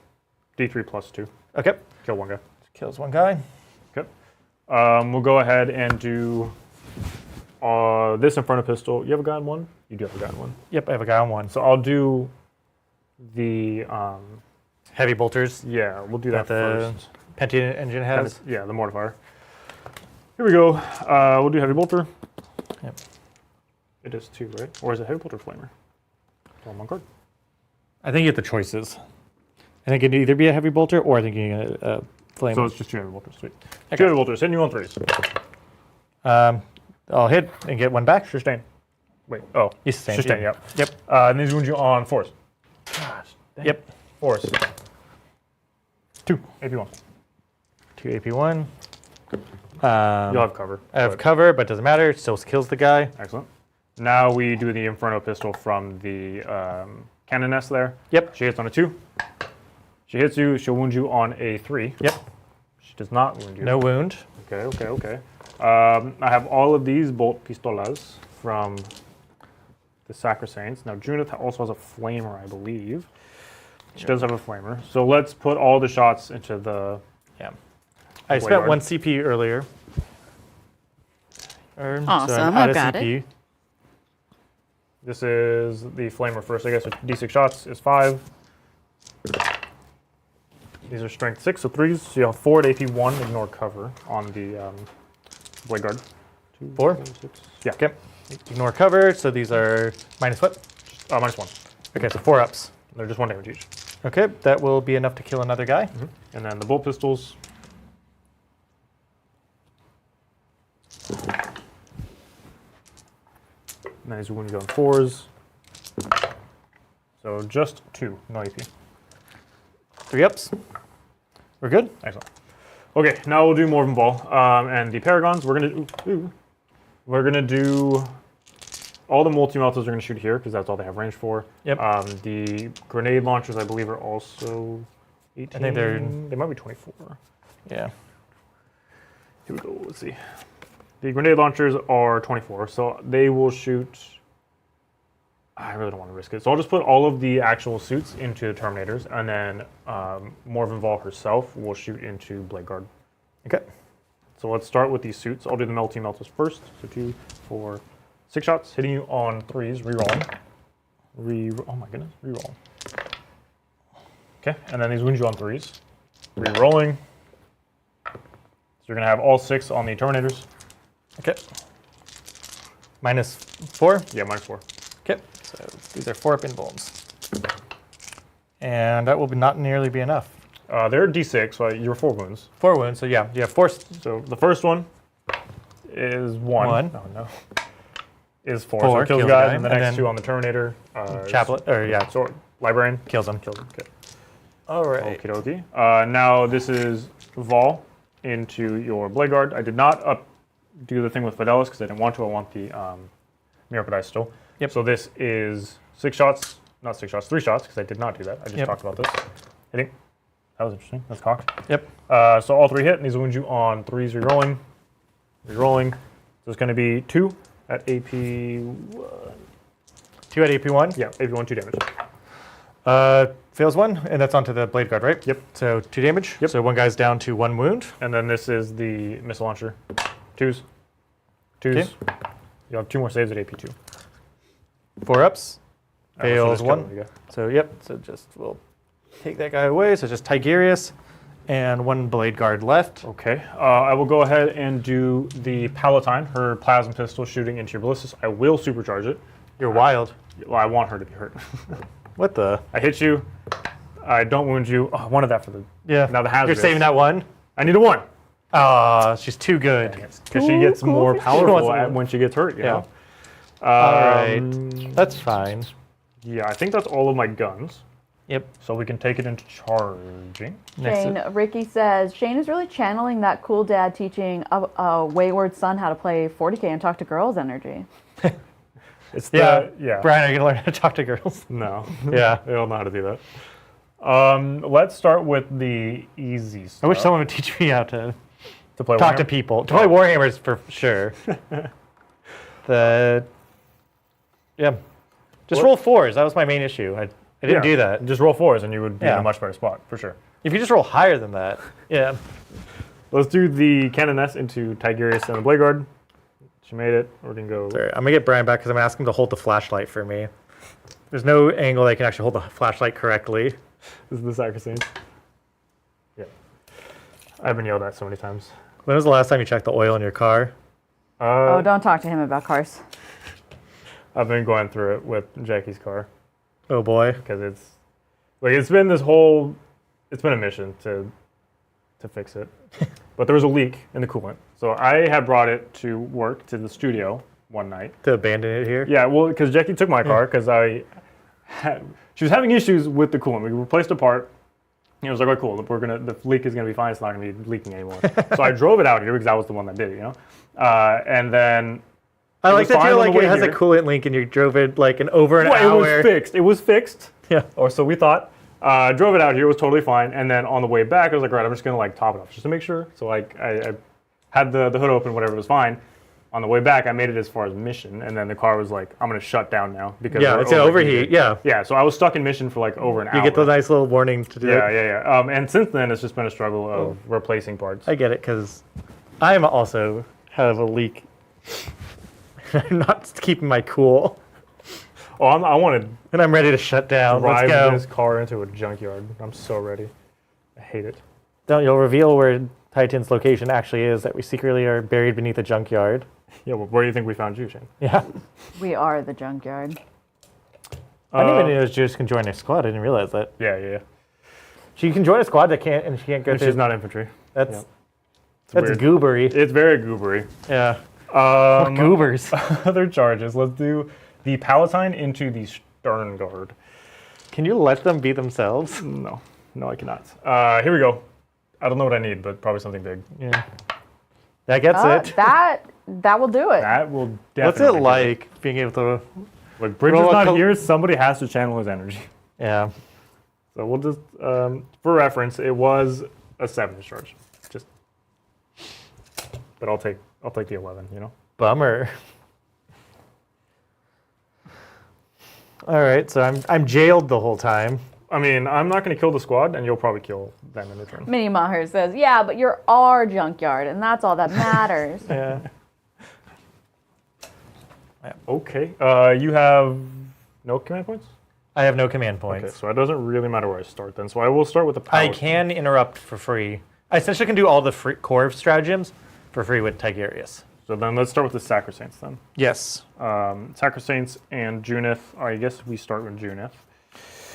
D3 +2. Okay. Kill one guy. Kills one guy. Okay. We'll go ahead and do this Inferno pistol. You have a guy on 1? You do have a guy on 1. Yep, I have a guy on 1. So I'll do the, Heavy bolters yeah, we'll do that the first. Pentium engine has. Yeah, the mortifier. Here we go. We'll do heavy bolter. Yep. It is 2, right? Or is it heavy bolter flamer? It's on one card. I think you get the choices. I think it can either be a heavy bolter or I think you get a flame. So it's just 2 heavy bolters. Sweet. Okay. 2 heavy bolters. Hitting you on 3s. I'll hit and get one back. Shayne. Wait. Oh. You sustain. Shayne, yep. Yep. And these wound you on 4s. Gosh. Dang. Yep. 4s. 2. AP1. 2 AP1. You'll have cover. I have but- cover, but doesn't matter. It still kills the guy. Excellent. Now we do the Inferno pistol from the Canoness there. Yep. She hits on a 2. She hits you. She'll wound you on a 3. Yep. She does not wound you. No wound. Okay. I have all of these bolt pistolas from the Sacrosaints. Now Junith also has a flamer, I believe. She does have a flamer. So let's put all the shots into the. Yeah. I Blade spent guard. 1 CP earlier. Awesome, I've got it. This is the flamer first. I guess D6 shots is 5. These are strength 6, so 3s. So you have 4 at AP1. Ignore cover on the blade guard. 2, 4? 6. Yeah. Okay. Ignore cover. So these are minus what? -1. Okay, so 4 ups. They're just 1 damage each. Okay, that will be enough to kill another guy. And then the bolt pistols. And then these wound gun 4s. So just 2, no AP. 3 ups. We're good? Excellent. Okay, now we'll do Morven Ball. And the Paragons, we're gonna do all the multi-meltas are gonna shoot here because that's all they have range for. Yep. The grenade launchers, I believe, are also 18. I think they might be 24. Yeah. Here we go. Let's see. The grenade launchers are 24, so they will shoot. I really don't want to risk it, so I'll just put all of the actual suits into the Terminators, and then Morven Vol herself will shoot into Blade Guard. Okay. So let's start with these suits. I'll do the meltas first. So 2, 4, 6 shots, hitting you on 3s, rerolling. Oh my goodness, rerolling. Okay, and then these wound you on 3s, rerolling. So you're gonna have all 6 on the Terminators. Okay. -4? Yeah, -4. Okay, so these are 4 up invulns. And that will not nearly be enough. They're D6, so you're 4 wounds. 4 wounds, so yeah, you have 4. So the first one is 1. Oh no. Is 4. So 4 it kills kills guys, the guy, and the and next then 2 on the Terminator. Chaplet, or yeah, So Librarian. kills him. Kills him. Okay. All right. Okie dokie. Now this is Vol into your Blade Guard. I did not do the thing with Fidelis because I didn't want to. I want the Miracle Dice still. Yep. So this is 6 shots, not 6 shots, 3 shots because I did not do that. I just talked about this. Hitting. That was interesting. That's cocked. Yep. So all 3 hit, and these will wound you on 3s rerolling. Rerolling. So it's going to be 2 at AP. 2 at AP1? Yeah, AP1, 2 damage. Fails 1, and that's onto the Blade Guard, right? Yep. So 2 damage. Yep. So 1 guy's down to 1 wound. And then this is the missile launcher. 2s. 2s. Okay. You have 2 more saves at AP2. 4 ups. All right, so Fails just 1. kill him, you go. So yep, so just we'll take that guy away. So just Tigurius and 1 Blade Guard left. Okay, I will go ahead and do the Palatine, her plasma pistol shooting into your ballistas. I will supercharge it. You're wild. Well, I want her to be hurt. What the? I hit you. I don't wound you. Oh, I wanted that for the. Yeah. Now the hazard. You're saving that 1? I need a 1. She's too good. Because she gets more powerful She when she gets hurt, you know? All right. That's fine. Yeah, I think that's all of my guns. Yep. So we can take it into charging. Shayne, Ricky says, Shayne is really channeling that cool dad teaching a wayward son how to play 40k and talk to girls energy. It's Yeah. yeah. Brian, are you going to learn how to talk to girls? No. Yeah. They don't know how to do that. Let's start with the easy stuff. I wish someone would teach me how to to play talk to Warhammer. people. To play Warhammers for sure. Just roll 4s. That was my main issue. I didn't do that. Just roll 4s and you would be in Yeah. a much better spot, for sure. If you just roll higher than that, yeah. Let's do the Canoness into Tigurius and the Blade Guard. She made it. We're going to go... Sorry, I'm going to get Brian back because I'm going to ask him to hold the flashlight for me. There's no angle they can actually hold the flashlight correctly. This is the Sacrosanct. Yeah. I've been yelled at so many times. When was the last time you checked the oil in your car? Oh, don't talk to him about cars. I've been going through it with Jackie's car. Oh boy. Because it's been a mission to fix it. But there was a leak in the coolant. So I had brought it to work to the studio one night. To abandon it here? Yeah, well, because Jackie took my car because she was having issues with the coolant. We replaced a part. And it was like, oh, cool, the leak is gonna be fine. It's not gonna be leaking anymore. So I drove it out here because I was the one that did it, you know. And then I like that you like it has here. a coolant leak and you drove it like over an Well, hour. It was fixed. Yeah. Or so we thought. Drove it out here, it was totally fine. And then on the way back, I was like, all right, I'm just gonna like top it off just to make sure. So like I had the hood open, whatever, was fine. On the way back, I made it as far as mission, and then the car was like, I'm gonna shut down now because Yeah, we're it's an overheat. overheated. Yeah. Yeah, so I was stuck in mission for like over an hour. You get the nice little warning to do it. Yeah. And since then, it's just been a struggle of replacing parts. I get it because I'm also have a leak. I'm not keeping my cool, Oh, I want to and I'm ready to shut down. Let's drive go. this car into a junkyard. I'm so ready. I hate it. You'll reveal where Titan's location actually is, that we secretly are buried beneath a junkyard. Yeah, well, where do you think we found you, Shayne? Yeah. We are the junkyard. I didn't even know Juice can join our squad. I didn't realize that. Yeah. She can join a squad that can't, and she can't go And through. she's not infantry. That's Yeah. that's weird. goobery. It's very goobery. Yeah. Goobers. Other charges. Let's do the Palatine into the Stern Guard. Can you let them be themselves? No, I cannot. Here we go. I don't know what I need, but probably something big. Yeah. That gets it. That will do it. That will definitely. What's it like being able to? Like Bridge is roll a not here. Somebody has to channel his energy. Yeah. So we'll just, for reference, it was a 7 discharge. Just, but I'll take the 11. You know. Bummer. All right, so I'm jailed the whole time. I mean, I'm not going to kill the squad, and you'll probably kill them in return. Mini Maher says, yeah, but you're our junkyard, and that's all that matters. Yeah. Okay. You have no command points? I have no command points. Okay, so it doesn't really matter where I start then. So I will start with the power. I can interrupt for free. I essentially can do all the free core stratagems for free with Tigurius. So then let's start with the Sacrosaints then. Yes. Sacrosaints and Junith. I guess we start with Junith.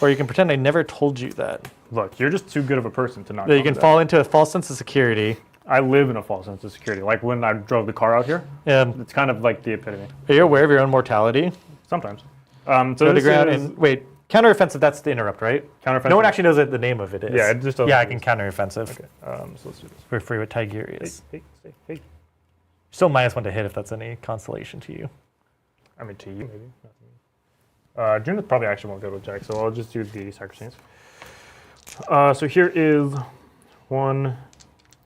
Or you can pretend I never told you that. Look, you're just too good of a person to not That you know can that. fall into a false sense of security. I live in a false sense of security. Like when I drove the car out here, it's kind of like the epitome. Are you aware of your own mortality? Sometimes. So Go to this ground is and wait. Counteroffensive. That's the interrupt, right? counteroffensive. No one actually knows what the name of it is. Yeah, it just doesn't. Yeah, I can counteroffensive. Okay. So let's do this. For free with Tigurius. Hey. Still -1 to hit if that's any consolation to you. I mean, to you maybe. Not to me. Junith probably actually won't go to Jack, so I'll just do the Sacrosaints. So here is 1,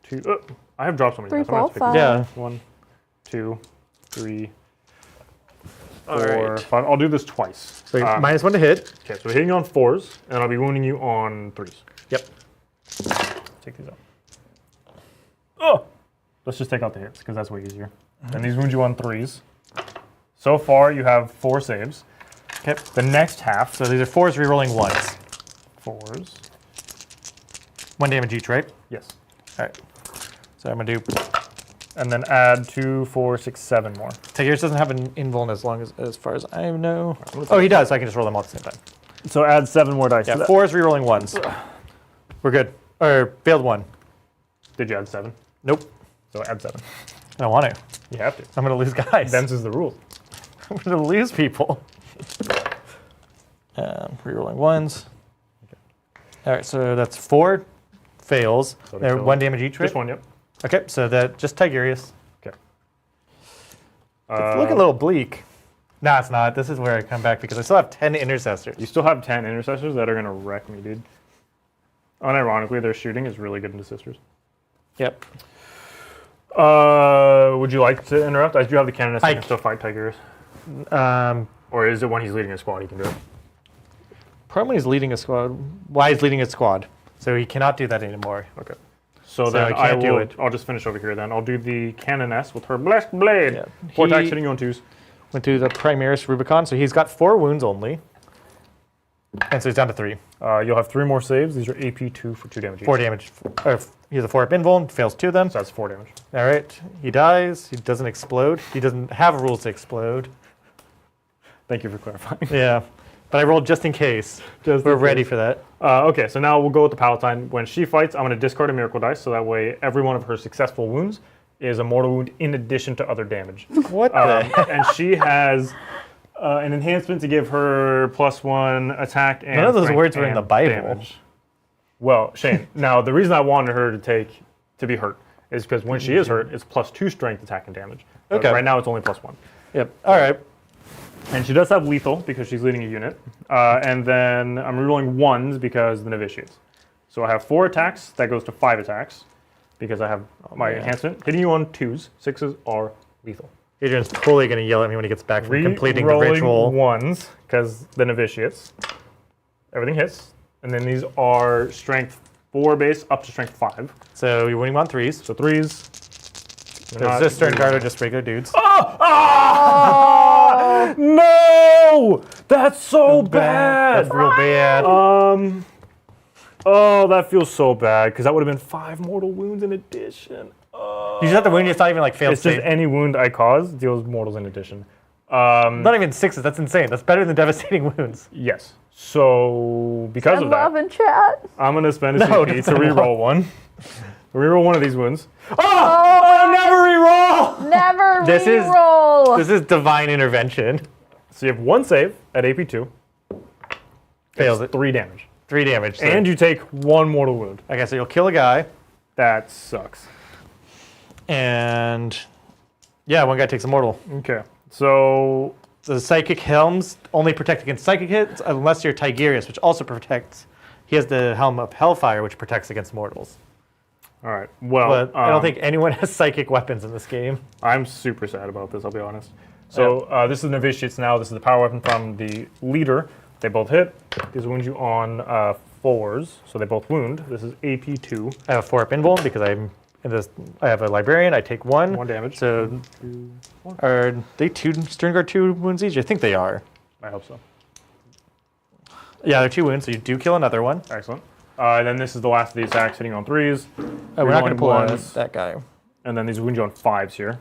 2. Oh, I have dropped so many. 3, times. I'm gonna have to 4, pick 5. these. 1, 2, 3, All 4, right. 5. I'll do this twice. So -1 to hit. Okay, so hitting you on 4s, and I'll be wounding you on 3s. Yep. Take these out. Oh! Let's just take out the hits, because that's way easier. And these wound you on 3s. So far, you have 4 saves. Okay. The next half, So these are 4s rerolling 1s. 4s. 1 damage each, right? Yes. All right. So I'm gonna do. And then add 2, 4, 6, 7 more. Tigurius doesn't have an invuln as far as I know. Oh, he does. So I can just roll them all at the same time. So add 7 more dice Yeah, to that. 4s rerolling 1s. We're good. Or failed 1. Did you add 7? Nope. So add 7. I don't want to. You have to. I'm gonna lose guys. Them's is the rule. I'm gonna lose people. Rerolling 1s. Okay. All right. So that's 4 fails. So they They're fail. 1 damage each, right? Just 1, yep. Okay. So that just Tigurius. Okay. It's looking a little bleak. Nah, it's not. This is where I come back because I still have 10 intercessors. You still have 10 intercessors that are going to wreck me, dude. Unironically, their shooting is really good into sisters. Yep. Would you like to interrupt? I do have the canonist. I can still fight Tigers. Um, Or is it when he's leading a squad he can do it? Probably when he's leading a squad. Why he's leading a squad. So he cannot do that anymore. Okay. So So then I can't do will. it. I'll just finish over here then. I'll do the canoness with her blessed blade. Yeah. 4 attacks He- hitting you on 2s. Went through the Primaris Rubicon, so he's got 4 wounds only. And so he's down to 3. You'll have 3 more saves. These are AP 2 for 2 damage each. 4 damage. He has a 4-up invuln, fails 2 of them. So that's 4 damage. All right, he dies. He doesn't explode. He doesn't have rules to explode. Thank you for clarifying. Yeah, but I rolled just in case. Just We're in ready case. for that. Okay, so now we'll go with the Palatine. When she fights, I'm going to discard a miracle dice, so that way every one of her successful wounds is a mortal wound in addition to other damage. What the heck? And she has an enhancement to give her +1 attack and None of those strength words were in and the Bible. damage. Well, Shayne, now the reason I wanted her to be hurt is because when she is hurt, it's +2 strength, attack, and damage. But Okay. right now it's only +1. Yep. All right. And she does have lethal because she's leading a unit. And then I'm rerolling 1s because of the novitiates. So I have 4 attacks. That goes to 5 attacks because I have my enhancement. Hitting you on 2s. 6s are lethal. Adrian's totally going to yell at me when he gets back from completing the Re-rolling ritual. 1s because the novitiates. Everything hits. And then these are strength 4 base up to strength 5. So you're winning on 3s. So 3s. There's just Stern Guard or just regular dudes. No! That's so bad! That's real bad. Oh, that feels so bad because that would have been 5 mortal wounds in addition. You just have to wound. It's not even like failed It's just save. any wound I cause deals mortals in addition. Not even 6s. That's insane. That's better than devastating wounds. Yes. So because I'm of that, loving chat. I'm going to spend a No, CP don't to send reroll one. Reroll one of these wounds. Oh, never reroll! Never This is- reroll. This is divine intervention. So you have one save at AP2. Fails it. 3 damage. 3 damage. So. And you take 1 mortal wound. Okay, so you'll kill a guy, That sucks. and yeah, one guy takes a mortal. Okay. So The psychic helms only protect against psychic hits unless you're Tigerius, which also protects. He has the helm of Hellfire, which protects against mortals. all right. Well, But I don't think anyone has psychic weapons in this game. I'm super sad about this, I'll be honest. So this is novitiates now. This is the power weapon from the leader. They both hit. These wound you on 4s, so they both wound. This is AP2. I have a 4-up invuln because I'm in this. I have a librarian. I take 1. 1 damage. So are they 2 Stern Guard 2 wounds each? I think they are. I hope so. Yeah, they're 2 wounds, so you do kill another one. Excellent. Then this is the last of the attacks hitting on 3s. We're not going to pull ones. that guy. And then these wound you on 5s here.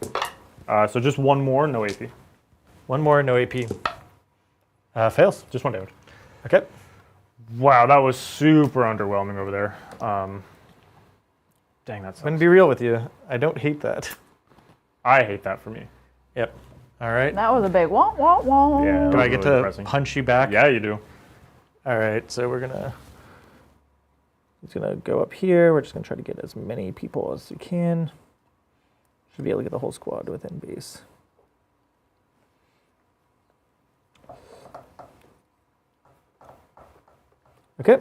So just 1 more, no AP. 1 more, no AP. Fails. Just 1 damage. Okay. Wow, that was super underwhelming over there. Dang, that I'm going sucks. to be real with you. I don't hate that. I hate that for me. Yep. All right. That was a big wah wah wah. Yeah. Do I get really to depressing. punch you back? Yeah, you do. All right, so we're gonna. He's gonna go up here. We're just gonna try to get as many people as we can. Should be able to get the whole squad within base. Okay.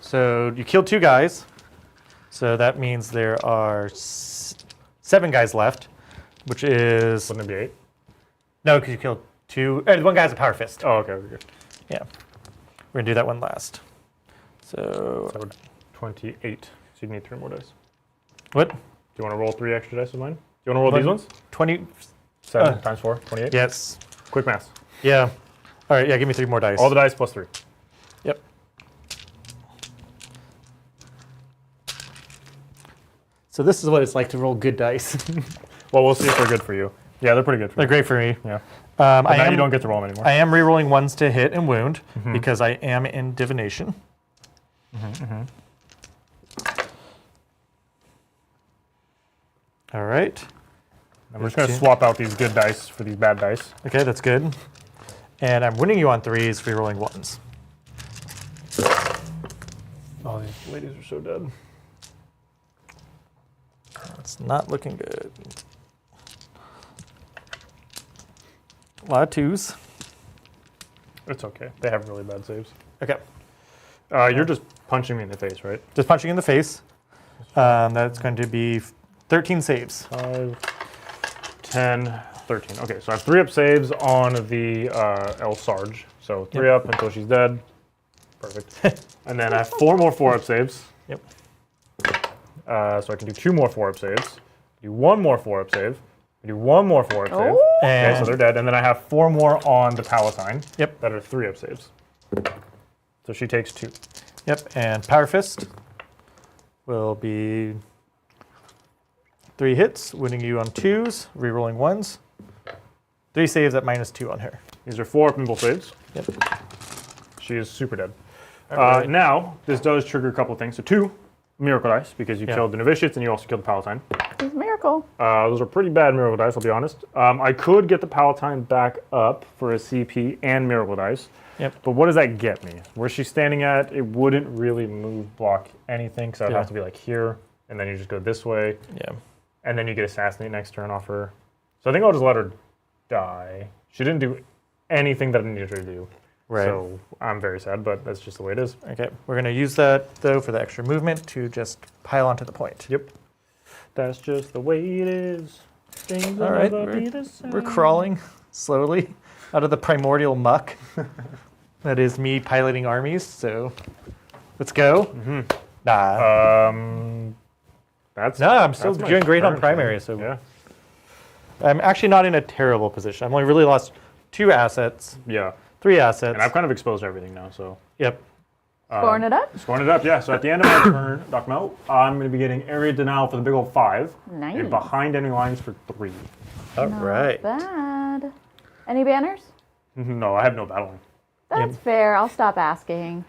So you killed 2 guys. So that means there are 7 guys left, which is Wouldn't it be 8? no, because you killed 2. 1 guy has a power fist. Oh, okay. Okay. Yeah. We're going to do that one last. So, So 28. So you need 3 more dice. what? Do you want to roll 3 extra dice with mine? Do you want to roll these ones? 20. 7 times 4, 28? Yes. Quick math. Yeah. All right, yeah, give me 3 more dice. All the dice plus 3. Yep. So this is what it's like to roll good dice. Well, we'll see if they're good for you. Yeah, they're pretty good for They're you. great for me. Yeah. I But now am, you don't get to roll them anymore. I am re-rolling ones to hit and wound because I am in divination. All right. I'm just going to swap out these good dice for these bad dice. Okay, that's good. And I'm winning you on 3s, re-rolling 1s. Oh, these ladies are so dead. It's not looking good. A lot of 2s. It's okay. They have really bad saves. Okay. You're just punching me in the face, right? Just punching in the face. That's going to be 13 saves. 5, 10, 13. Okay, so I have 3 up saves on the El Sarge. So 3 up until she's dead. Perfect. And then I have 4 more 4-up saves. Yep. So I can do 2 more 4-up saves. Do 1 more 4-up save. Do 1 more 4-up save. Oh. Okay, so they're dead. And then I have 4 more on the Palatine. Yep. That are 3-up saves. So she takes 2. Yep, and Power Fist will be 3 hits, winning you on 2s, re-rolling 1s. 3 saves at -2 on her. These are 4 up saves. Yep. She is super dead. Alright. Now, this does trigger a couple things. So 2 miracle dice, because you killed the novitiates and you also killed the Palatine. It's a miracle. Those are pretty bad miracle dice, I'll be honest. I could get the Palatine back up for a CP and miracle dice. Yep. But what does that get me? Where she's standing at, it wouldn't really move, block anything, because I'd Yeah. have to be like here, and then you just go this way, Yeah. and then you get Assassinate next turn off her. So I think I'll just let her die. She didn't do anything that I needed her to do. Right. So I'm very sad, but that's just the way it is. Okay, we're going to use that, though, for the extra movement to just pile onto the point. Yep. That's just the way it is. Things will All right, never be the same. We're crawling slowly out of the primordial muck that is me piloting armies, so let's go. Nah. That's No, I'm still that's my doing great on turn, primary, so, so yeah. I'm actually not in a terrible position. I've only really lost 2 assets, Yeah. 3 assets. And I've kind of exposed everything now, so. Yep. Scoring it up. Scoring it up, yeah. So at the end of my turn, Doc Mel, I'm going to be getting area denial for the big old 5. Nice. And behind enemy lines for 3. All Not right. bad. Any banners? No, I have no battling. That's fair. I'll stop asking.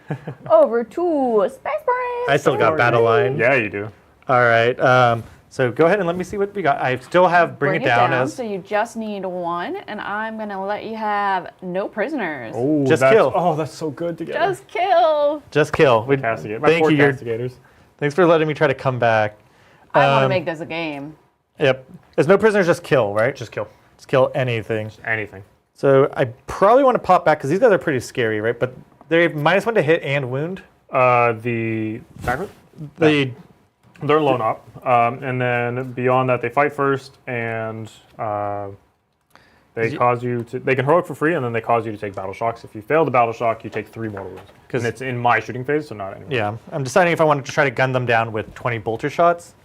Over to Space Marines. I still got battle line. Yeah, you do. All right. So go ahead and let me see what we got. I still have bring it down as. So you just need 1, and I'm going to let you have no prisoners. Oh, Just kill. Oh, that's so good together. Just kill. Just kill. Castigate. My Thank poor you. castigators. Thanks for letting me try to come back. I want to make this a game. Yep. There's no prisoners, just kill, right? Just kill. Just kill anything. Anything. So I probably want to pop back because these guys are pretty scary, right? But they have -1 to hit and wound. The Sacred? They're lone up, and then beyond that, they fight first, and they cause you to. They can heroic for free, and then they cause you to take battle shocks. If you fail the battle shock, you take 3 mortal wounds. Because it's in my shooting phase, so not anymore. Yeah, I'm deciding if I wanted to try to gun them down with 20 bolter shots.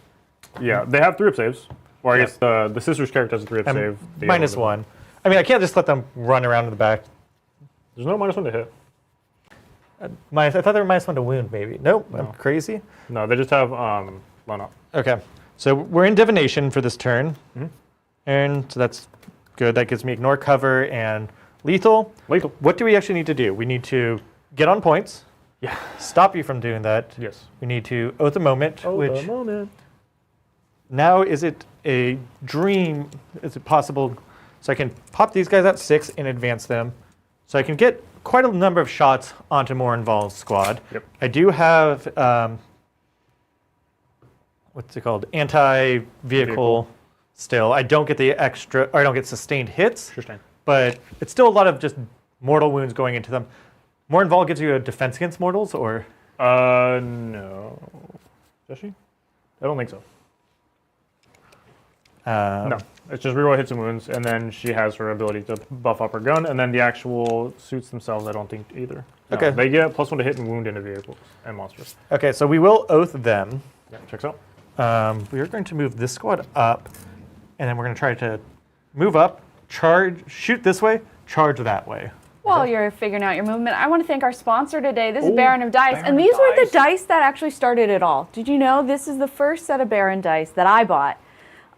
Yeah, they have 3-up saves, or I guess the sister's character has a 3-up save. -1. I mean, I can't just let them run around in the back. There's no -1 to hit. I thought they were -1 to wound, maybe. Nope, I'm crazy. No, they just have lone up. Okay, so we're in divination for this turn, and so that's good. That gives me ignore cover and lethal. Lethal. What do we actually need to do? We need to get on points. Yeah. Stop you from doing that. Yes. We need to oath a moment, which moment. now is it a dream? Is it possible? So I can pop these guys at 6 and advance them, so I can get quite a number of shots onto more involved squad. Yep. I do have what's it called? Anti-vehicle still. I don't get the extra, or I don't get sustained hits. Interesting. But it's still a lot of just mortal wounds going into them. More involved gives you a defense against mortals, or? No. Does she? I don't think so. No, it's just reroll hits and wounds, and then she has her ability to buff up her gun, and then the actual suits themselves, I don't think either. No, Okay. They get +1 to hit and wound into vehicles and monsters. Okay, so we will oath them. Yeah, checks out. We are going to move this squad up, and then we're going to try to move up, charge, shoot this way, charge that way. While you're figuring out your movement, I want to thank our sponsor today. This is Ooh, Baron of Dice. Baron And of these were the Dice. dice that actually started it all. Did you know this is the first set of Baron dice that I bought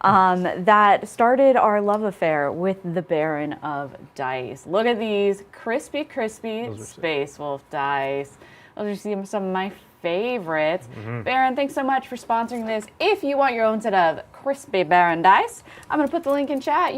that started our love affair with the Baron of Dice? Look at these crispy Space Wolf dice. Those are some of my favorites. Baron, thanks so much for sponsoring this. If you want your own set of crispy Baron dice, I'm going to put the link in chat.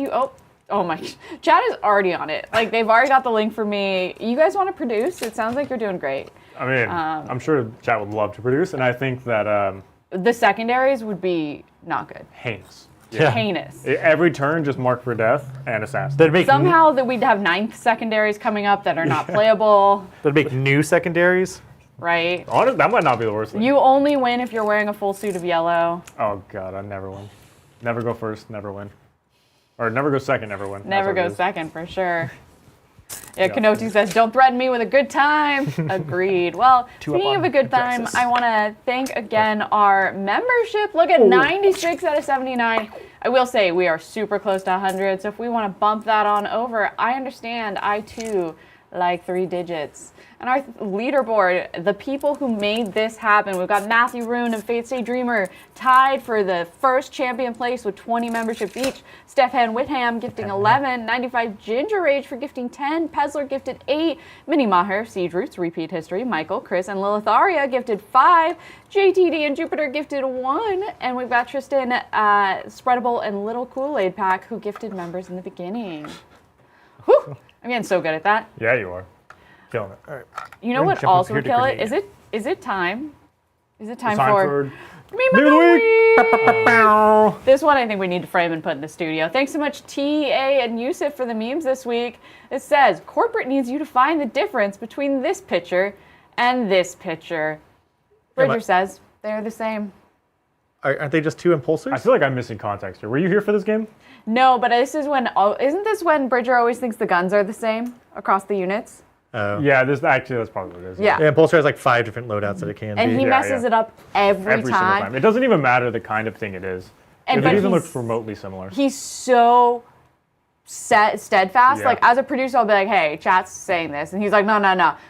Oh my, chat is already on it. Like, they've already got the link for me. You guys want to produce? It sounds like you're doing great. I mean, I'm sure chat would love to produce, and I think that The secondaries would be not good. heinous. Yeah. Heinous. Every turn, just mark for death and assassin. That'd make Somehow that we'd have 9th secondaries coming up that are not playable, that'd make new secondaries. right? Honestly, that might not be the worst thing. You only win if you're wearing a full suit of yellow. Oh god, I never win. Never go first, never win. Or never go second, never win. Never That's what it go is. second for sure. Yeah, Kanoti says, don't threaten me with a good time. Agreed. Well, speaking of a good time, I want to thank again our membership. Look at 96 out of 79. I will say we are super close to 100, so if we want to bump that on over, I understand. I too like 3 digits. And our leaderboard, the people who made this happen, we've got Matthew Rune and Fate Stay Dreamer tied for the first champion place with 20 memberships each. Stefan Whitham gifting 11, 95 Ginger Rage for gifting 10, Pezler gifted 8, Minnie Maher, Siege Roots, Repeat History, Michael, Chris, and Lilitharia gifted 5, JTD and Jupiter gifted 1, and we've got Tristan, Spreadable, and Little Kool-Aid Pack who gifted members in the beginning. Whew, I'm getting so good at that. Yeah, you are. Killing it. All right. You know We're what jumping also would through kill to it? Is it time? Is it time Time for for Meme of the Week? This one I think we need to frame and put in the studio. Thanks so much TA and Yusuf for the memes this week. It says, corporate needs you to find the difference between this picture and this picture. Bridger says, they're the same. Aren't they just 2 impulsors? I feel like I'm missing context here. Were you here for this game? No, but this is when, isn't this when Bridger always thinks the guns are the same across the units? Oh. Yeah, that's probably what it is. Yeah. Yeah, impulsor has like 5 different loadouts that it can And be. he Yeah, messes yeah. it up every Every single time. It doesn't even matter the kind of thing it is. And If but it even he's- looks remotely similar. He's so steadfast. Yeah. Like, as a producer, I'll be like, hey, chat's saying this. And he's like, no.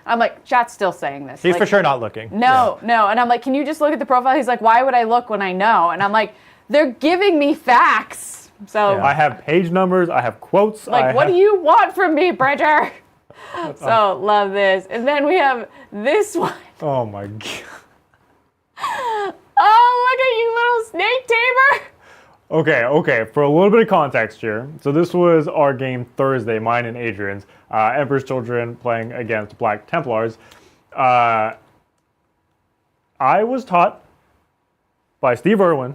I'm like, chat's still saying this. He's like, for sure not looking. No. And I'm like, can you just look at the profile? He's like, why would I look when I know? And I'm like, they're giving me facts. So, Yeah. I have page numbers. I have quotes. like, what do you want from me, Bridger? So love this. And then we have this one. Oh my god. Oh, look at you, little snake tamer. Okay. For a little bit of context here. So this was our game Thursday, mine and Adrian's. Emperor's Children playing against Black Templars. I was taught by Steve Irwin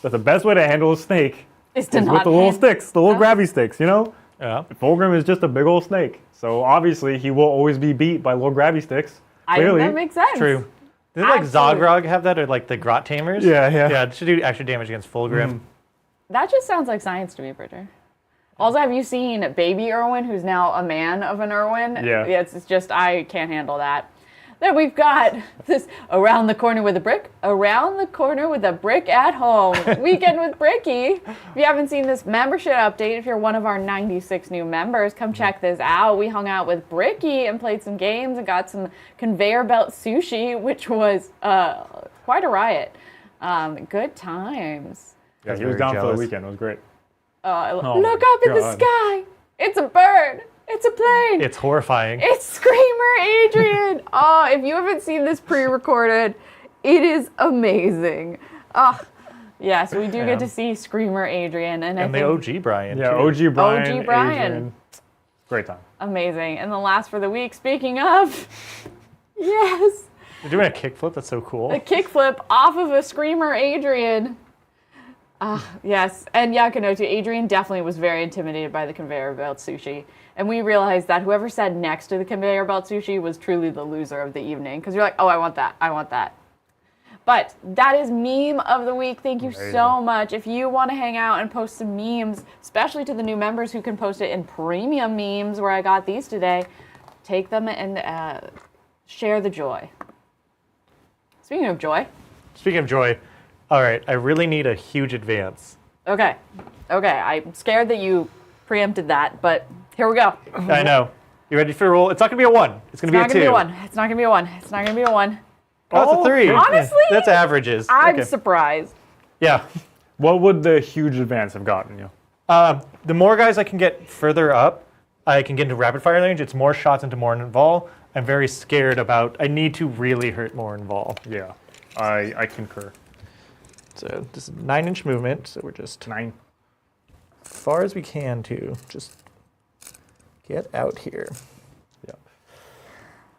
that the best way to handle a snake Is is with the little sticks, the little Oh. grabby sticks, you know? Yeah. Fulgrim is just a big old snake. So obviously he will always be beat by little grabby sticks. I think Clearly. that makes sense. True. Doesn't like Absolutely. Zogrog have that, or like the Grot Tamers? Yeah. Yeah, it should do extra damage against Fulgrim. That just sounds like science to me, Bridger. Also, have you seen Baby Irwin, who's now a man of an Irwin? Yeah. It's just, I can't handle that. Then we've got this around the corner with a brick, around the corner with a brick at home. Weekend with Bricky. If you haven't seen this membership update, if you're one of our 96 new members, come check this out. We hung out with Bricky and played some games and got some conveyor belt sushi, which was quite a riot. Good times. Yeah, he very was down for the jealous. weekend. It was great. Look up in the God. sky. It's a bird. It's a plane. It's horrifying. It's Screamer Adrian. Oh, if you haven't seen this pre-recorded, it is amazing. Oh, yes, we do get to see Screamer Adrian. And I And the think OG Brian, Yeah, too. OG Brian. OG Brian. Adrian. Great time. amazing. And the last for the week, speaking of, yes, You're doing a kickflip? That's so cool. a kickflip off of a Screamer Adrian. Yes, and Yakanotu, Adrian definitely was very intimidated by the conveyor belt sushi. And we realized that whoever sat next to the conveyor belt sushi was truly the loser of the evening. Because you're like, oh, I want that, I want that. But that is meme of the week. Thank you so much. If you want to hang out and post some memes, especially to the new members who can post it in premium memes, where I got these today, take them and share the joy. Speaking of joy. Speaking of joy, all right, I really need a huge advance. Okay, I'm scared that you preempted that, but here we go. I know. You ready for a roll? It's not going to be a 1. It's going to be a 2. It's not gonna be a 1. It's not gonna be a 1. It's not gonna be a 1. Oh, it's a 3. honestly, That's averages. I'm Okay. surprised. Yeah. What would the huge advance have gotten you? The more guys I can get further up, I can get into rapid fire range. It's more shots into Morninval. I'm very scared about. I need to really hurt Morninval. Yeah, I concur. So this is 9-inch movement. So we're just 9. as far as we can to just get out here. Yeah.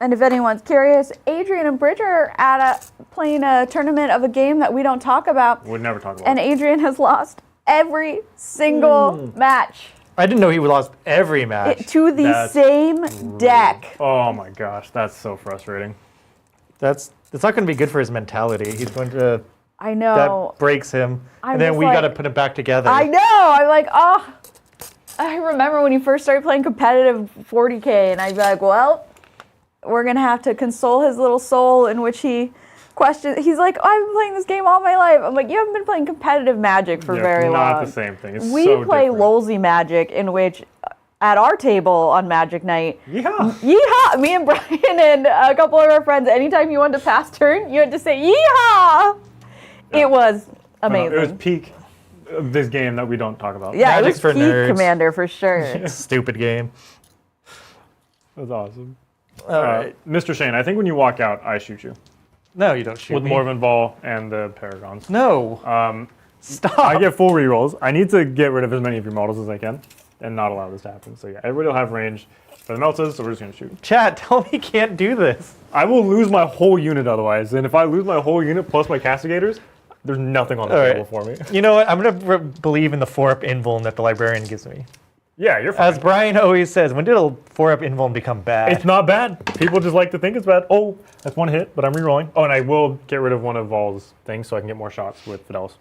And if anyone's curious, Adrian and Bridger are playing a tournament of a game that we don't talk about, Would never talk about and it. Adrian has lost every single match I didn't know he lost every match. to the That's same deck. Oh my gosh, that's so frustrating. That's not going to be good for his mentality. He's going to. I know. That breaks him. I'm and then just we got to like- put him back together. I know. I'm like, oh. I remember when he first started playing competitive 40k, and I'd be like, well, we're going to have to console his little soul, in which he questions. He's like, oh, I've been playing this game all my life. I'm like, you haven't been playing competitive Magic for Yeah, very long. not the same thing. It's We so play different. Lolsy Magic, in which at our table on Magic Night, Yeah. yeehaw, me and Brian and a couple of our friends, anytime you wanted to pass turn, you had to say yeehaw. It was amazing. It was peak of this game that we don't talk about. Yeah, Magic's it for was Peak nerds. Commander for sure. Stupid game. That's awesome. All right. Mr. Shayne, I think when you walk out, I shoot you. No, you don't shoot With me. Morven Ball and the Paragons. No. Stop. I get full rerolls. I need to get rid of as many of your models as I can and not allow this to happen. So yeah, everybody will have range for the Meltas, so we're just going to shoot. Chat, tell me you can't do this. I will lose my whole unit otherwise, and if I lose my whole unit plus my Castigators, there's nothing on the All table right. for me. You know what? I'm going to believe in the 4-up invuln that the Librarian gives me. Yeah, you're fine. As Brian always says, when did a 4-up invuln become bad? It's not bad. People just like to think it's bad. Oh, that's one hit, but I'm rerolling. Oh, and I will get rid of one of Vol's things so I can get more shots with Fidelis.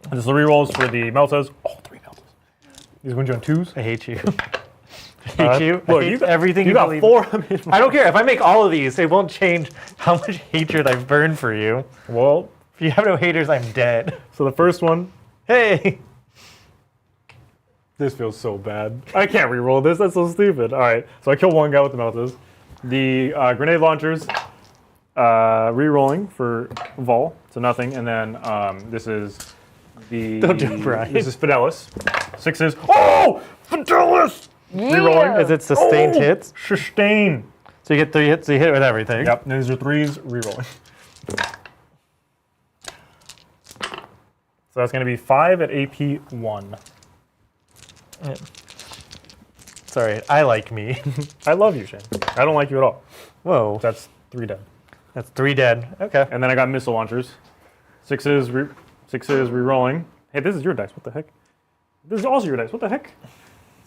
And just the rerolls for the Meltas. Oh, 3 Meltas. These ones you on 2s. I hate you. I hate you. I Look, hate you got, everything you got believe. 4 of them. I don't care. If I make all of these, it won't change how much hatred I've burned for you. Well, If you have no haters, I'm dead. so the first one, Hey. this feels so bad. I can't reroll this. That's so stupid. All right, so I kill one guy with the Meltas. The grenade launchers, rerolling for Vol, so nothing. And then this is the. Don't do it, Brian. This is Fidelis. 6s. Oh, Fidelis! Rerolling. Is it sustained hits? Sustain. So you get 3 hits, so you hit it with everything. Yep, these are 3s, rerolling. So that's going to be 5 at AP 1. Yeah. Sorry, I like me. I love you, Shane. I don't like you at all. Whoa. That's 3 dead. That's 3 dead. Okay. And then I got missile launchers. 6s, 6s, rerolling. Hey, this is your dice. What the heck? This is also your dice. What the heck?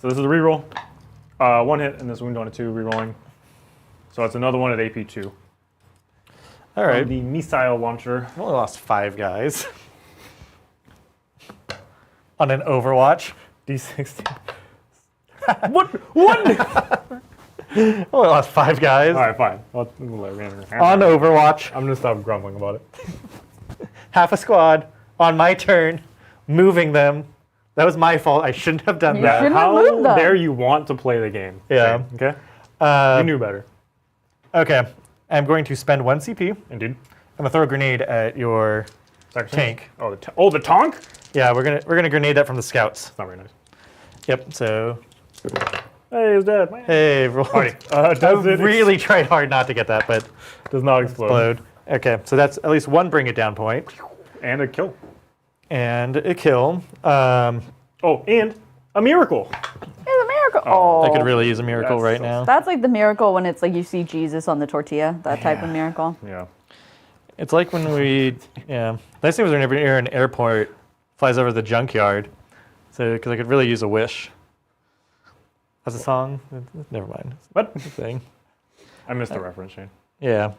So this is a reroll. 1 hit, and this wound on a 2, rerolling. So that's another one at AP 2. All right. The missile launcher. I only lost 5 guys. On an Overwatch. D16. What? What? I only lost 5 guys. All right, fine. On Overwatch. I'm gonna stop grumbling about it. Half a squad on my turn, moving them. That was my fault. I shouldn't have done that. shouldn't have moved How them. dare you want to play the game? Yeah. Shane, okay. You knew better. Okay. I'm going to spend 1 CP. Indeed. I'm gonna throw a grenade at your tank. Oh, the tonk? Yeah, we're gonna grenade that from the scouts. It's not very nice. Yep. So Hey, he's dead. hey, roll. Alrighty. I Does it really tried hard not to get that, but does not explode. explode. Okay, so that's at least 1 bring it down point And a kill. and a kill. Oh, and a miracle. It's a miracle. Oh, I could really use a miracle That's right so now. That's like the miracle when it's like you see Jesus on the tortilla. That type of miracle. Yeah. It's like when we, yeah. Nice thing was whenever you're in an airport, flies over the junkyard. So, because I could really use a wish. That's a song? Never mind. What? It's a thing. I missed the reference, Shane. Yeah.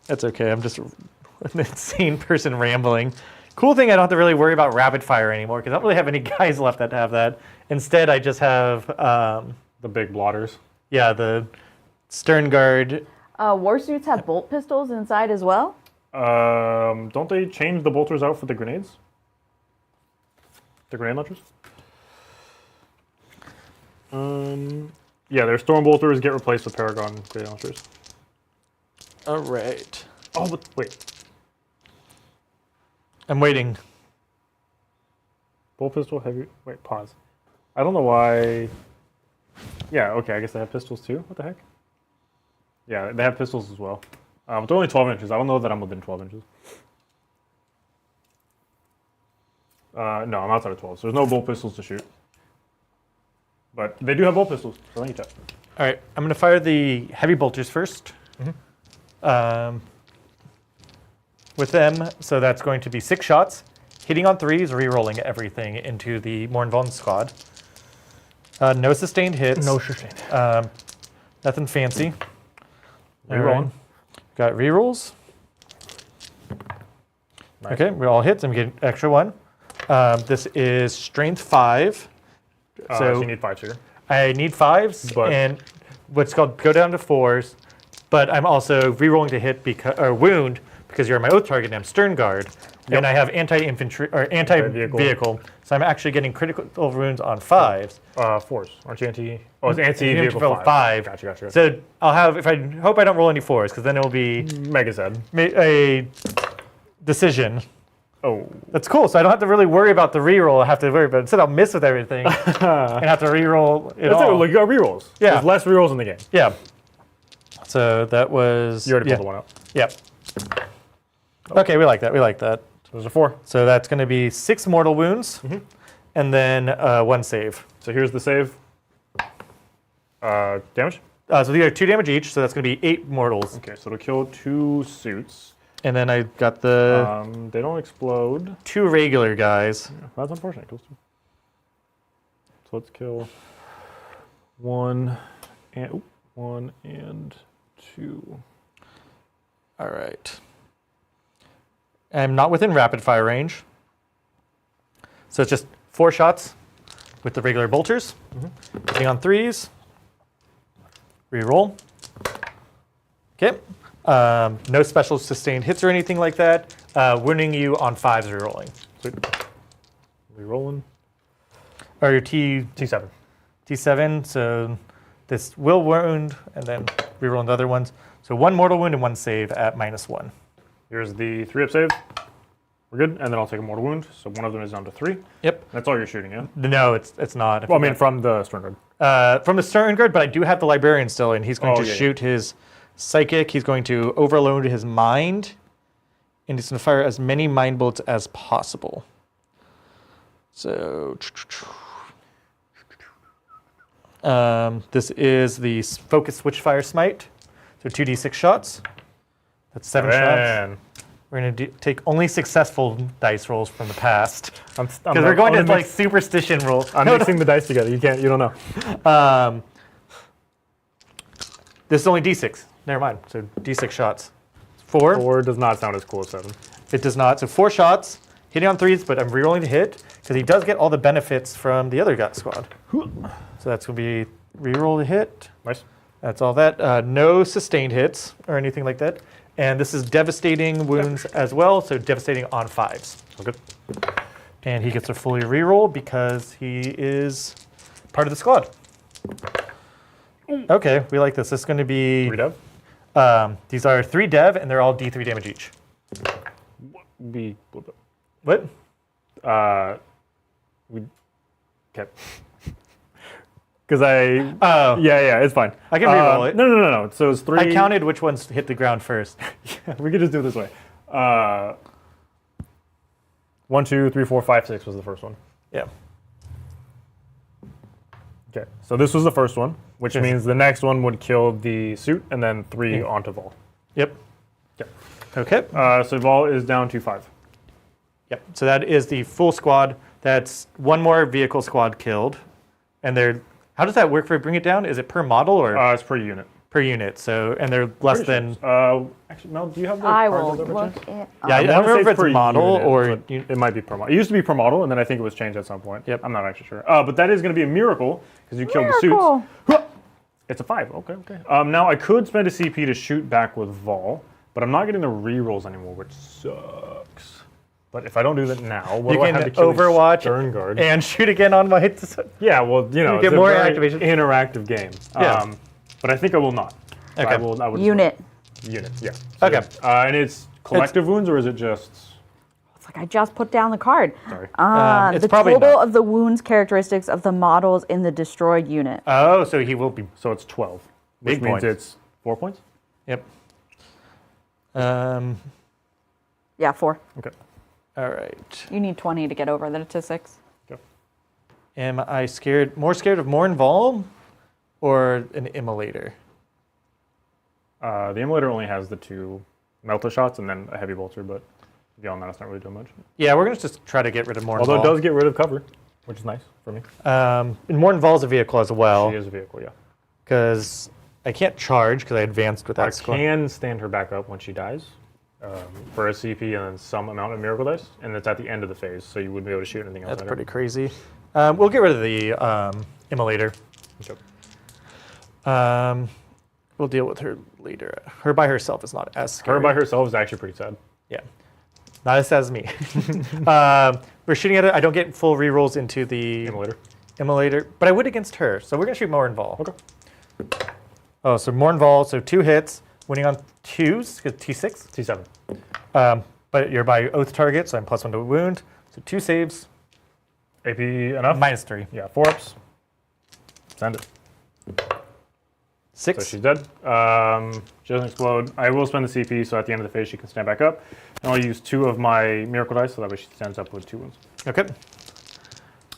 That's okay. I'm just an insane person rambling. Cool thing, I don't have to really worry about rapid fire anymore because I don't really have any guys left that have that. Instead, I just have, The big blotters. yeah, the stern guard. Warsuits have bolt pistols inside as well. Don't they change the bolters out for the grenades? The grenade launchers? Yeah, their storm bolters get replaced with Paragon grenade launchers. All right. Oh, but wait. I'm waiting. Bolt pistol, heavy. Wait, pause. I don't know why. Yeah, okay, I guess they have pistols too. What the heck? Yeah, they have pistols as well. They're only 12 inches. I don't know that I'm within 12 inches. No, I'm outside of 12, so there's no bolt pistols to shoot. But they do have bolt pistols, so thank you, chat. All right, I'm going to fire the heavy bolters first. With them, so that's going to be 6 shots, hitting on 3s, re-rolling everything into the Mornvon squad. No sustained hits. No sustained. Nothing fancy. Re-rolling. All right. Got re-rolls. Nice. Okay, we're all hits. I'm getting extra 1. This is strength 5. So you need 5 here. I need 5s But- and what's called go down to 4s, but I'm also re-rolling to hit or wound because you're my oath target and I'm stern guard, and I have anti-infantry or anti-vehicle, so I'm actually getting critical wounds on 5s. 4s. Aren't you anti? Oh, it's anti-vehicle 5. 5. Gotcha. So I'll have, if I hope I don't roll any 4s, because then it will be Mega sad. a decision. Oh. That's cool. So I don't have to really worry about the re-roll. I have to worry about instead I'll miss with everything and have to re-roll it That's all. it. Like, you got rerolls. Yeah. There's less rerolls in the game. Yeah. So that was. You already yeah. pulled the one out. Yep. Okay, we like that. We like that. So there's a 4. So that's going to be 6 mortal wounds, and then 1 save. So here's the save. Damage? So these are 2 damage each. So that's going to be 8 mortals. Okay, so it'll kill 2 suits. And then I got the They don't explode. 2 regular guys. That's unfortunate. Kills 2. So let's kill 1 and 2. All right. I'm not within rapid fire range. So it's just 4 shots with the regular bolters. Hitting on 3s. Reroll. Okay. No special sustained hits or anything like that. Wounding you on 5s rerolling. Sweet. Rerolling. Or your T7. T7, so this will wound, and then reroll the other ones. So 1 mortal wound and 1 save at -1. Here's the 3-up save. We're good. And then I'll take a mortal wound. So one of them is down to 3. Yep. That's all you're shooting, yeah? No, it's not. Well, I mean, from the stern guard. From the Stern Guard, but I do have the Librarian still, and he's going to yeah. shoot his Psychic. He's going to overload his Mind, and he's going to fire as many Mind Bolts as possible. So, this is the Focus Switchfire Smite. So 2d6 shots. That's 7 shots. We're going to take only successful dice rolls from the past. Because we're going to like superstition rolls. I'm mixing the dice together. You don't know. This is only d6. Never mind. So d6 shots. 4. 4 does not sound as cool as 7. It does not. So 4 shots, hitting on 3s, but I'm rerolling to hit because he does get all the benefits from the other guy squad. So that's going to be reroll to hit. Nice. That's all that. No sustained hits or anything like that. And this is devastating wounds as well, so devastating on 5s. Okay. And he gets a fully reroll because he is part of the squad. Okay, we like this. This is going to be 3 dev? These are 3 dev, and they're all d3 damage each. What? We kept. Because it's fine. I can reroll it. No. So it's 3. I counted which ones hit the ground first. We could just do it this way. 1, 2, 3, 4, 5, 6 was the first one. Yeah. Okay, so this was the first one, which means the next one would kill the suit, and then 3 onto Vol. Yep. Okay. Okay. So Vol is down to 5. Yep. So that is the full squad. That's 1 more vehicle squad killed, and they're. How does that work for bring it down? Is it per model or It's per unit. per unit? So and they're less than. Actually, Mel, do you have the I cards will over look chance? it up. Yeah, I don't remember if it's per model unit, or. but it might be per model. It used to be per model, and then I think it was changed at some point. Yep. I'm not actually sure. But that is going to be a miracle because you killed the Miracle. suits. It's a 5. Okay. Now I could spend a CP to shoot back with Vol, but I'm not getting the rerolls anymore, which sucks. But if I don't do that now, what do I have to kill Overwatch Stern Guard? and shoot again on my. Yeah, well, You get it's more a very activation. interactive game. Yeah. But I think I will not. Okay. I would Unit. Unit, yeah. Okay. And it's collective wounds, or is it just? It's like I just put down the card. Sorry. It's The probably total not. of the wounds characteristics of the models in the destroyed unit. Oh, so he will be. So it's 12, which Big means points. it's 4 points. Yep. Yeah, 4. Okay. All right. You need 20 to get over the 6. Okay. Am I more scared of more Vol or an Immolator? The Immolator only has the 2 melta shots and then a heavy bolter, but beyond that, it's not really doing much. Yeah, we're going to just try to get rid of more Although Vol. it does get rid of cover, which is nice for me. And more Vol is a vehicle as well. She is a vehicle, yeah. Because I can't charge because I advanced with that I squad. can stand her back up when she dies for a CP and then some amount of miracle dice, and it's at the end of the phase, so you wouldn't be able to shoot anything else. That's at her. pretty crazy. We'll get rid of the Immolator. Okay. We'll deal with her later. Her by herself is not as scary. Her by herself is actually pretty sad. Yeah. Not as sad as me. We're shooting at it. I don't get full rerolls into the Immolator, but I would against her. So we're going to shoot more Vol. Okay. Oh, so more Vol. So 2 hits, winning on 2s, because T6. T7. But you're by oath target, so I'm +1 to wound. So 2 saves. AP enough? -3. Yeah, 4 ups. Send it. 6. So she's dead. She doesn't explode. I will spend the CP, so at the end of the phase she can stand back up. And I'll use 2 of my miracle dice, so that way she stands up with 2 wounds. Okay.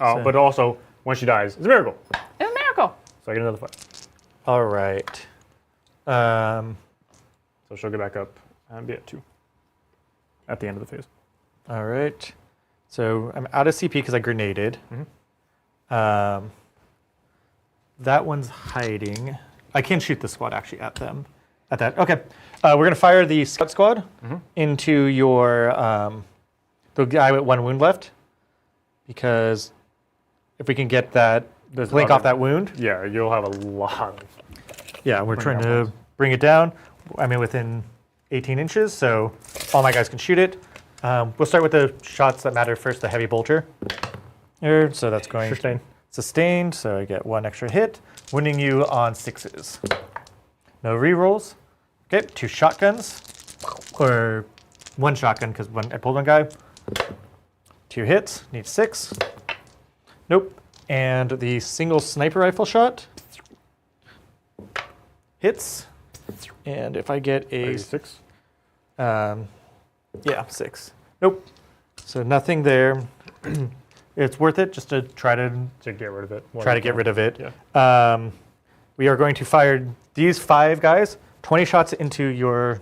But also, when she dies, it's a miracle. It's a miracle. So I get another 5. All right. So she'll get back up and be at 2 at the end of the phase. All right. So I'm out of CP because I grenaded. That one's hiding. I can shoot the squad actually at them. At that. Okay. We're going to fire the scout squad into your the guy with 1 wound left. Because if we can get that blink off that wound. Yeah, you'll have a lot of. Yeah, we're trying to bring it down. I mean, within 18 inches, so all my guys can shoot it. We'll start with the shots that matter first, the heavy bolter. Here, so that's going sustained, so I get 1 extra hit, winning you on 6s. No rerolls. Okay, 2 shotguns, or 1 shotgun because I pulled 1 guy. 2 hits, need 6. Nope. And the single sniper rifle shot hits. And if I get a 6. yeah, 6. Nope. So nothing there. It's worth it just to try to get rid of it. get rid of it. Yeah. We are going to fire these 5 guys, 20 shots into your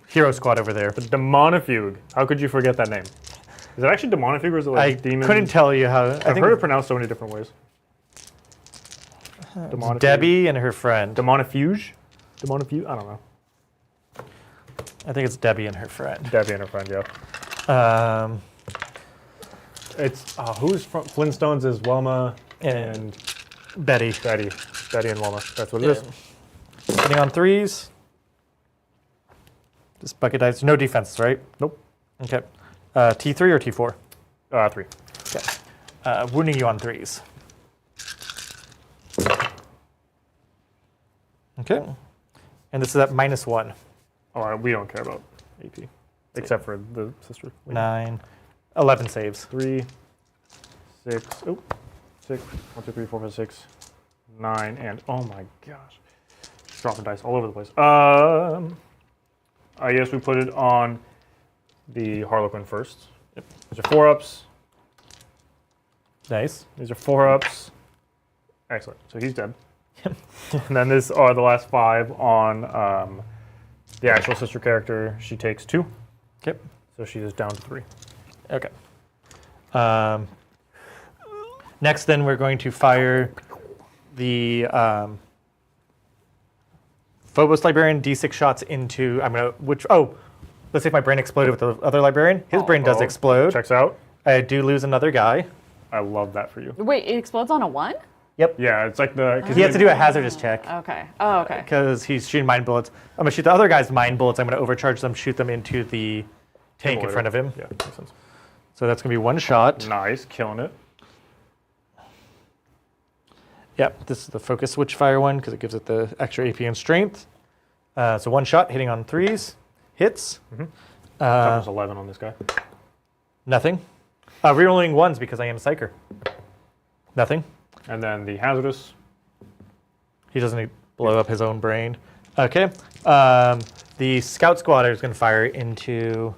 hero squad over there. The Demonifuge. How could you forget that name? Is it actually Demonifuge or is it like I demon? couldn't tell you how. I've heard it pronounced so many different ways. Demonifuge. Debbie and her friend. Demonifuge? Demonifuge? I don't know. I think it's Debbie and her friend. Debbie and her friend, yeah. It's who's from Flintstones is Wilma and Betty. Betty and Wilma. That's what it is. Hitting on 3s. Just bucket dice. No defense, right? Nope. Okay. T3 or T4? 3. Okay. Wounding you on 3s. Okay. And this is at -1. Oh, we don't care about AP. Except for the sister. 9. 11 saves. 3, 6, 6, 1, 2, 3, 4, 5, 6, 9, and oh my gosh. Just dropping dice all over the place. I guess we put it on the Harlequin first. Yep. These are 4-ups. Nice. These are 4-ups. Excellent. So he's dead. And then this are the last 5 on the actual sister character. She takes 2. Okay. So she is down to 3. Okay. Next, then, we're going to fire the Phobos Librarian D6 shots into. Let's say if my brain exploded with the other Librarian. His brain does explode. Checks out. I do lose another guy. I love that for you. Wait, it explodes on a 1? Yep. Yeah, it's like the. He has to do a hazardous check. Okay. Oh, okay. Because he's shooting mind bullets. I'm going to shoot the other guy's mind bullets. I'm going to overcharge them, shoot them into the tank in front of him. Yeah, makes sense. So that's going to be 1 shot. Nice, killing it. Yep, this is the focus switch fire one because it gives it the extra AP and strength. So 1 shot hitting on 3s. Hits. Almost 11 on this guy. Nothing. Rerolling 1s because I am a psyker. Nothing. And then the hazardous. He doesn't blow up his own brain. Okay. The scout squatter is going to fire into.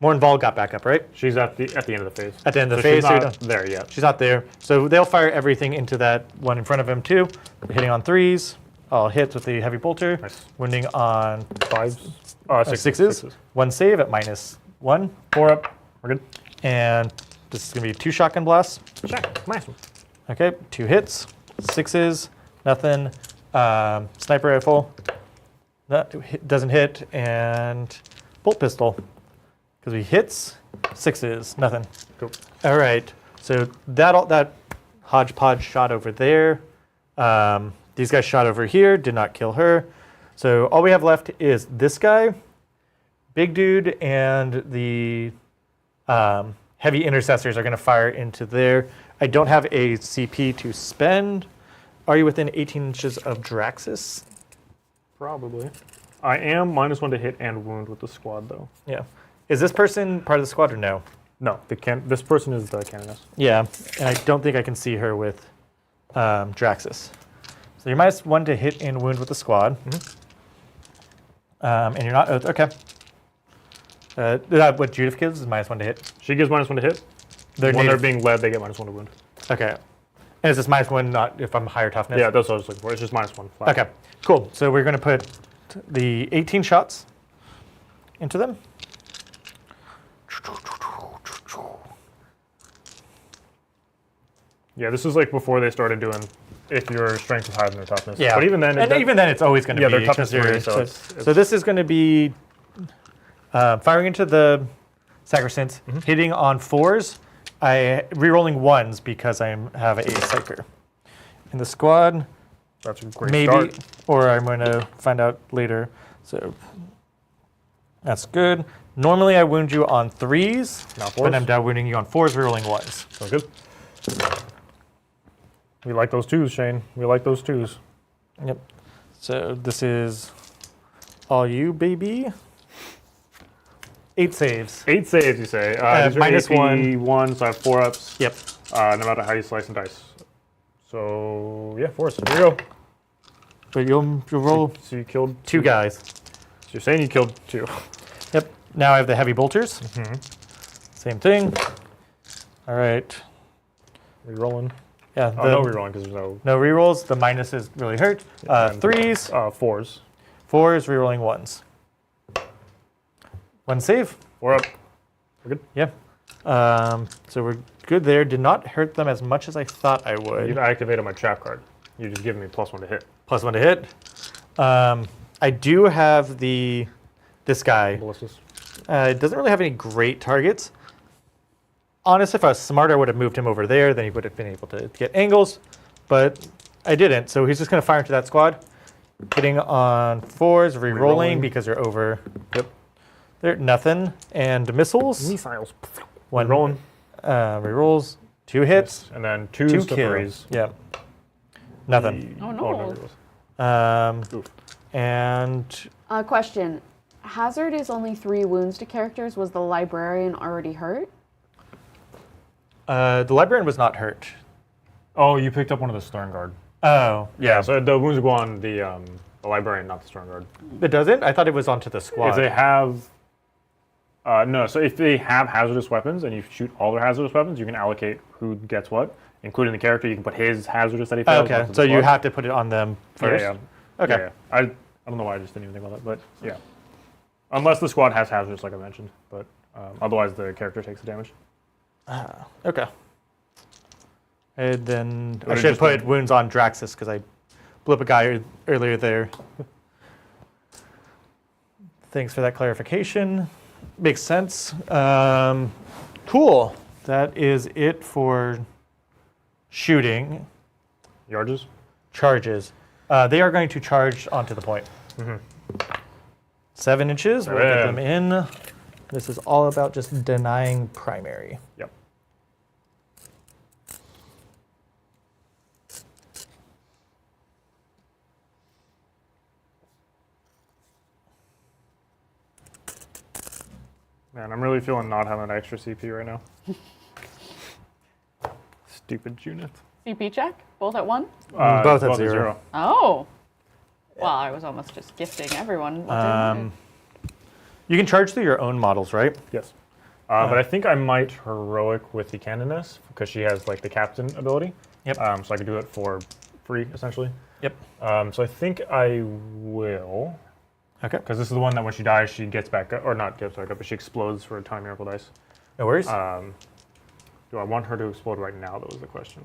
Morn Vol got back up, right? She's at the end of the phase. At the end of the So phase. she's so not there yet. she's not there. So they'll fire everything into that one in front of him too. Hitting on 3s. All hits with the heavy bolter. Nice. Wounding on 5s. 6s. 1 save at -1. 4 up. We're good. And this is going to be 2 shotgun blasts. Check. Nice one. Okay, 2 hits. 6s. Nothing. Sniper rifle. Doesn't hit. And bolt pistol. Because he hits. 6s. Nothing. Cool. All right. So that hodgepodge shot over there. These guys shot over here. Did not kill her. So all we have left is this guy, big dude, and the heavy intercessors are going to fire into there. I don't have a CP to spend. Are you within 18 inches of Draxus? Probably. I am -1 to hit and wound with the squad, though. Yeah. Is this person part of the squad or no? No, this person is the canoness. Yeah, and I don't think I can see her with Draxus. So you're -1 to hit and wound with the squad. And you're not oath. Okay. What Judith gives is -1 to hit. She gives -1 to hit. When they're being led, they get -1 to wound. Okay. And is this -1 not if I'm higher toughness? Yeah, that's what I was looking for. It's just -1 flat. Okay, cool. So we're going to put the 18 shots into them. Yeah, this is like before they started doing if your strength is higher than their toughness. Yeah. But even then, even then, it's always going to be. their toughness 3, so so this is going to be firing into the sacrosanct, hitting on 4s. I rerolling 1s because I have a psyker. In the squad, that's a great maybe, start. or I'm going to find out later. So that's good. Normally I wound you on 3s, Not but 4s. I'm now wounding you on 4s, rerolling 1s. So good. We like those 2s, Shane. We like those 2s. Yep. So this is all you, baby. 8 saves. 8 saves, you say. -1. -1, so I have 4 ups. Yep. no matter how you slice and dice. So yeah, force. Here you go. But you'll roll So you killed 2 guys. So you're saying you killed 2. Yep. Now I have the heavy bolters. Same thing. All right. Rerolling. Yeah. Oh, no rerolling because there's no rerolls. The minuses really hurt. 3s. 4s. 4s, rerolling 1s. 1 save. 4 up. We're good. Yeah. So we're good there. Did not hurt them as much as I thought I would. You've activated my trap card. You're just giving me +1 to hit. +1 to hit. I do have this guy. Ballistas. It doesn't really have any great targets. Honestly, if I was smarter, I would have moved him over there. Then he would have been able to get angles. But I didn't. So he's just going to fire into that squad. Hitting on 4s, re-rolling because you're over. Yep. There, nothing. And missiles. Missiles. 1 rolling. Re-rolls. 2 hits. And then 2 to kills. Yeah. Nothing. Oh, no. Oof. And Question. Hazard is only 3 wounds to characters. Was the librarian already hurt? the librarian was not hurt. Oh, you picked up one of the Stern Guard. Oh, Yeah, so the wounds go on the librarian, not the Stern Guard. it doesn't? I thought it was onto the squad. If they have... no, so if they have hazardous weapons and you shoot all their hazardous weapons, you can allocate who gets what, including the character. You can put his hazardous that he fails. Okay, onto the so you squad. have to put it on them first? Yeah. Okay. Yeah, yeah. I don't know why I just didn't even think about that, but yeah. Unless the squad has hazardous, like I mentioned, but otherwise the character takes the damage. Okay. And then Would I it should just put been- wounds on Draxus because I blew up a guy earlier there. Thanks for that clarification. Makes sense. Cool. That is it for shooting. Yarges? Charges. They are going to charge onto the point. 7 inches. We'll get them in. This is all about just denying primary. Yep. Man, I'm really feeling not having an extra CP right now. Stupid unit. CP check? Both at 1? Both at 0. Oh. Well, I was almost just gifting everyone what they wanted. You can charge through your own models, right? Yes. But I think I might heroic with the Canoness because she has like the captain ability. Yep. So I could do it for free essentially. Yep. So I think I will. Okay. Because this is the one that when she dies, she gets back up, or not gets back up, but she explodes for a ton of miracle dice. No worries. Do I want her to explode right now? That was the question.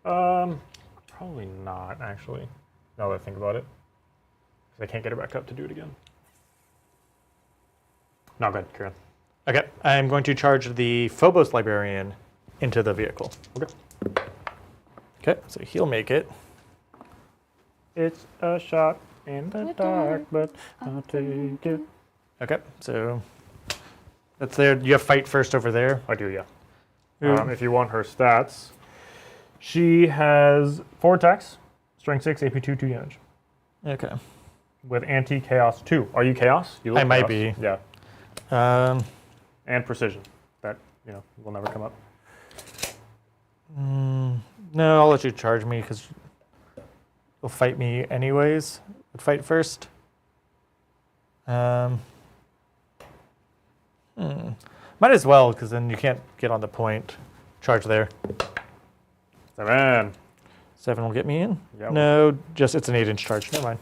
Probably not, actually, now that I think about it. Because I can't get her back up to do it again. No, good, carry on. Okay, I'm going to charge the Phobos Librarian into the vehicle. Okay. Okay, so he'll make it. It's a shot in the dark, but I'll take it. Okay, so that's there. You have fight first over there. I do, yeah. If you want her stats, she has 4 attacks, strength 6, AP 2, 2 damage. Okay. With anti-chaos 2. Are you chaos? You look I might chaos. be. Yeah. And precision. That, will never come up. No, I'll let you charge me because you'll fight me anyways. Fight first. Might as well because then you can't get on the point. Charge there. 7. 7 will get me in. Yep. No, just it's an 8-inch charge. Never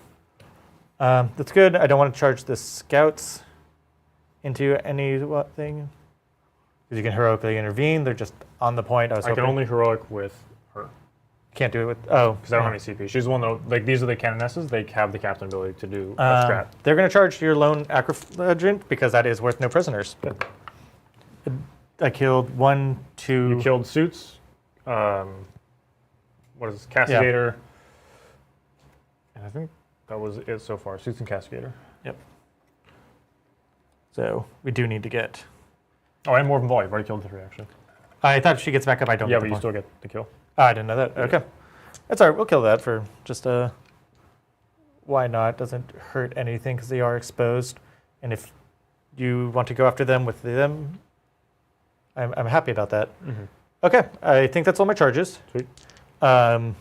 mind. That's good. I don't want to charge the scouts into anything. Because you can heroically intervene. They're just on the point. I can only heroic with her. Can't do it with. Oh. Because I don't have any CP. She's the one that, like, these are the canonesses. They have the captain ability to do a strat. They're going to charge your lone acrophagent because that is worth no prisoners. I killed 1, 2. You killed Suits. What is this? Castigator. And I think that was it so far. Suits and Castigator. Yep. So we do need to get. Oh, and Morven Volley. I've already killed the 3, actually. I thought if she gets back up, I don't Yeah, get but the you point. still get the kill. Oh, I didn't know that. Okay. That's all right. We'll kill that for just why not? Doesn't hurt anything because they are exposed. And if you want to go after them with them, I'm happy about that. Okay, I think that's all my charges. Sweet. Um,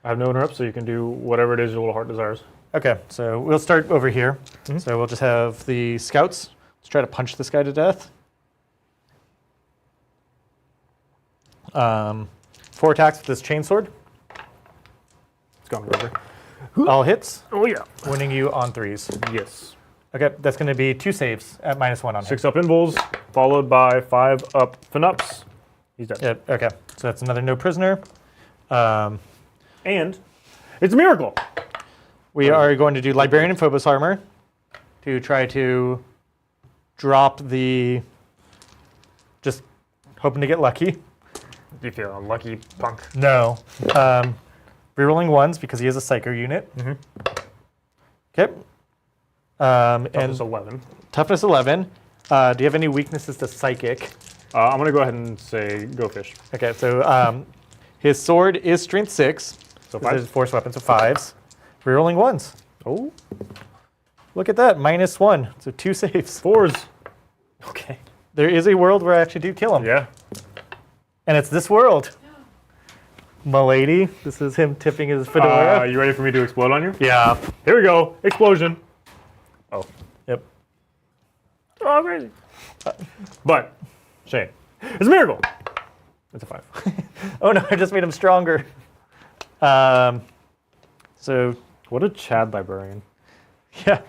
I have no interrupts, so you can do whatever it is your little heart desires. okay, so we'll start over here. So we'll just have the scouts. Let's try to punch this guy to death. 4 attacks with this chainsword. It's gone over. All hits, Oh yeah. winning you on 3s. Yes. Okay, that's going to be 2 saves at -1 on him. 6 up invuls, followed by 5 up finups. He's dead. Yep, okay, so that's another no prisoner. And it's a miracle. We are going to do Librarian and Phobos armor to try to drop the, just hoping to get lucky. You feel unlucky, punk. No. Rerolling 1s because he is a psycho unit. Okay. Toughness And 11. toughness 11. Do you have any weaknesses to psychic? I'm gonna go ahead and say go fish. Okay, so his sword is strength 6. So This is 5. force weapon, so 5s. Rerolling 1s. Oh, Look at that, -1. So 2 saves. 4s. Okay. There is a world where I actually do kill him. Yeah. And it's this world. Milady, this is him tipping his fedora. You ready for me to explode on you? Yeah. Here we go. Explosion. Oh. Yep. Oh, crazy. But, Shayne, it's a miracle. It's a 5. Oh no, I just made him stronger. So, What a Chad librarian. yeah.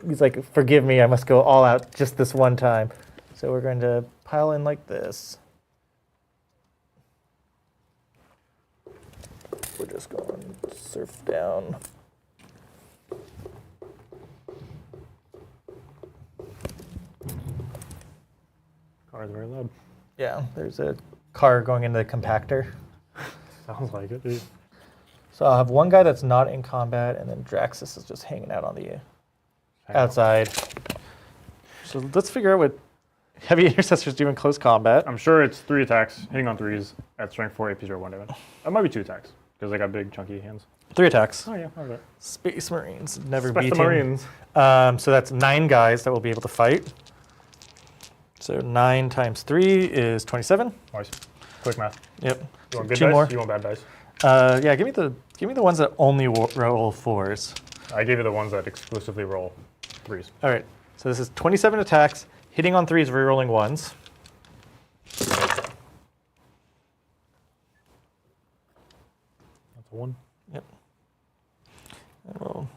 He's like, forgive me, I must go all out just this one time. So we're going to pile in like this. We're just going to surf down. Car's very loud. Yeah, there's a car going into the compactor. Sounds like it, dude. So I'll have one guy that's not in combat, and then Draxus is just hanging out on the outside. So let's figure out what heavy intercessors do in close combat. I'm sure it's 3 attacks, hitting on 3s at strength 4, AP 0, 1 damage. That might be 2 attacks, because they got big, chunky hands. 3 attacks. Oh, yeah, okay. Space Marines never Space beat Marines. So that's 9 guys that will be able to fight. So 9 times 3 is 27. Nice. Quick math. Yep. You want good 2 dice? more. You want bad dice? Yeah, give me the ones that only roll 4s. I gave you the ones that exclusively roll 3s. All right. So this is 27 attacks, hitting on 3s, rerolling 1s. That's a 1. Yep. And we'll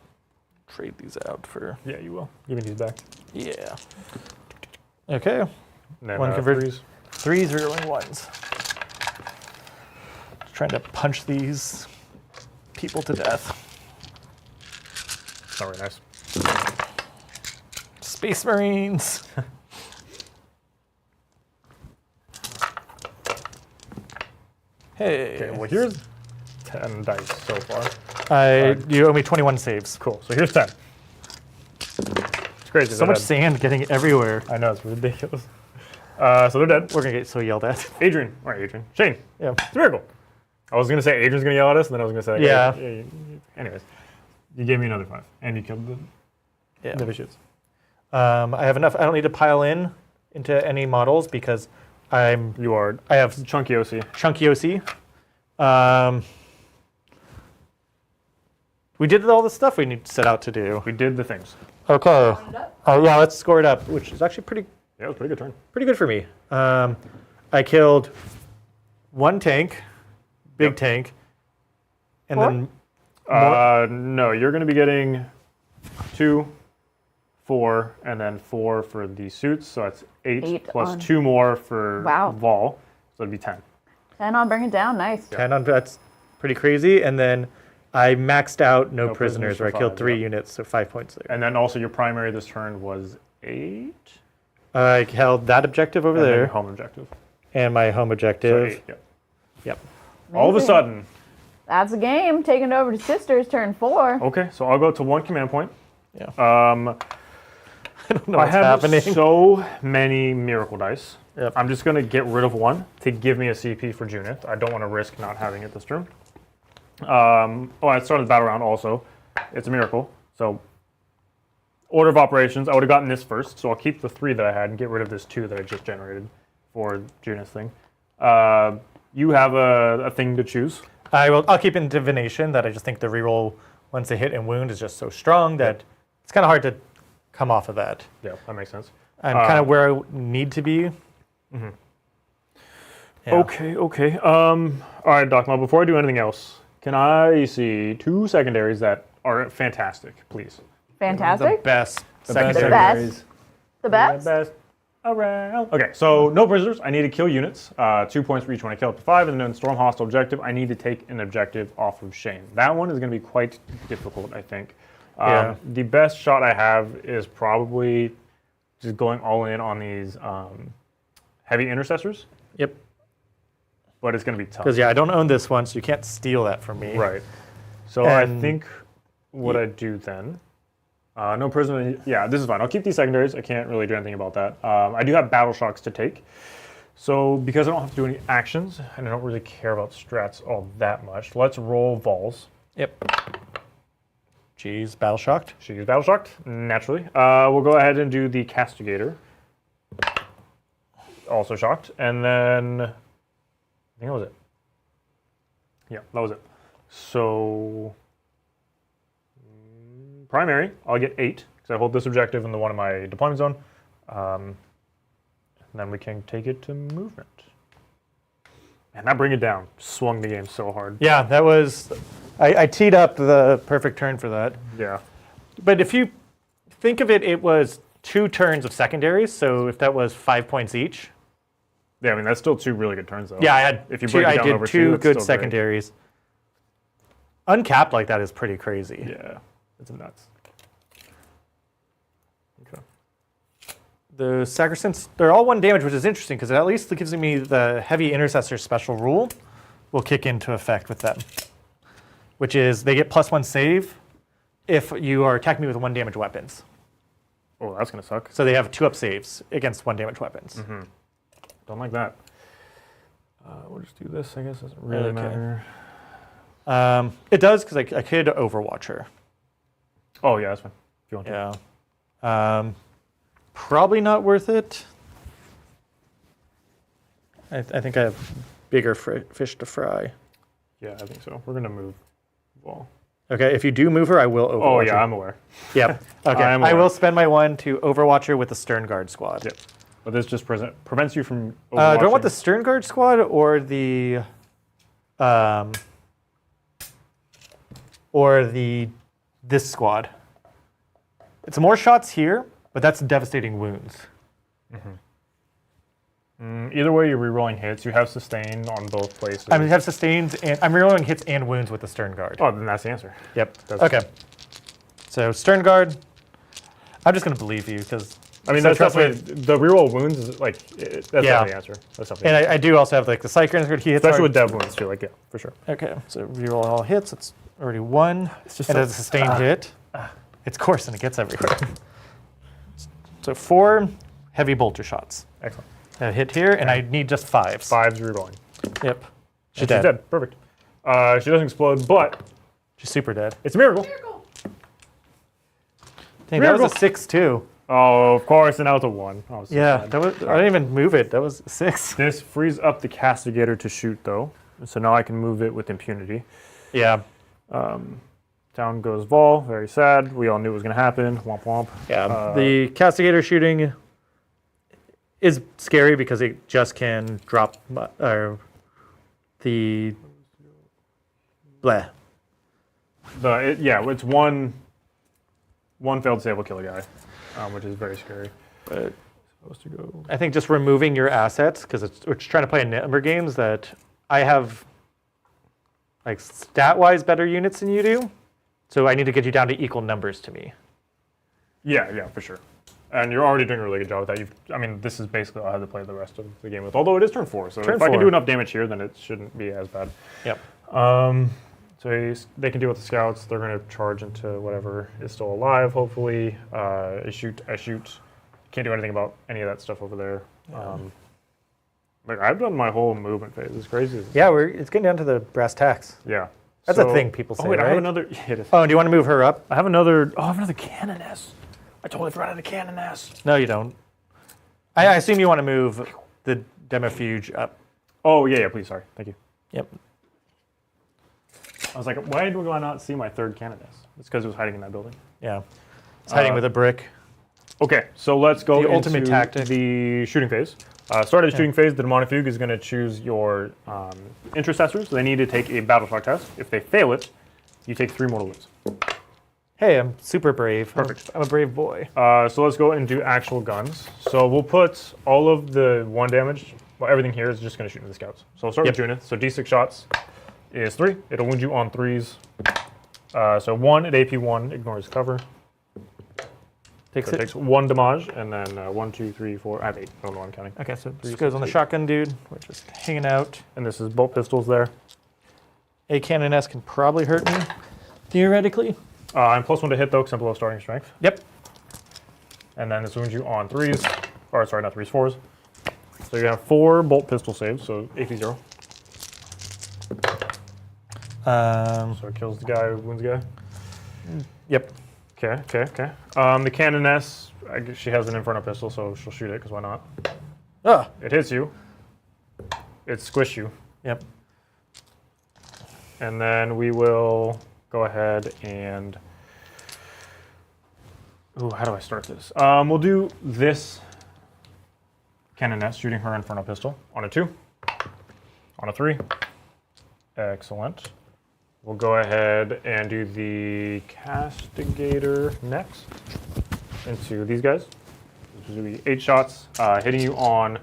trade these out for. Yeah, you will. Give me these back. Yeah. Okay. And then, One convert- 3s. 3s, rerolling 1s. Just trying to punch these people to death. It's not very nice. Space Marines. Hey. Okay, well, here's 10 dice so far. You owe me 21 saves. Cool, so here's 10. It's crazy. So they're much dead. sand getting everywhere. I know, it's ridiculous. So they're dead. We're gonna get so yelled at. Adrian. All right, Adrian. Shayne. Yeah. It's a miracle. I was going to say Adrian's going to yell at us, and then I was going to say, Yeah. Anyways, you gave me another 5, and you killed the Yeah. Novitiates. I have enough. I don't need to pile into any models because I have Chunky OC. chunky OC. We did all the stuff we need to set out to do. We did the things. Okay. Oh yeah, let's score it up, which is actually Yeah, it was a pretty good turn. pretty good for me. I killed 1 tank, big tank, and then No, you're going to be getting 2, 4, and then 4 for the suits. So that's 8 8 plus on- 2 more for Wow. Vol. So it'd be 10. 10 on bring it down. Nice. 10 on that's pretty crazy. And then I maxed out no, No prisoners, prisoners where I for killed 5, 3 yeah. units, so 5 points there. And then also your primary this turn was 8. I held that objective over And then there your home objective. and my home So objective. 8, yeah. Yep. All of a Amazing. sudden, That's a game. Taking it over to Sisters, turn 4. okay, so I'll go to 1 command point. Yeah. I don't know what's have happening. so many miracle dice. Yep. I'm just going to get rid of 1 to give me a CP for Junith. I don't want to risk not having it this turn. I started the battle round also. It's a miracle. So, order of operations, I would have gotten this first. So I'll keep the 3 that I had and get rid of this 2 that I just generated for Junis thing. You have a thing to choose. I'll keep in divination that I just think the reroll once they hit and wound is just so strong that it's kind of hard to come off of that. Yeah, that makes sense. I'm kind of where I need to be. Mm-hmm. Yeah. Okay. All right, Doc Mel, before I do anything else, can I see 2 secondaries that are fantastic, please? Fantastic. The best The best secondaries. The best? The best around. Okay, so no prisoners. I need to kill units. 2 points for each one. I kill up to 5, and then storm hostile objective. I need to take an objective off of Shayne. That one is going to be quite difficult, I think. Yeah. The best shot I have is probably just going all in on these heavy intercessors, Yep. but it's going to be tough. Because I don't own this one, so you can't steal that from me. Right. So I And- think what I do then. No prisoner. Yeah, this is fine. I'll keep these secondaries. I can't really do anything about that. I do have battle shocks to take. So because I don't have to do any actions, and I don't really care about strats all that much, let's roll vols. Yep. Jeez, battle shocked. She's battle shocked, naturally. We'll go ahead and do the castigator. Also shocked. And then, I think that was it. Yeah, that was it. So, primary, I'll get 8, because I hold this objective in the one in my deployment zone. And then we can take it to movement. And that bring it down. Swung the game so hard. Yeah, that was. I teed up the perfect turn for that. Yeah. But if you think of it, it was 2 turns of secondaries. So if that was 5 points each. Yeah, I mean, that's still 2 really good turns, though. Yeah, I had. If you two, break it I down did over 2 that's good still great. secondaries. Uncapped like that is pretty crazy. Yeah, it's nuts. Okay. The Sacrosancts, they're all 1 damage, which is interesting because it at least gives me the heavy intercessor special rule will kick into effect with them, which is they get +1 save if you are attacking me with 1 damage weapons. Oh, that's gonna suck. So they have 2-up saves against 1 damage weapons. Mm-hmm. Don't like that. We'll just do this, I guess. Doesn't really Okay. matter. It does because I could Overwatch her. Oh, yeah, that's fine. If you want to. Yeah. Probably not worth it. I think I have bigger fish to fry. Yeah, I think so. We're gonna move wall. Okay, if you do move her, I will Overwatch Oh, yeah, her. I'm aware. Yep. Okay. I'm I aware. will spend my 1 to Overwatch her with the Stern Guard squad. Yep. But this just prevents you from Do I want the overwatching. Stern Guard squad or the this squad? It's more shots here, but that's devastating wounds. Either way, you're rerolling hits. You have sustain on both places. I mean, have sustains and I'm rerolling hits and wounds with the Stern Guard. Oh, then that's the answer. Yep. That's- Okay. So Stern Guard. I'm just gonna believe you because I mean, that's definitely the reroll wounds is like that's definitely the answer. That's definitely. And I do also have like the Cyclone Guard. He hits Especially hard. with dev wounds too. Like, yeah, for sure. Okay, so reroll all hits. It's already 1. It's just and as a sustained hit, it's coarse and it gets everywhere. So 4 heavy bolter shots. Excellent. A hit here, and I need just 5s. 5's rerolling. Yep. She's And dead. She's dead. Perfect. She doesn't explode, but She's super dead. it's a miracle. Dang, that was a Miracle. 6 too. Oh, of course, and now it's a 1. Oh, so Yeah, sad. that was. I didn't even move it. That was a 6. This frees up the castigator to shoot, though. So now I can move it with impunity. Yeah. Down goes Vol. Very sad. We all knew it was going to happen. Womp womp. Yeah. The castigator shooting is scary because it just can drop the bleh. Yeah, it's one failed save will kill a guy, which is very scary. But Supposed to go. I think just removing your assets because we're trying to play number games that I have like stat-wise better units than you do, so I need to get you down to equal numbers to me. Yeah, for sure. And you're already doing a really good job with that. I mean, this is basically all I have to play the rest of the game with. Although it is turn 4, so Turn if I can 4. do enough damage here, then it shouldn't be as bad. Yep. So they can deal with the scouts. They're going to charge into whatever is still alive, hopefully. I shoot. Can't do anything about any of that stuff over there. Like I've done my whole movement phase. It's crazy. Yeah, it's getting down to the brass tacks. Yeah. That's a thing people say, Oh wait, I right? have another. Yeah, it is. Oh, do you want to move her up? I have another. Oh, I have another cannoness. I totally forgot I had a cannoness. No, you don't. I assume you want to move Demofuge up. Oh, yeah, please, sorry. Thank you. Yep. I was like, why do I not see my third canoness? It's because it was hiding in that building. Yeah. It's hiding with a brick. Okay, so let's go The into ultimate tactic. the shooting phase. Start of the shooting phase, the demonic fugue is going to choose your intercessors. They need to take a battle shock test. If they fail it, you take 3 mortal wounds. Hey, I'm super brave. Perfect. I'm a brave boy. So let's go and do actual guns. So we'll put all of the 1 damage. Well, everything here is just going to shoot into the scouts. So we'll start with Junith. So D6 shots is 3. It'll wound you on 3s. So 1 at AP 1 ignores cover. Takes So it it. takes 1 damage, and then 1, 2, 3, 4. I have 8. I don't know what I'm counting. Okay, so 3, this goes 6, on the 8. shotgun dude. We're just hanging out. And this is bolt pistols there. A canoness can probably hurt me, theoretically. I'm +1 to hit though, because I'm below starting strength. Yep. And then this wounds you on 3s. Or sorry, not 3s, 4s. So you have 4 bolt pistol saves, so AP 0. So it kills the guy, wounds the guy. Yep. Okay. The canoness, I guess she has an Inferno pistol, so she'll shoot it, because why not? Ah. It hits you. It squishes you. Yep. And then we will go ahead and... Ooh, how do I start this? We'll do this canoness, shooting her Inferno pistol on a 2. On a 3. Excellent. We'll go ahead and do the castigator next into these guys. This will be 8 shots, hitting you on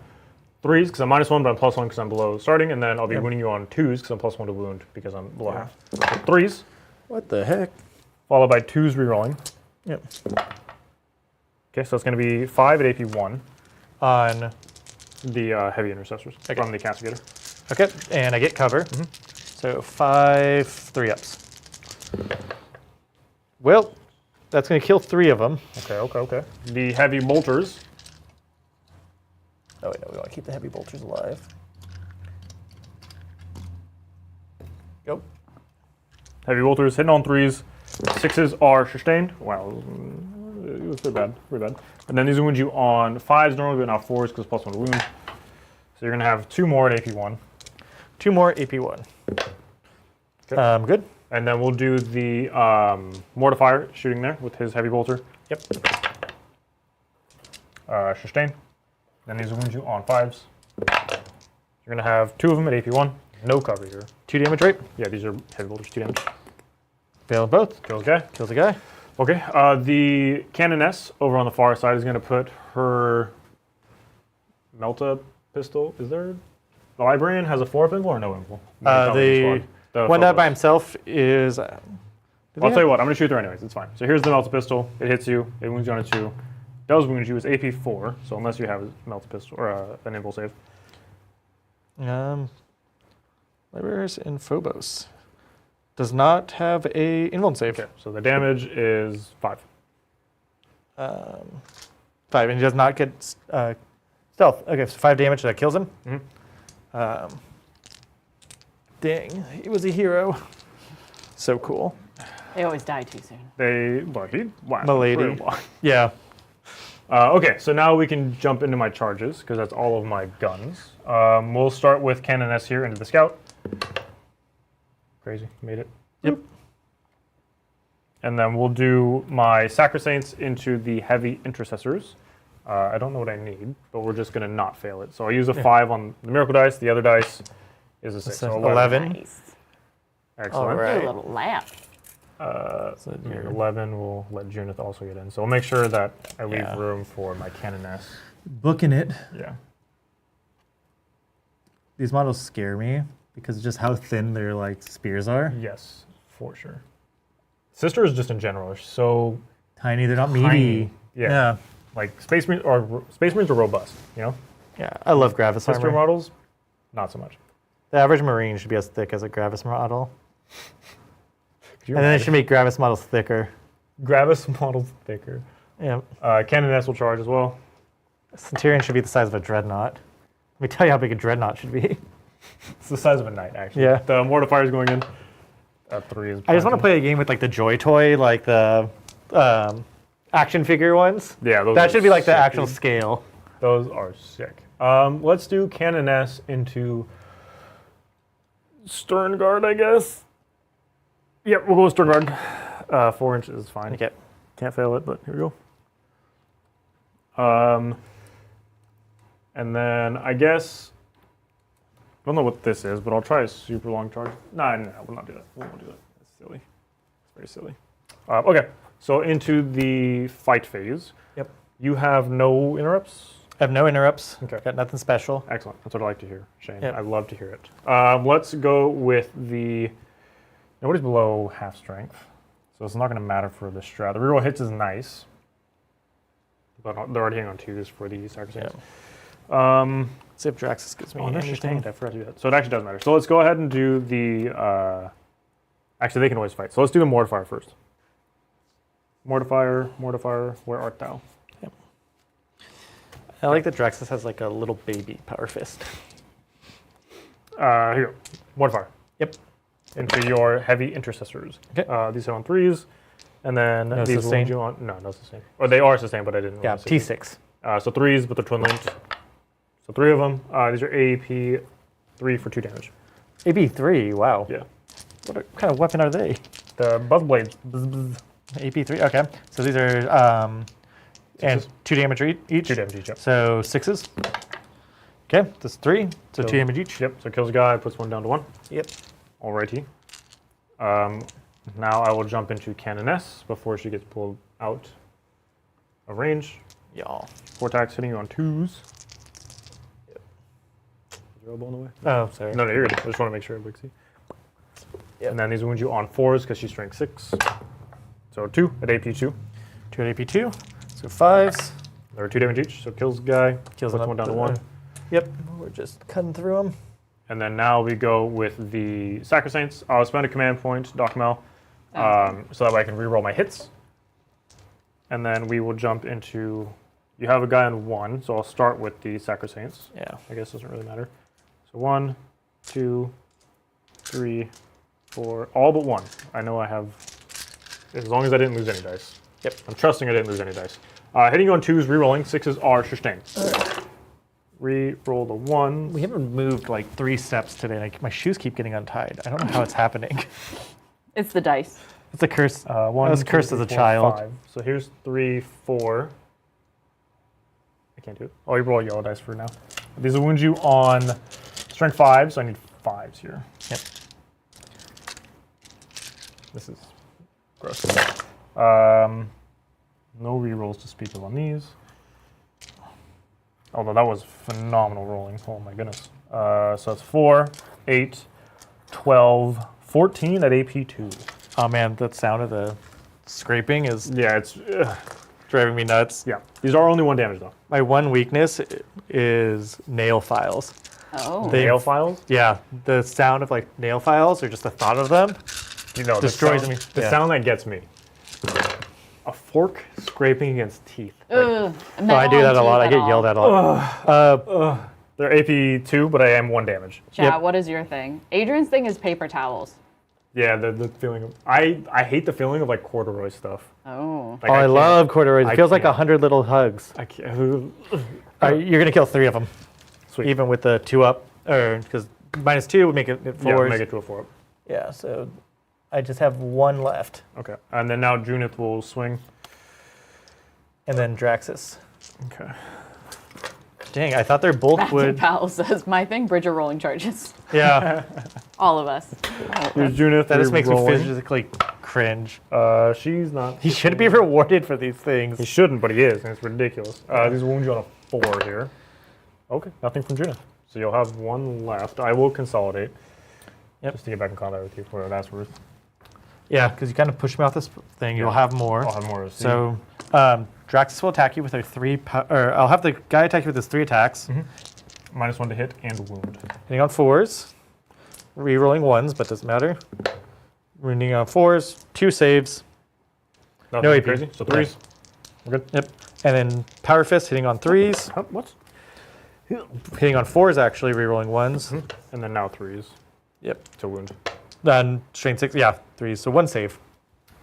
3s because I'm -1, but I'm +1 because I'm below starting, and then I'll be wounding you on 2s because I'm +1 to wound because I'm below half. So 3s, What the heck? followed by 2s rerolling. Yep. Okay, so it's going to be 5 at AP 1, On. the heavy intercessors from the castigator. Okay, and I get cover. So 5 3-ups. Well, that's going to kill 3 of them. Okay. The heavy bolters. Oh, wait, no, we want to keep the heavy bolters alive. Go. Heavy bolters hitting on 3s. 6s are sustained. Wow, it was pretty bad. And then these wound you on 5s normally, but not 4s because +1 to wound. So you're going to have 2 more at AP 1. 2 more AP1. Okay. Good. And then we'll do the mortifier shooting there with his heavy bolter. Yep. Sustain. Then these will wound you on 5s. You're going to have 2 of them at AP 1. No cover here. 2 damage, right? Yeah, these are heavy bolters, 2 damage. Fail both. Kills guy. Kills the guy. Okay, the canoness over on the far side is going to put her Melta pistol. Is there... The librarian has a 4-up impul or no impul? The one that by himself is... I'll tell you what, I'm going to shoot there anyways. It's fine. So here's the Melta pistol. It hits you. It wounds you on a 2. Does wound you. It's AP 4. So unless you have a Melta pistol or an impul save. Librarius in Phobos. Does not have a invuln save. Okay, so the damage is 5. 5, and he does not get stealth. Okay, so 5 damage, that kills him. Dang, he was a hero. So cool. They always die too soon. Milady. Yeah. Okay, so now we can jump into my charges, because that's all of my guns. We'll start with canoness here into the scout. Crazy, made it. Yep. And then we'll do my sacrosaints into the heavy intercessors. I don't know what I need, but we're just going to not fail it. So I use a 5 on the miracle dice. The other dice is a 6. So So 11. Nice. Excellent. All right. Get a little laugh. So Here, you're 11, we'll let Junith also get in. So we'll make sure that I leave Yeah. room for my canoness. booking it. Yeah. These models scare me because of just how thin their like spears are. Yes, for sure. Sisters just in general are so Tiny, they're not meaty. tiny. Yeah. Yeah. Like Space Marines are robust, you know? Yeah, I love Gravis Sister armor. models, not so much. The average Marine should be as thick as a Gravis model. Could you And then they imagine? should make Gravis models thicker. Gravis models thicker. Yeah. Canoness will charge as well. Centurion should be the size of a dreadnought. Let me tell you how big a dreadnought should be. It's the size of a knight, actually. Yeah. The mortifier's going in. 3 is I just want to plenty. play a game with like the Joy Toy, like the action figure ones. Yeah, those That are should be like the sick, actual dude. scale. Those are sick. Let's do Canoness into Stern Guard, I guess. Yep, we'll go with Stern Guard. 4 inches is fine. Okay. Can't fail it, but here we go. And then I guess, I don't know what this is, but I'll try a super long charge. No, we'll not do that. We won't do that. That's silly. It's very silly. Okay, so into the fight phase. Yep. You have no interrupts? I have no interrupts. Okay. Got nothing special. Excellent. That's what I like to hear, Shayne. Yep. I love to hear it. Let's go with the, nobody's below half strength, so it's not going to matter for the strat. The reroll hits is nice, but they're already hitting on 2s for the Sacrosanct. Let's see if Draxus gives me That's anything. I forgot to do that. So it actually doesn't matter. So let's go ahead and do the, actually they can always fight. So let's do the Mortifier first. Mortifier, where art thou? I like that Draxus has like a little baby power fist. Here you go. Mortifier. Yep. Into your heavy intercessors. Okay. These are on 3s, and then No these sustain? will you on. No, no sustain. Or they are sustained, but I didn't. Yeah, really see. T6. So 3s, but they're twin linked. So 3 of them. These are AP 3 for 2 damage. AP3, wow. Yeah. What kind of weapon are they? The buzz blades. Bzz, bzz. AP3, okay. So these are, and 2 damage each? 2 damage each. Yep. So 6s. Okay, that's 3. So 2 damage each. Yep. So kills a guy, puts 1 down to 1. Yep. Alrighty. Now I will jump into Canoness before she gets pulled out of range. Y'all. 4 attacks hitting you on 2s. Yep. Is your elbow in the way? Oh, sorry. No, you're good. I just want to make sure everybody see. Yep. And then these wound you on 4s because she's strength 6. So 2 at AP 2. 2 at AP2. So 5s. There are 2 damage each, so kills the guy. Kills puts him 1 down to 1. Yep. We're just cutting through them. And then now we go with the Sacrosaints. I'll spend a command point, Doc Mel, so that way I can reroll my hits. And then we will jump into, you have a guy on 1, so I'll start with the Sacrosaints. Yeah. I guess it doesn't really matter. So 1, 2, 3, 4, all but 1. I know I have, as long as I didn't lose any dice. Yep. I'm trusting I didn't lose any dice. Hitting you on 2s, rerolling. 6s are sustained. Re-roll the 1. We haven't moved like 3 steps today. Like my shoes keep getting untied. I don't know how it's happening. It's the dice. It's a curse. One, I was cursed two, as a three, four, child. 5. So here's 3, 4. I can't do it. Oh, you roll yellow dice for now. These will wound you on strength 5, so I need 5s here. Yep. This is gross. No rerolls to speak of on these. Although that was phenomenal rolling. Oh my goodness. So it's 4, 8, 12, 14 at AP2. Oh man, that sound of the scraping is Yeah, it's driving me nuts. yeah. These are only 1 damage though. My one weakness is nail files. Oh. They- Nail files. Yeah, the sound of like nail files or just the thought of them. You know, Destroys the me. sound, The Yeah. sound that gets me. A fork scraping against teeth. Ugh. Oh, I do that a lot. I get yelled at a lot. They're AP2, but I am 1 damage. Chat, Yep. what is your thing? Adrian's thing is paper towels. Yeah, the feeling of I hate the feeling of like corduroy stuff. Oh. Like, Oh, I can't- love corduroys. It I feels like can't. 100 little hugs. I can't. You're gonna kill 3 of them, Sweet. even with the 2 up, or because -2 would make it 4. Yeah, make it to a 4 up. Yeah, so I just have 1 left, Okay, and then now Junith will swing. and then Draxus. Okay. Dang, I thought their bolt Matthew would. Powell says, my thing, Bridger rolling charges. Yeah, All of us. Here's Junith. that just makes me re-rolling. physically cringe. She's not. He should be rewarded for these He things. shouldn't, but he is, and it's ridiculous. These wound you on a 4 here. Okay, nothing from Junith. So you'll have 1 left. I will consolidate. Yep. Just to get back in combat with you for what that's worth. Yeah, because you kind of push me off this thing. You'll have more. I'll have more to see. So Draxus will attack you with her 3. Or I'll have the guy attack you with his 3 attacks, -1 to hit and wound. hitting on 4s, re-rolling 1s, but doesn't matter. Wounding on 4s, 2 saves. Nothing No AP. crazy. So 3s. We're good. Yep. And then Power Fist hitting on 3s, Huh, what? hitting on 4s actually, re-rolling 1s. And then now 3s Yep. to wound. Then strength 6, yeah, 3s. So 1 save.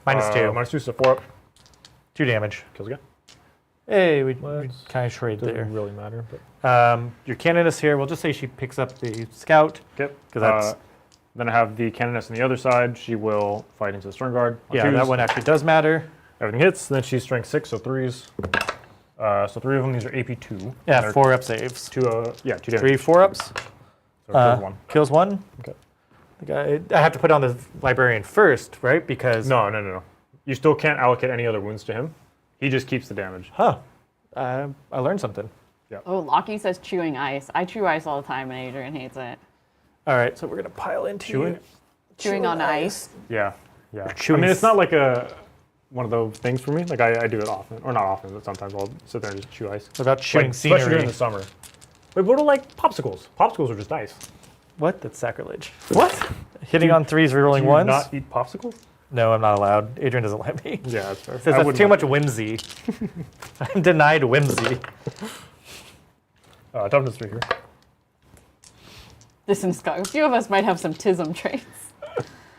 -2. -2, so 4 up. 2 damage. Kills again. Hey, we Let's- kind of trade Doesn't there. really matter. But Your canoness here, we'll just say she picks up the scout. okay. 'Cause that's- Then I have the canoness on the other side. She will fight into the stern guard. On Yeah, twos. that one actually does matter. Everything hits. Then she's strength 6, so 3s. So 3 of them. These are AP 2. Yeah, They're 4 up saves. 2. 2 damage. 3 4-ups. So it kills 1. Kills 1. Okay. I have to put on the librarian first, right? Because No. You still can't allocate any other wounds to him. He just keeps the damage. Huh. I learned something. Oh, Lockie says chewing ice. I chew ice all the time, and Adrian hates it. All right, so we're gonna pile into Chewing? Chewing on ice. Yeah. I chewing mean, it's not like one of those things for me. Like I do it often, or not often, but sometimes I'll sit there and just chew ice. What about chewing Like, especially scenery? during the summer. Wait, what are like popsicles? Popsicles are just ice. What? That's sacrilege. What? Hitting on 3s, rerolling Do you 1s? not eat popsicles? No, I'm not allowed. Adrian doesn't let me. Yeah, that's fair. Says I that's wouldn't too want much whimsy. I'm denied whimsy. Toughness 3 here. This is a few of us might have some tism traits.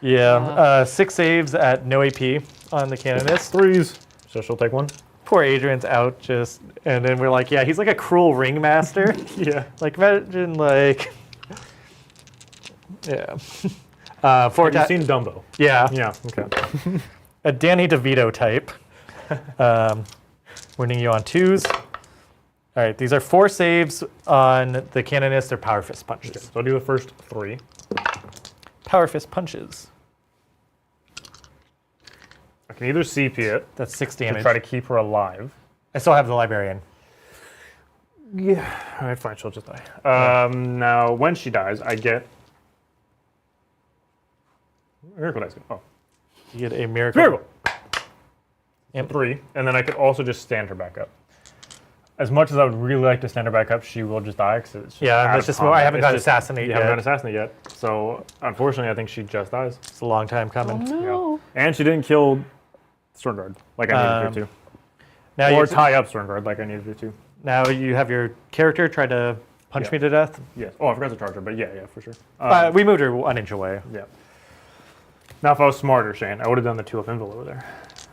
Yeah, 6 saves at no AP on the canoness. 3s. So she'll take 1. Poor Adrian's out just, and then we're like, yeah, he's like a cruel ringmaster. Yeah. Like imagine like, yeah. 4 Have you attack. seen Dumbo? Yeah, Yeah. Okay. a Danny DeVito type. Winning you on 2s. All right, these are 4 saves on the canoness. They're power fist punches. So I'll do the first 3. Power fist punches. I can either CP it That's 6 to damage. try to keep her alive. I still have the librarian. Yeah. All right, fine. She'll just die. Now, when she dies, I get. Miracle dice. Oh, You get a miracle. miracle. Yep. 3, and then I could also just stand her back up. As much as I would really like to stand her back up, she will just die. Cause it's just Yeah, out that's of just combat. I haven't It's got just- assassinate You yet. haven't done assassinate yet. So unfortunately, I think she just dies. It's a long time Oh coming. no. And she didn't kill Sternguard like I needed her to. Now Or you tie up Sternguard like I needed her to. now you have your character try to punch Yeah. me to death. Yes. Oh, I forgot to charge her, but yeah, for sure. We moved her 1 inch away. Yeah. Now, if I was smarter, Shane, I would have done the 2-up invul over there.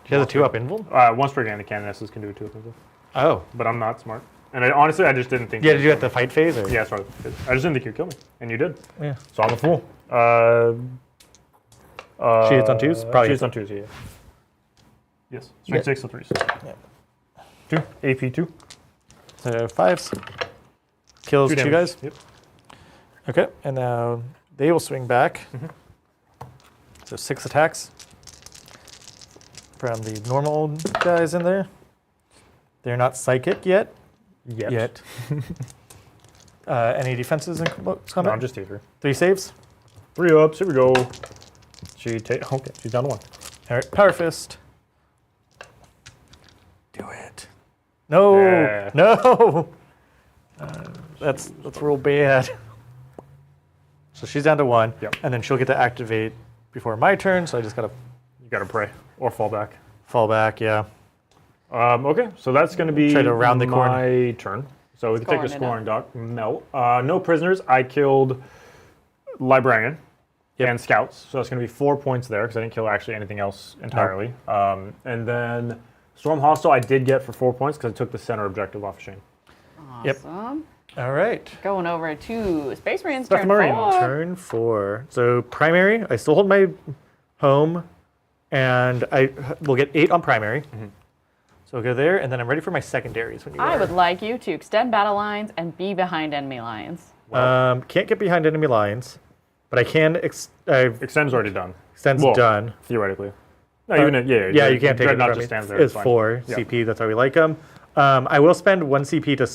She has a 2-up invul? Once per game, the canonesses can do a 2-up invul. Oh. But I'm not smart. And honestly, I just didn't think. Yeah, did you at the fight phase? Or? Yeah, sorry. I just didn't think you'd kill me. And you did. Yeah. So I'm a fool. She hits on 2s? Probably She hits on 2s, yeah. Yes. Strength 6 to 3s. Yeah. 2. AP 2. So 5s. Kills 2 damage. guys. Yep. Okay, and now they will swing back. So 6 attacks from the normal guys in there. They're not psychic yet. Yet. Any defenses in close No, combat? I'm just taper. 3 saves. 3 ups. Here we go. Okay, she's down to 1. All right, power fist. Do it. No, Yeah. no. That's real bad. So she's down to 1, Yep. and then she'll get to activate before my turn. So I just gotta You gotta pray. Or fall back. fall back. Yeah. Okay, so that's going to be Try to round the corner. my turn. So we can take a Scoring it up. scoring doc. No prisoners. I killed Librarian and Scouts. So that's going to be 4 points there because I didn't kill actually anything else entirely. And then Storm Hostile I did get for 4 points because I took the center objective off of Shane. Yep. Awesome. All right. Going over to Space Marines Space turn Marine. 4. Turn 4. So primary, I still hold my home, and I will get 8 on primary. So I'll go there, and then I'm ready for my secondaries when you I are. would like you to extend battle lines and be behind enemy lines. Can't get behind enemy lines, but I can. Extend's already done. Extend's Well, done. Theoretically. No, even if, Yeah, you can't take it Dreadnought from just stands me. there. It's fine. 4 Yeah. CP. That's how we like them. I will spend 1 CP to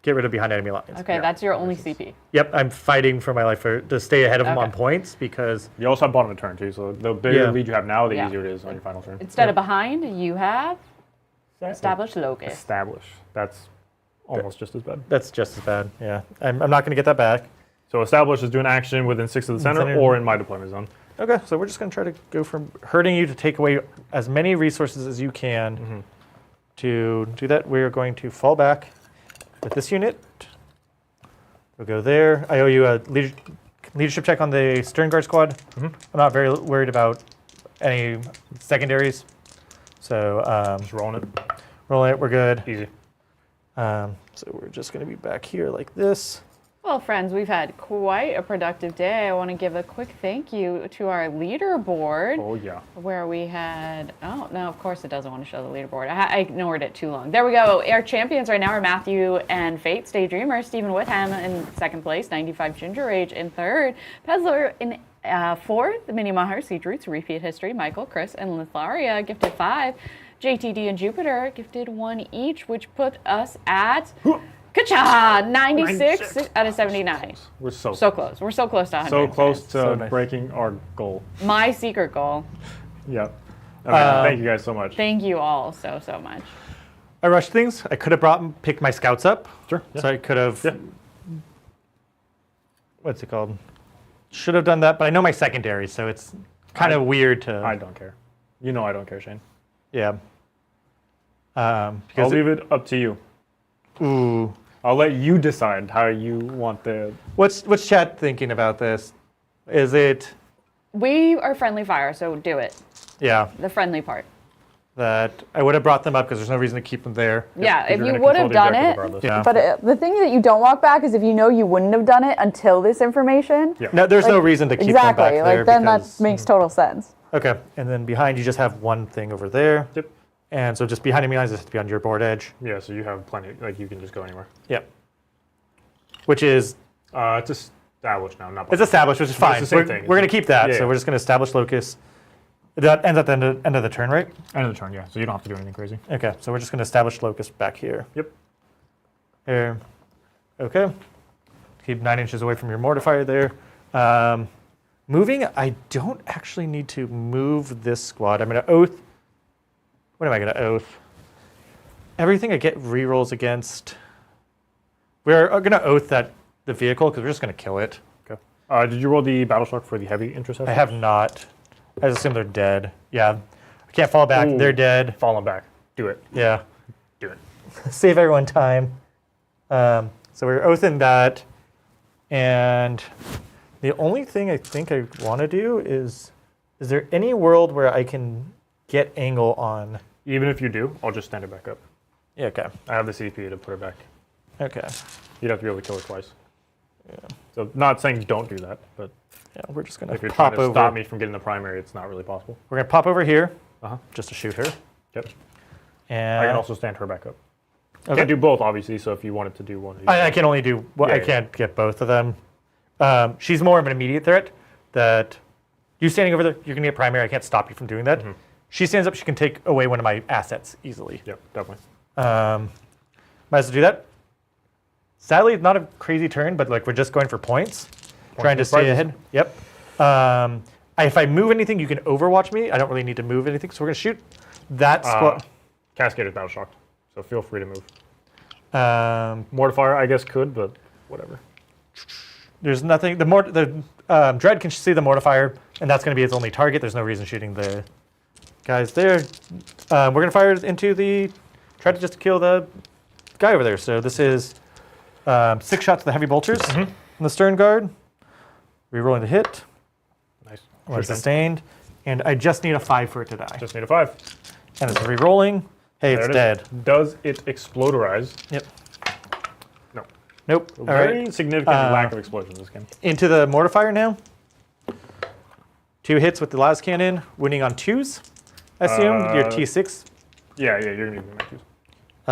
get rid of behind enemy lines. Okay, Yeah. that's your only CP. Yep, I'm fighting for my life to stay ahead of them Okay. on points because You also have bottom of turn too, so the bigger Yeah. lead you have now, the Yeah. easier it is on your final turn. Instead of behind, you have established locus. Establish. That's almost just as bad. that's just as bad. Yeah, I'm not going to get that back. So establish is doing action within 6 of the center Center. or in my deployment zone. Okay, so we're just going to try to go from hurting you to take away as many resources as you can. To do that, we're going to fall back with this unit. We'll go there. I owe you a leadership check on the Stern Guard squad. I'm not very worried about any secondaries. So Just rolling it. Roll it. We're good. Easy. So we're just going to be back here like this. Well, friends, we've had quite a productive day. I want to give a quick thank you to our leaderboard. Oh, yeah. Where we had, oh, no, of course it doesn't want to show the leaderboard. I ignored it too long. There we go. Our champions right now are Matthew and Fate, Stay Dreamer, Stephen Whitham in second place, 95 Ginger Age in third, Pezzler in fourth, Mini Maher, Siege Roots, Repeat History, Michael, Chris, and Litharia gifted 5. JTD and Jupiter gifted 1 each, which put us at... Ka-cha! 96 out of 79. We're so close. We're so close to 100. So close to So nice. breaking our goal. My secret goal. Yep. Thank you guys so much. Thank you all so much. I rushed things. I could have picked my scouts up. Sure. Yeah. So I could have... Yeah. What's it called? Should have done that, but I know my secondary, so it's kind of weird to... I don't care. You know I don't care, Shane. Yeah. I'll Because leave it up to you. Ooh. I'll let you decide how you want the... What's chat thinking about this? Is it... We are friendly fire, so do it. Yeah, The friendly part. that I would have brought them up because there's no reason to keep them there. Yeah, if you're you gonna would have control the done it. objective regardless. Yeah. But the thing that you don't walk back is if you know you wouldn't have done it until this information. Yeah. No, there's no reason to keep them back Exactly. there. Like then because, that makes total sense. Okay, and then behind you just have one thing over there. Yep. And so just behind me lines has to be on your board edge. Yeah, so you have plenty. Like, you can just go anywhere. Yep. Which is... It's established now, not... It's established, which is fine. the same We're thing. going to keep that, Yeah, so yeah. we're just going to establish locus. That ends at the end of the turn, right? End of the turn, yeah. So you don't have to do anything crazy. Okay, so we're just going to establish locus back here. Yep. Here. Okay. Keep 9 inches away from your mortifier there. Moving, I don't actually need to move this squad. I'm going to oath. What am I going to oath? Everything I get rerolls against. We're going to oath that the vehicle because we're just going to kill it. Okay. Did you roll the battle shock for the heavy intercessor? I have not. I just assume they're dead. Yeah. I can't fall back. Ooh. They're dead. Fallen back. Do it. Yeah. Do it. Save everyone time. So we're oathing that. And the only thing I think I want to do is there any world where I can get angle on? Even if you do, I'll just stand it back up. Yeah, okay. I have the CP to put it back. Okay. You'd have to be able to kill it twice. Yeah. So not saying don't do that, but Yeah, we're just going if to you're trying pop to over. stop me from getting the primary, it's not really possible. We're going to pop over here Uh-huh. just to shoot her. Yep. And I can also stand her back up. Okay. Can't do both, obviously, so if you wanted to do one of these. I can only do, Yeah, I yeah. can't get both of them. She's more of an immediate threat that you standing over there, you're going to get primary. I can't stop you from doing that. Mm-hmm. She stands up, she can take away one of my assets easily. Yep, definitely. Might as well do that. Sadly, not a crazy turn, but like we're just going for points. Trying to and stay prizes. ahead. Yep. If I move anything, you can overwatch me. I don't really need to move anything, so we're going to shoot that squad. Cascade is battle shocked, so feel free to move. Um, Mortifier, I guess, could, but whatever. There's nothing. The Dread can see the mortifier, and that's going to be its only target. There's no reason shooting the guys there. We're going to fire into the. Try to just kill the guy over there. So this is 6 shots to the heavy bolters on the stern guard. Rerolling the hit. Nice. One Sure thing. sustained. And I just need a 5 for it to die. Just need a 5. And it's rerolling. Hey, There it's it dead. is. Does it exploderize? Yep. No. Nope. All Very right. significant lack of explosions in this game. Into the mortifier now. 2 hits with the las cannon, winning on 2s. I assume your T6. Yeah, you're going to need my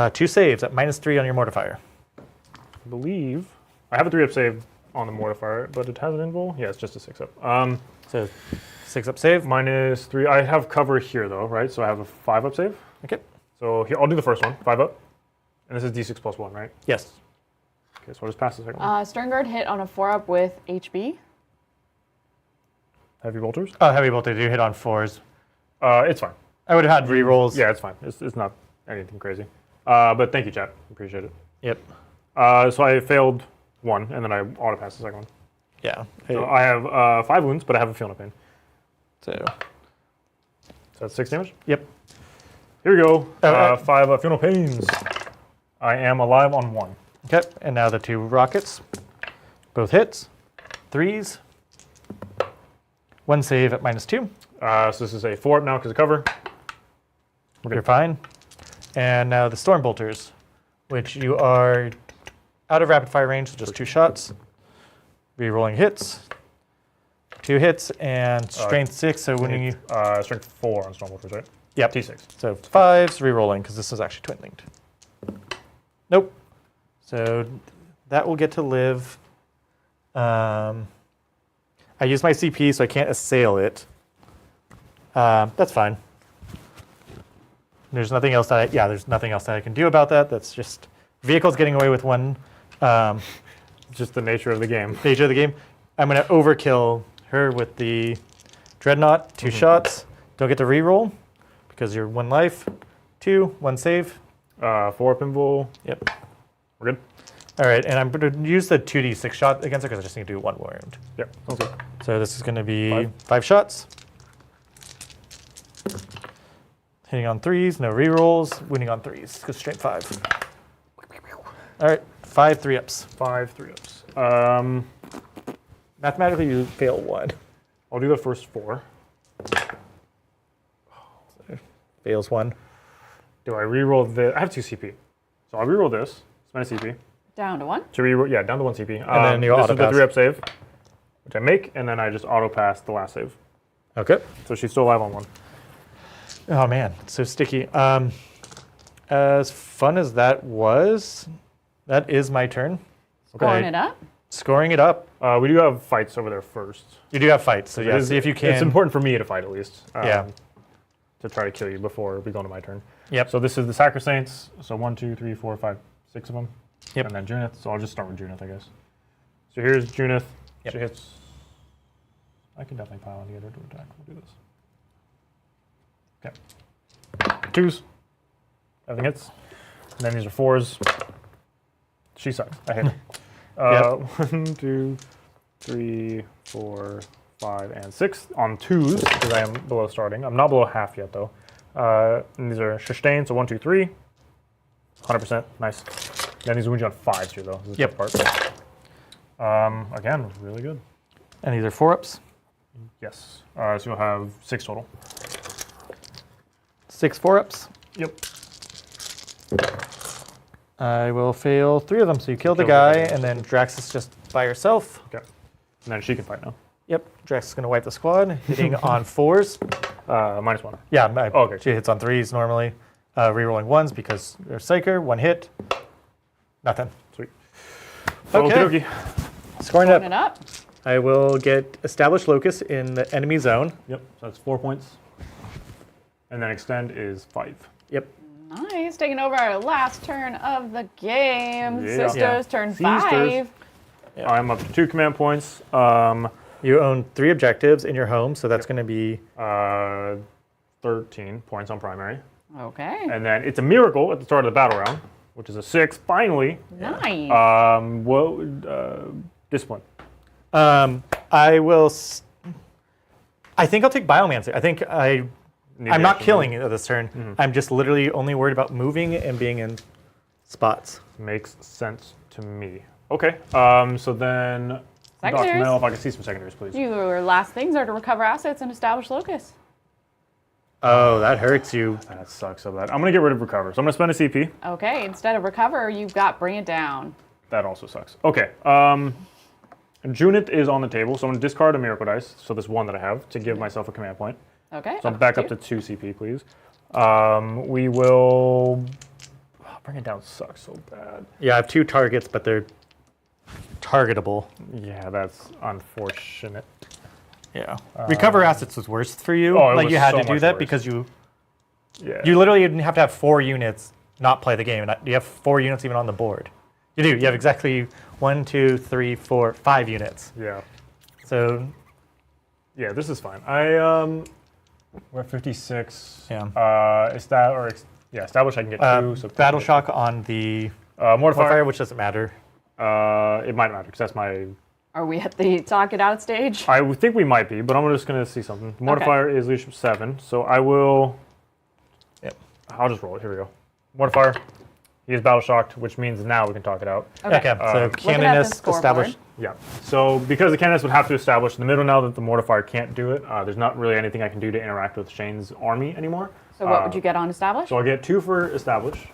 2s. 2 saves at -3 on your mortifier. I believe I have a 3-up save on the mortifier, but it has an invul. Yeah, it's just a 6-up. So 6-up save. -3. I have cover here though, right? So I have a 5-up save. Okay. So here, I'll do the first one, 5-up, and this is D6 plus 1, right? Yes. Okay, so I'll just pass the second one. Sternguard hit on a 4-up with HB. Heavy bolters. Oh, heavy bolt. Did you hit on 4s? It's fine. I would have had rerolls. Yeah, it's fine. It's not anything crazy. But thank you, chat. Appreciate it. Yep. So I failed 1, and then I auto passed the second one. Yeah. So I have 5 wounds, but I have a feel no pain. So. So that's 6 damage. Yep. Here we go. Oh, 5 feel no pains. I am alive on 1. Okay. And now the 2 rockets. Both hits. 3s. 1 save at -2. So this is a 4-up now because of cover. You're fine. And now the Storm Bolters, which you are out of rapid fire range, so just 2 shots. Rerolling hits. 2 hits and strength 6, so when you... Strength 4 on Stormwolfers, right? Yep. T6. So 5s, rerolling, because this is actually twin linked. Nope. So that will get to live. I use my CP, so I can't assail it. That's fine. There's nothing else that there's nothing else that I can do about that. That's just vehicles getting away with 1. Just the nature of the game. Nature of the game. I'm going to overkill her with the Dreadnought. 2 shots. Don't get to reroll because you're 1 life. 2, 1 save. 4 pinball. Yep. We're good? All right, and I'm going to use the 2d6 shot against her because I just need to do 1 wound. Yep, sounds good. So this is going to be 5 shots. Hitting on 3s, no rerolls. Winning on 3s because straight 5. All right, 5 3-ups. 5 3-ups. Mathematically, you fail 1. I'll do the first 4. Fails 1. Do I reroll the? I have 2 CP, so I'll reroll this. Spend a CP. Down to 1. To reroll, yeah, down to 1 CP. And then you this auto is the pass. 3-up save, which I make, and then I just auto pass the last save. Okay. So she's still alive on 1. Oh man, it's so sticky. As fun as that was, that is my turn. Scoring it up. Scoring it up. We do have fights over there first. You do have fights, so yeah, see if you can. It's important for me to fight at least. Yeah. To try to kill you before we go into my turn. Yep. So this is the Sacrosaints. So 1, 2, 3, 4, 5, 6 of them. Yep. And then Junith. So I'll just start with Junith, I guess. So here's Junith. Yep. She hits. I can definitely pile on the other to attack. We'll do this. Okay. 2s. Everything hits. And then these are 4s. She sucks. I hit her. 1, 2, 3, 4, 5, and 6 on 2s because I am below starting. I'm not below half yet though. And these are Shayne, so 1, 2, 3. 100%. Nice. Then these wound you on 5s here though. This is the tough part. Again, really good. And these are 4-ups. Yes. So you'll have 6 total. 6 4-ups. Yep. I will fail 3 of them. So you kill the guy, and then Drax is just by herself. Okay. And then she can fight now. Yep. Drax is going to wipe the squad, hitting on 4s. -1. Yeah. okay. She hits on 3s normally. Rerolling 1s because they're Psyker. 1 hit. Nothing. Sweet. Okay. Okey-dokey. Scoring Scoring up. it up. I will get Established Locus in the enemy zone. Yep. So that's 4 points. And then extend is 5. Yep. Nice. Taking over our last turn of the game. Yeah. Sisters, Yeah. turn Sisters. 5. Yeah. I'm up to 2 command points. You own 3 objectives in your home, so that's going to be 13 points on primary. Okay. And then it's a miracle at the start of the battle round, which is a 6. Finally, Nice. discipline. I will. I think I'll take Biomancer. I think I'm not killing it this turn. I'm just literally only worried about moving and being in spots. Makes sense to me. Okay. So then, Doc Secondaries. Mel, if I could see some secondaries, please. Your last things are to recover assets and establish locus. Oh, that hurts you. That sucks so bad. I'm gonna get rid of recover. So I'm gonna spend a CP. Okay, instead of recover, you've got bring it down. That also sucks. Okay. Junith is on the table, so I'm gonna discard a miracle dice. So this one that I have to give myself a command point. Okay. So I'm back up to 2 CP, please. We will. Bring it down sucks so bad. Yeah, I have 2 targets, but they're targetable. Yeah, that's unfortunate. Yeah. Recover assets was worse for you. Oh, it like was you had so to do much that worse. because you Yeah. literally have to have 4 units not play the game. And you have 4 units even on the board. You do. You have exactly 1, 2, 3, 4, 5 units. Yeah. So Yeah, this is fine. We're at 56. Yeah. Establish I can get 2. So Battle Shock on the Mortifier. Mortifier, which doesn't matter. It might matter because that's my. Are we at the talk it out stage? I would think we might be, but I'm just gonna see something. Mortifier is leadership 7, so I will. Yep. I'll just roll it. Here we go. Mortifier. He is battle shocked, which means now we can talk it out. Okay. So Looking at the Canonist scoreboard. established. Yeah. So because the canonist would have to establish in the middle now that the mortifier can't do it, there's not really anything I can do to interact with Shayne's army anymore. So what would you get on establish? So I'll get 2 for establish.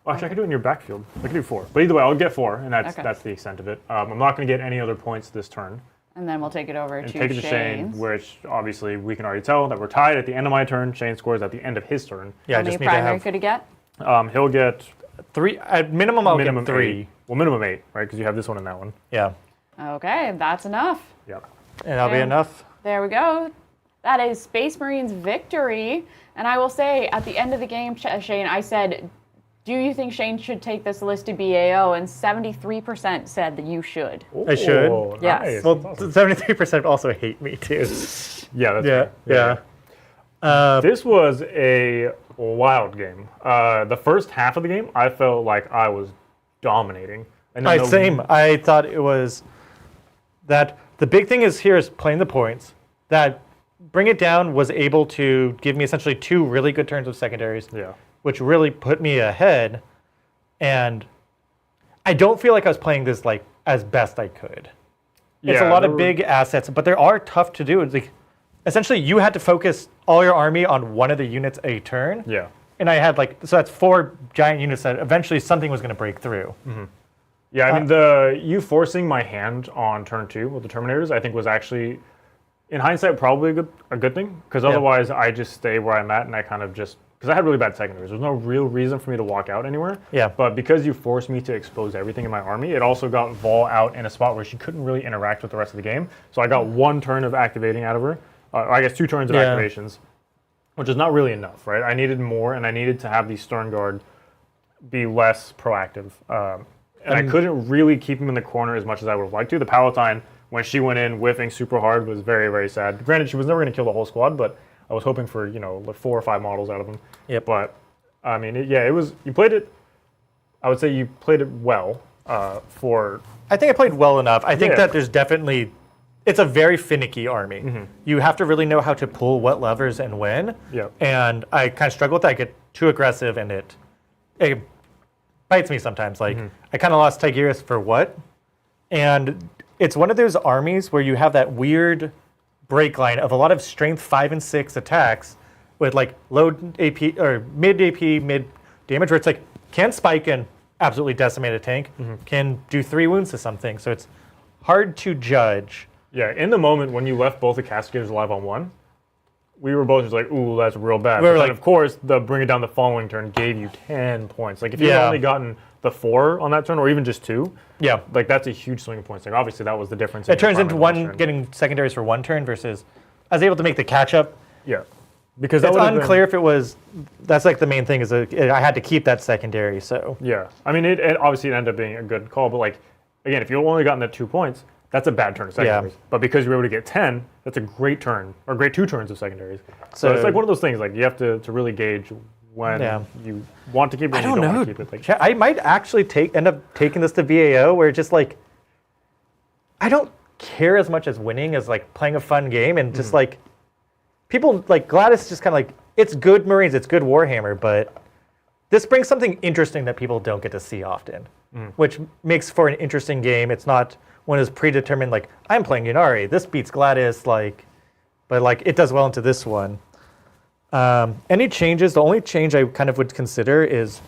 Well, actually, I could do it in your backfield. I could do 4. But either way, I'll get 4, and that's the extent of it. I'm not going to get any other points this turn. And then we'll take it over And to take it to Shayne, Shayne's. which obviously we can already tell that we're tied at the end of my turn. Shayne scores at the end of his turn. Yeah, I How many just need to primary have could he get? He'll get 3. At minimum, I'll minimum get 3. 8. Well, minimum 8, right? Because you have this one and that one. Yeah, Okay, that's enough. Yep. and that'll be And- enough. There we go. That is Space Marine's victory. And I will say, at the end of the game, Shayne, I said, do you think Shayne should take this list to BAO? And 73% said that you should. I should. Oh, Yes. nice. Well, That's awesome. 73% also hate me too. Yeah, that's Yeah, fair. yeah. This was a wild game. The first half of the game, I felt like I was dominating. And then Same. I thought it was that the big thing is here is playing the points. That Bring It Down was able to give me essentially 2 really good turns of secondaries, Yeah. which really put me ahead. And I don't feel like I was playing this like as best I could. It's a Yeah, lot there of were- big assets, but they are tough to do. It's like essentially you had to focus all your army on one of the units a turn. Yeah. And I had so that's 4 giant units that eventually something was going to break through. Yeah, I mean, you forcing my hand on turn 2 with the Terminators, I think was actually, in hindsight, probably a good thing. Because otherwise, I just stay where I'm at and I kind of just, because I had really bad secondaries. There's no real reason for me to walk out anywhere. Yeah. But because you forced me to expose everything in my army, it also got Vol out in a spot where she couldn't really interact with the rest of the game. So I got 1 turn of activating out of her. I guess 2 turns of Yeah. activations, which is not really enough, right? I needed more, and I needed to have the Stern Guard be less proactive. And I couldn't really keep him in the corner as much as I would have liked to. The Palatine, when she went in whiffing super hard, was very, very sad. Granted, she was never going to kill the whole squad, but I was hoping for, like 4 or 5 models out of them. Yep. But, I mean, it was, you played it, I would say you played it well for, I think I played well enough. I think Yeah. that there's definitely, it's a very finicky army. You have to really know how to pull what levers and when. Yep. And I kind of struggle with that. I get too aggressive and it bites me sometimes. Like I kind of lost Tigris for what? And it's one of those armies where you have that weird break line of a lot of strength 5 and 6 attacks with like low AP or mid AP, mid damage, where it's like can spike and absolutely decimate a tank, can do 3 wounds to something. So it's hard to judge. yeah, in the moment when you left both the Cascaders alive on 1, we were both just like, ooh, that's real bad. We were But then, like- of course, the bring it down the following turn gave you 10 points. Like, if you had Yeah. only gotten the 4 on that turn, or even just 2, Yeah. like, that's a huge swing of points. Like, obviously, that was the difference. It turns your into primary one turn. getting secondaries for 1 turn versus I was able to make the catch up. Yeah. Because that It's would have unclear if it was, that's like the main thing is I had to keep that secondary. So Yeah. I mean, it obviously ended up being a good call, but, like, again, if you only gotten the 2 points, that's a bad turn of secondaries. But because you were able to get 10, that's a great turn, or great 2 turns of secondaries. So it's So- like one of those things, like, you have to really gauge when Yeah. you want to keep it I and you don't don't know. want to keep it. Like, I might actually end up taking this to VAO where it's just like, I don't care as much as winning as like playing a fun game and just like, people like Gladys just kind of like, it's good Marines, it's good Warhammer, but this brings something interesting that people don't get to see often, which makes for an interesting game. It's not one is predetermined like, I'm playing Yunari, this beats Gladys, like, but like it does well into this one. Any changes, the only change I kind of would consider is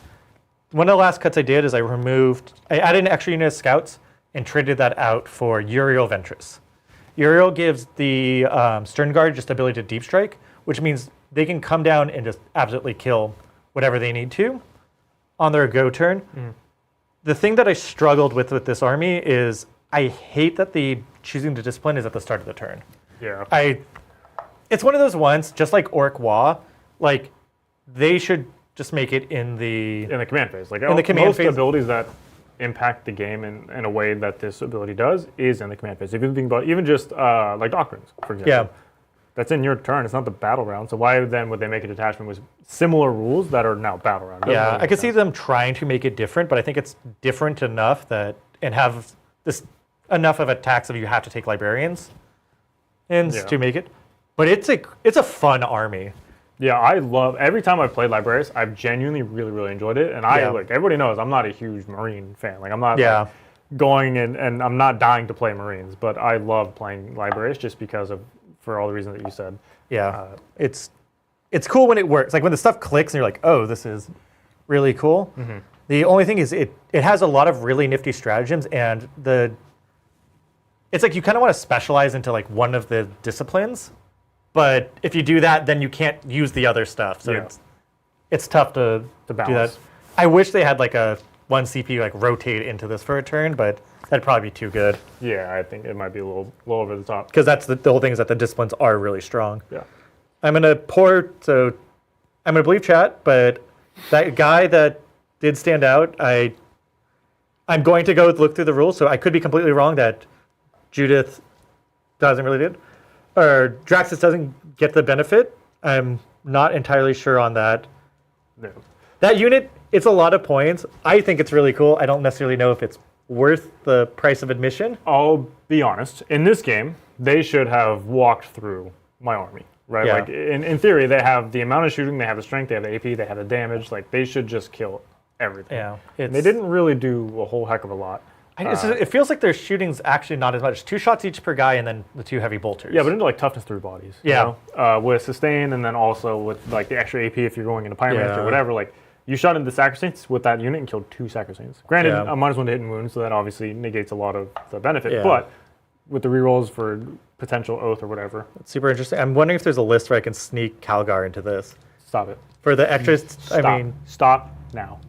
one of the last cuts I did is I added an extra unit of scouts and traded that out for Uriel Ventress. Uriel gives the Stern Guard just the ability to deep strike, which means they can come down and just absolutely kill whatever they need to on their go turn. The thing that I struggled with this army is I hate that the choosing to discipline is at the start of the turn. yeah. It's one of those ones, just like Orc Wa, like they should just make it in the In the command phase. Like, the command most phase. abilities that impact the game in a way that this ability does is in the command phase. If you think about even just like Doctrines, for example. Yeah. That's in your turn. It's not the battle round. So why then would they make a detachment with similar rules that are now battle round? Doesn't Yeah, really I make could see sense. them trying to make it different, but I think it's different enough that and have this enough of a tax of you have to take librarians and Yeah. to make it. But it's a fun army. Yeah, I love every time I've played Librarius, I've genuinely really, really enjoyed it. And I Yeah. like everybody knows I'm not a huge Marine fan. Like I'm not Yeah. like, going and I'm not dying to play Marines, but I love playing Librarius just because of for all the reasons that you said. Yeah, it's it's cool when it works. Like when the stuff clicks and you're like, oh, this is really cool. The only thing is it has a lot of really nifty stratagems, and it's like you kind of want to specialize into like one of the disciplines, but if you do that, then you can't use the other stuff. So it's tough to do balance. that. I wish they had like a one CPU like rotate into this for a turn, but that'd probably be too good. Yeah, I think it might be a little over the top. Because that's the whole thing is that the disciplines are really strong. Yeah. I'm going to believe chat, but that guy that did stand out, I'm going to go look through the rules, so I could be completely wrong that Judith doesn't really did, or Draxus doesn't get the benefit. I'm not entirely sure on that. No. That unit, it's a lot of points. I think it's really cool. I don't necessarily know if it's worth the price of admission. I'll be honest. In this game, they should have walked through my army, right? Yeah. Like in theory, they have the amount of shooting, they have the strength, they have the AP, they have the damage. Like they should just kill everything. Yeah, And they didn't really do a whole heck of a lot. It feels like their shooting's actually not as much. 2 shots each per guy, and then the 2 heavy bolters. Yeah, but into like toughness through bodies. Yeah. You know? With sustain, and then also with like the extra AP if you're going into Pyromancer or whatever. Like you shot into the Sacrosaints with that unit and killed 2 Sacrosaints. Granted, a -1 to hit and wound, so that obviously negates a lot of the benefit. Yeah. But with the rerolls for potential oath or whatever, It's super interesting. I'm wondering if there's a list where I can sneak Calgar into this. stop it. For the extras, Stop. Stop now.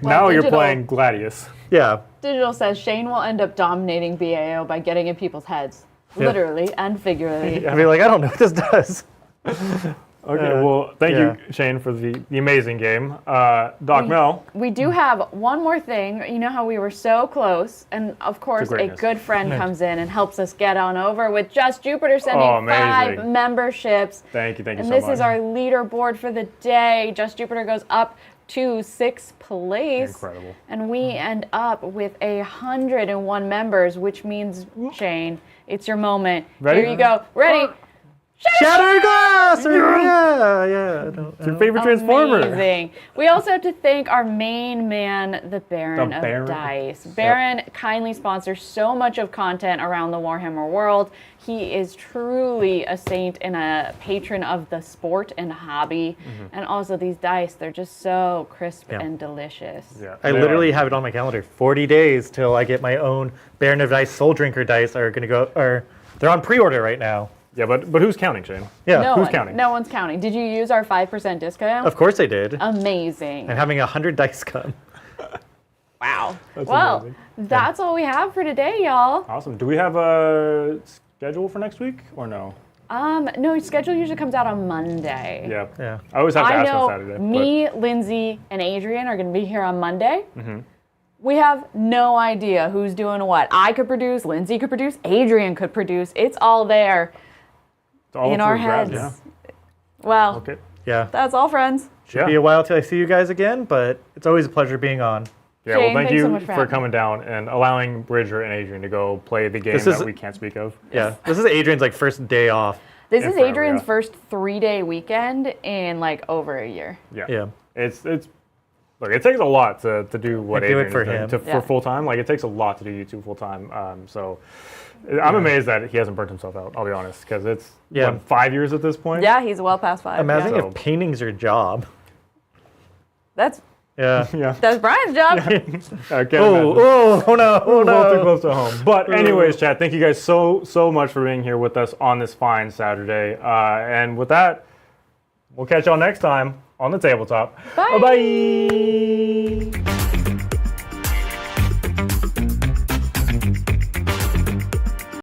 Now you're playing Gladius. Yeah. Digital says Shayne will end up dominating BAO by getting in people's heads, literally and figuratively. I mean, like, I don't know what this does. Okay, well, thank you, Shayne, for the amazing game. Doc Mel. We do have one more thing. You know how we were so close, and of course, a greatness. good friend comes in and helps us get on over with Just Jupiter sending 5 amazing. memberships. Thank you so much. And this is our leaderboard for the day. Just Jupiter goes up to 6th place. Incredible. And we end up with 101 members, which means, Shayne, it's your moment. Ready? Here you go. Ready? Shatter glass! Yeah. It's your favorite Transformer. Amazing. We also have to thank our main man, the Baron The of Baron. Dice. Baron kindly sponsors so much of content around the Warhammer world. He is truly a saint and a patron of the sport and hobby. And also these dice, they're just so crisp and delicious. Yeah, I they literally are. have it on my calendar. 40 days till I get my own Baron of Dice Soul Drinker dice are going to go, or they're on pre-order right now. Yeah, but who's counting, Shayne? Yeah. No who's one, counting? No one's counting. Did you use our 5% discount? Of course I did. Amazing. I'm having 100 dice come. Wow. That's Well, amazing. that's all we have for today, y'all. Awesome. Do we have a schedule for next week or no? No, schedule usually comes out on Monday. Yeah. I always have to I ask on know Saturday. me, Lindsay, and Adrian are going to be here on Monday. We have no idea who's doing what. I could produce, Lindsay could produce, Adrian could produce. It's all there It's all in up our for grabs, heads. Well, Okay. Yeah. that's all, friends. Yeah. Be a while till I see you guys again, but it's always a pleasure being on. Yeah, well, Shayne, thank thanks so you much for for having coming down and allowing Bridger and Adrian to go play the game This is- that we can't speak of. Yeah. This is Adrian's like first day off. This In is forever, Adrian's yeah. first 3-day weekend in like over a year. Yeah. It's look, it takes a lot to do what I do Adrian it for is doing him. for full time. Like it takes a lot to do YouTube full time. So I'm amazed that he hasn't burnt himself out. I'll be honest, because it's what, 5 years at this point. Yeah, he's well past 5. Imagine Yeah. if painting's your job. That's Yeah. Yeah. Brian's job. I can't imagine. Oh no. Oh A little too no. close to home. But anyways, chat, thank you guys so much for being here with us on this fine Saturday. And with that, we'll catch y'all next time on the tabletop. Bye. Bye.